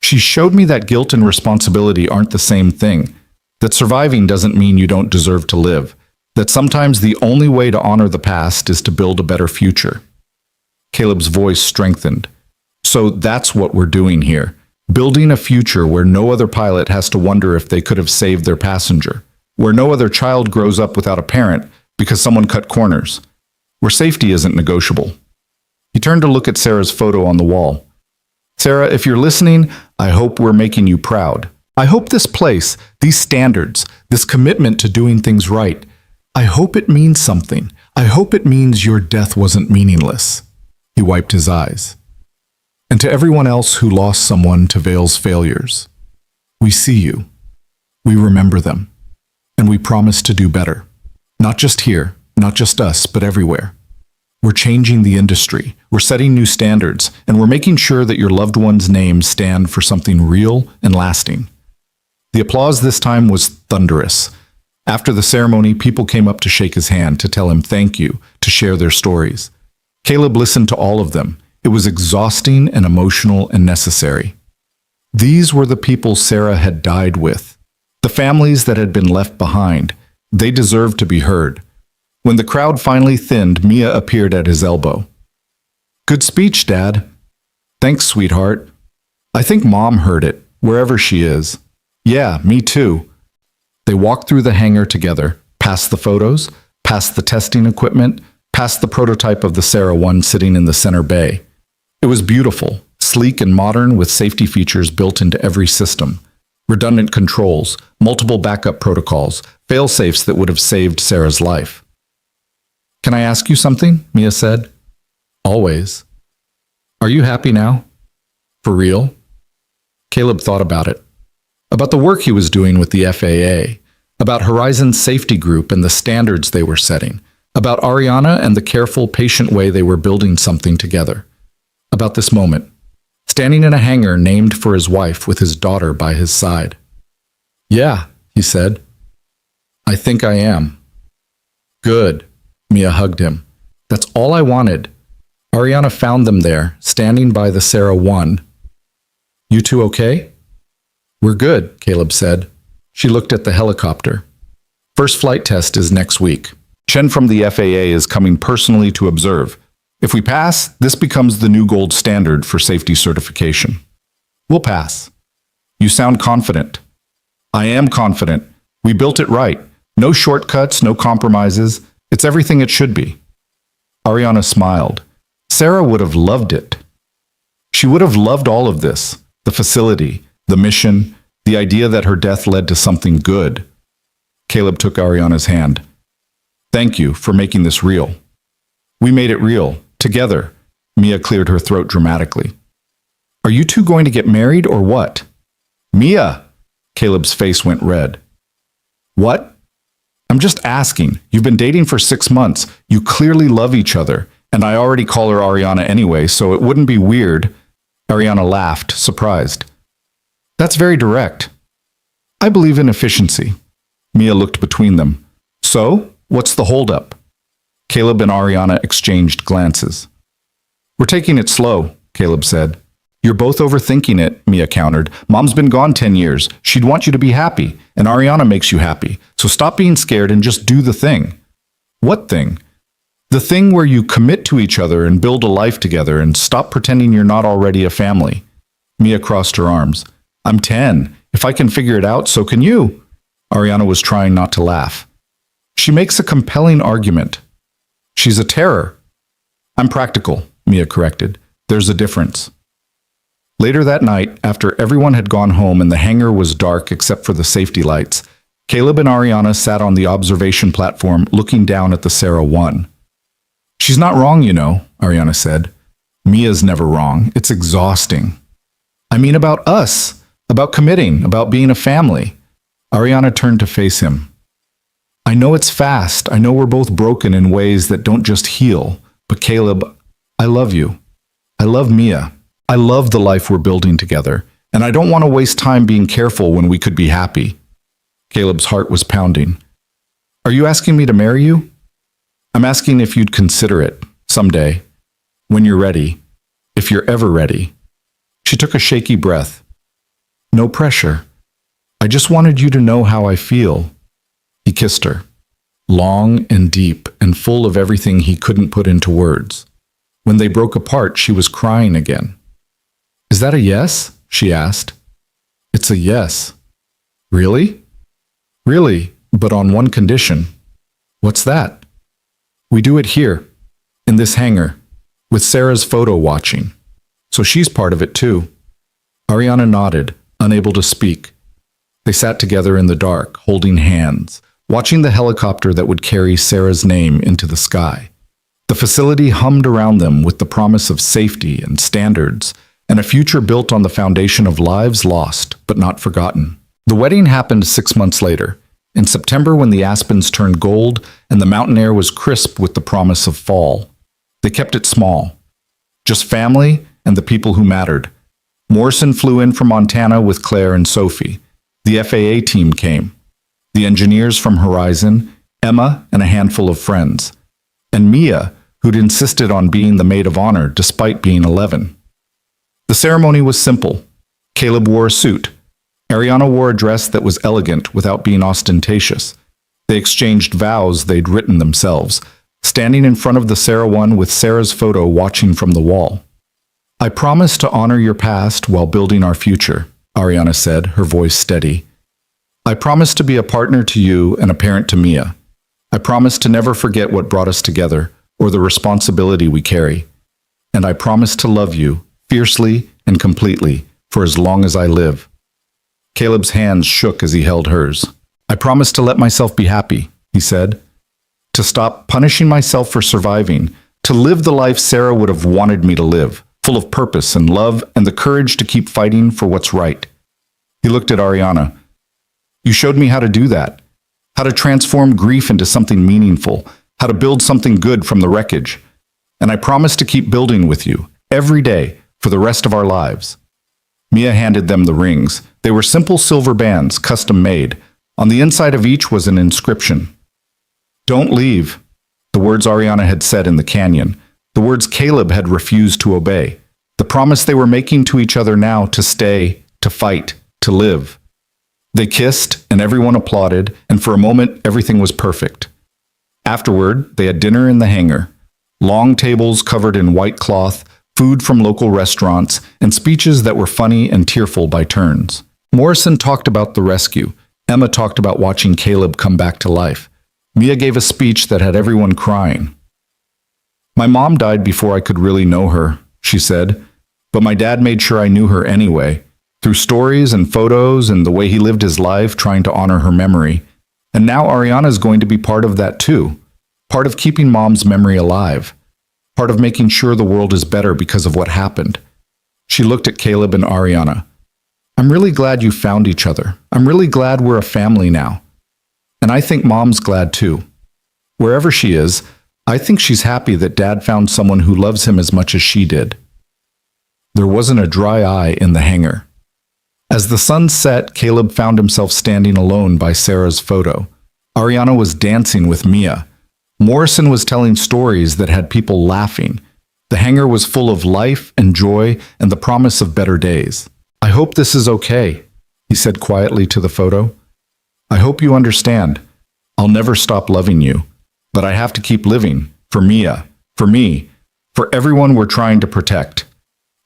She showed me that guilt and responsibility aren't the same thing, that surviving doesn't mean you don't deserve to live, that sometimes the only way to honor the past is to build a better future. Caleb's voice strengthened. So that's what we're doing here, building a future where no other pilot has to wonder if they could have saved their passenger, where no other child grows up without a parent because someone cut corners, where safety isn't negotiable. He turned to look at Sarah's photo on the wall. Sarah, if you're listening, I hope we're making you proud. I hope this place, these standards, this commitment to doing things right, I hope it means something. I hope it means your death wasn't meaningless. He wiped his eyes. And to everyone else who lost someone to Vale's failures, we see you. We remember them. And we promise to do better. Not just here, not just us, but everywhere. We're changing the industry. We're setting new standards, and we're making sure that your loved one's names stand for something real and lasting. The applause this time was thunderous. After the ceremony, people came up to shake his hand, to tell him thank you, to share their stories. Caleb listened to all of them. It was exhausting and emotional and necessary. These were the people Sarah had died with, the families that had been left behind. They deserved to be heard. When the crowd finally thinned, Mia appeared at his elbow. Good speech, Dad. Thanks, sweetheart. I think Mom heard it, wherever she is. Yeah, me too. They walked through the hangar together, past the photos, past the testing equipment, past the prototype of the Sarah 1 sitting in the center bay. It was beautiful, sleek and modern with safety features built into every system. Redundant controls, multiple backup protocols, fail-safes that would have saved Sarah's life. Can I ask you something? Mia said. Always. Are you happy now? For real? Caleb thought about it. About the work he was doing with the FAA, about Horizon Safety Group and the standards they were setting, about Ariana and the careful, patient way they were building something together. About this moment, standing in a hangar named for his wife with his daughter by his side. Yeah, he said. I think I am. Good. Mia hugged him. That's all I wanted. Ariana found them there, standing by the Sarah 1. You two okay? We're good, Caleb said. She looked at the helicopter. First flight test is next week. Chen from the FAA is coming personally to observe. If we pass, this becomes the new gold standard for safety certification. We'll pass. You sound confident. I am confident. We built it right. No shortcuts, no compromises. It's everything it should be. Ariana smiled. Sarah would have loved it. She would have loved all of this. The facility, the mission, the idea that her death led to something good. Caleb took Ariana's hand. Thank you for making this real. We made it real, together. Mia cleared her throat dramatically. Are you two going to get married or what? Mia! Caleb's face went red. What? I'm just asking. You've been dating for 6 months. You clearly love each other. And I already call her Ariana anyway, so it wouldn't be weird. Ariana laughed, surprised. That's very direct. I believe in efficiency. Mia looked between them. So, what's the holdup? Caleb and Ariana exchanged glances. We're taking it slow, Caleb said. You're both overthinking it, Mia countered. Mom's been gone 10 years. She'd want you to be happy, and Ariana makes you happy. So stop being scared and just do the thing. What thing? The thing where you commit to each other and build a life together and stop pretending you're not already a family. Mia crossed her arms. I'm 10. If I can figure it out, so can you. Ariana was trying not to laugh. She makes a compelling argument. She's a terror. I'm practical, Mia corrected. There's a difference. Later that night, after everyone had gone home and the hangar was dark except for the safety lights, Caleb and Ariana sat on the observation platform looking down at the Sarah 1. She's not wrong, you know, Ariana said. Mia's never wrong. It's exhausting. I mean about us, about committing, about being a family. Ariana turned to face him. I know it's fast. I know we're both broken in ways that don't just heal. But Caleb, I love you. I love Mia. I love the life we're building together. And I don't want to waste time being careful when we could be happy. Caleb's heart was pounding. Are you asking me to marry you? I'm asking if you'd consider it, someday, when you're ready, if you're ever ready. She took a shaky breath. No pressure. I just wanted you to know how I feel. He kissed her, long and deep and full of everything he couldn't put into words. When they broke apart, she was crying again. Is that a yes? She asked. It's a yes. Really? Really, but on one condition. What's that? We do it here, in this hangar, with Sarah's photo watching. So she's part of it too. Ariana nodded, unable to speak. They sat together in the dark, holding hands, watching the helicopter that would carry Sarah's name into the sky. The facility hummed around them with the promise of safety and standards, and a future built on the foundation of lives lost but not forgotten. The wedding happened 6 months later, in September when the aspens turned gold and the mountain air was crisp with the promise of fall. They kept it small. Just family and the people who mattered. Morrison flew in from Montana with Claire and Sophie. The FAA team came. The engineers from Horizon, Emma, and a handful of friends. And Mia, who'd insisted on being the maid of honor despite being 11. The ceremony was simple. Caleb wore a suit. Ariana wore a dress that was elegant without being ostentatious. They exchanged vows they'd written themselves, standing in front of the Sarah 1 with Sarah's photo watching from the wall. I promise to honor your past while building our future, Ariana said, her voice steady. I promise to be a partner to you and a parent to Mia. I promise to never forget what brought us together or the responsibility we carry. And I promise to love you fiercely and completely for as long as I live. Caleb's hands shook as he held hers. I promise to let myself be happy, he said. To stop punishing myself for surviving, to live the life Sarah would have wanted me to live, full of purpose and love and the courage to keep fighting for what's right. He looked at Ariana. You showed me how to do that, how to transform grief into something meaningful, how to build something good from the wreckage. And I promise to keep building with you, every day, for the rest of our lives. Mia handed them the rings. They were simple silver bands, custom made. On the inside of each was an inscription. Don't leave, the words Ariana had said in the canyon, the words Caleb had refused to obey, the promise they were making to each other now to stay, to fight, to live. They kissed, and everyone applauded, and for a moment everything was perfect. Afterward, they had dinner in the hangar. Long tables covered in white cloth, food from local restaurants, and speeches that were funny and tearful by turns. Morrison talked about the rescue. Emma talked about watching Caleb come back to life. Mia gave a speech that had everyone crying. "My mom died before I could really know her," she said, "but my dad made sure I knew her anyway, through stories and photos and the way he lived his life trying to honor her memory. And now Ariana is going to be part of that too, part of keeping Mom's memory alive, part of making sure the world is better because of what happened." She looked at Caleb and Ariana. "I'm really glad you found each other. I'm really glad we're a family now. And I think Mom's glad too. Wherever she is, I think she's happy that Dad found someone who loves him as much as she did." There wasn't a dry eye in the hangar. As the sun set, Caleb found himself standing alone by Sarah's photo. Ariana was dancing with Mia. Morrison was telling stories that had people laughing. The hangar was full of life and joy and the promise of better days. "I hope this is okay," he said quietly to the photo. "I hope you understand. I'll never stop loving you, but I have to keep living, for Mia, for me, for everyone we're trying to protect."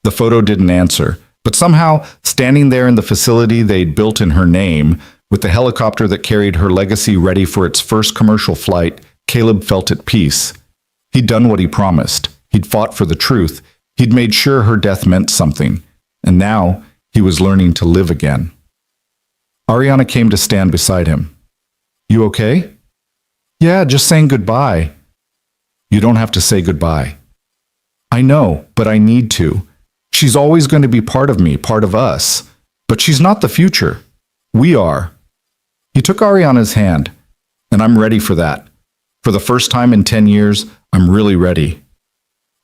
The photo didn't answer, but somehow, standing there in the facility they'd built in her name, with the helicopter that carried her legacy ready for its first commercial flight, Caleb felt at peace. He'd done what he promised. He'd fought for the truth. He'd made sure her death meant something. And now, he was learning to live again. Ariana came to stand beside him. "You okay?" "Yeah, just saying goodbye." "You don't have to say goodbye." "I know, but I need to. She's always going to be part of me, part of us. But she's not the future. We are." He took Ariana's hand, and I'm ready for that. For the first time in 10 years, I'm really ready.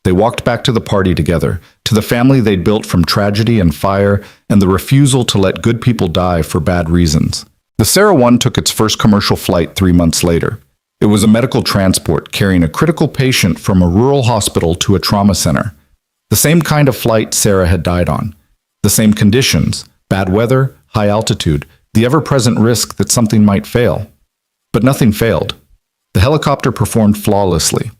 They walked back to the party together, to the family they'd built from tragedy and fire and the refusal to let good people die for bad reasons. The Sarah 1 took its first commercial flight 3 months later. It was a medical transport carrying a critical patient from a rural hospital to a trauma center. The same kind of flight Sarah had died on. The same conditions, bad weather, high altitude, the ever-present risk that something might fail. But nothing failed. The helicopter performed flawlessly.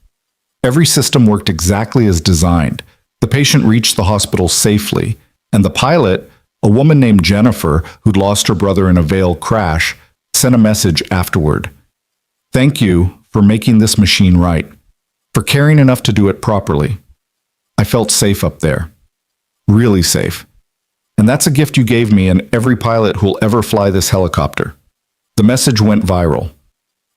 Every system worked exactly as designed. The patient reached the hospital safely, and the pilot, a woman named Jennifer, who'd lost her brother in a Vail crash, sent a message afterward. "Thank you for making this machine right, for caring enough to do it properly. I felt safe up there. Really safe. And that's a gift you gave me and every pilot who'll ever fly this helicopter." The message went viral.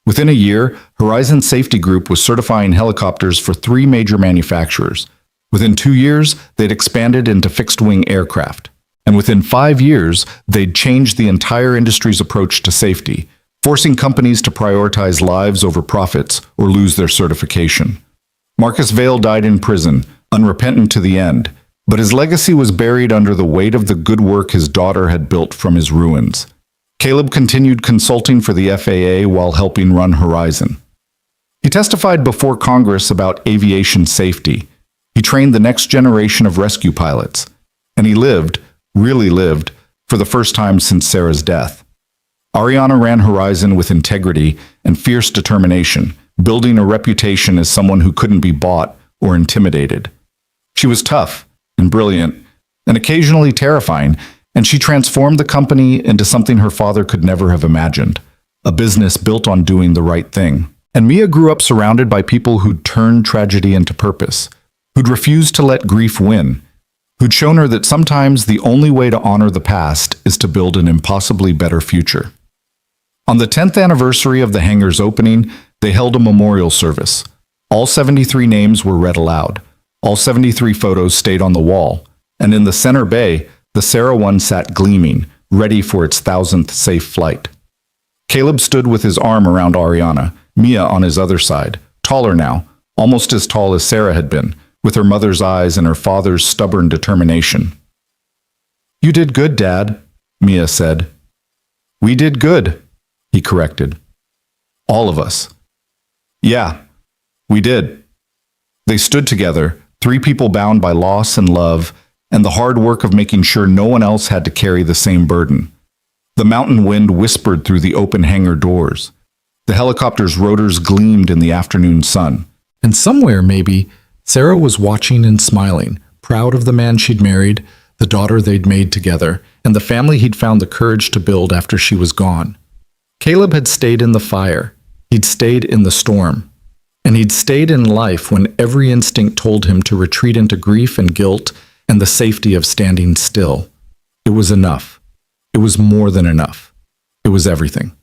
Within a year, Horizon Safety Group was certifying helicopters for 3 major manufacturers. Within 2 years, they'd expanded into fixed-wing aircraft. And within 5 years, they'd changed the entire industry's approach to safety, forcing companies to prioritize lives over profits or lose their certification. Marcus Vail died in prison, unrepentant to the end, but his legacy was buried under the weight of the good work his daughter had built from his ruins. Caleb continued consulting for the FAA while helping run Horizon. He testified before Congress about aviation safety. He trained the next generation of rescue pilots. And he lived, really lived, for the first time since Sarah's death. Ariana ran Horizon with integrity and fierce determination, building a reputation as someone who couldn't be bought or intimidated. She was tough and brilliant, and occasionally terrifying, and she transformed the company into something her father could never have imagined, a business built on doing the right thing. And Mia grew up surrounded by people who'd turned tragedy into purpose, who'd refused to let grief win, who'd shown her that sometimes the only way to honor the past is to build an impossibly better future. On the 10th anniversary of the hangar's opening, they held a memorial service. All 73 names were read aloud. All 73 photos stayed on the wall, and in the center bay, the Sarah 1 sat gleaming, ready for its 1,000th safe flight. Caleb stood with his arm around Ariana, Mia on his other side, taller now, almost as tall as Sarah had been, with her mother's eyes and her father's stubborn determination. "You did good, Dad," Mia said. "We did good," he corrected. "All of us." "Yeah, we did." They stood together, 3 people bound by loss and love, and the hard work of making sure no one else had to carry the same burden. The mountain wind whispered through the open hangar doors. The helicopter's rotors gleamed in the afternoon sun. And somewhere, maybe, Sarah was watching and smiling, proud of the man she'd married, the daughter they'd made together, and the family he'd found the courage to build after she was gone. Caleb had stayed in the fire. He'd stayed in the storm. And he'd stayed in life when every instinct told him to retreat into grief and guilt and the safety of standing still. It was enough. It was more than enough. It was everything.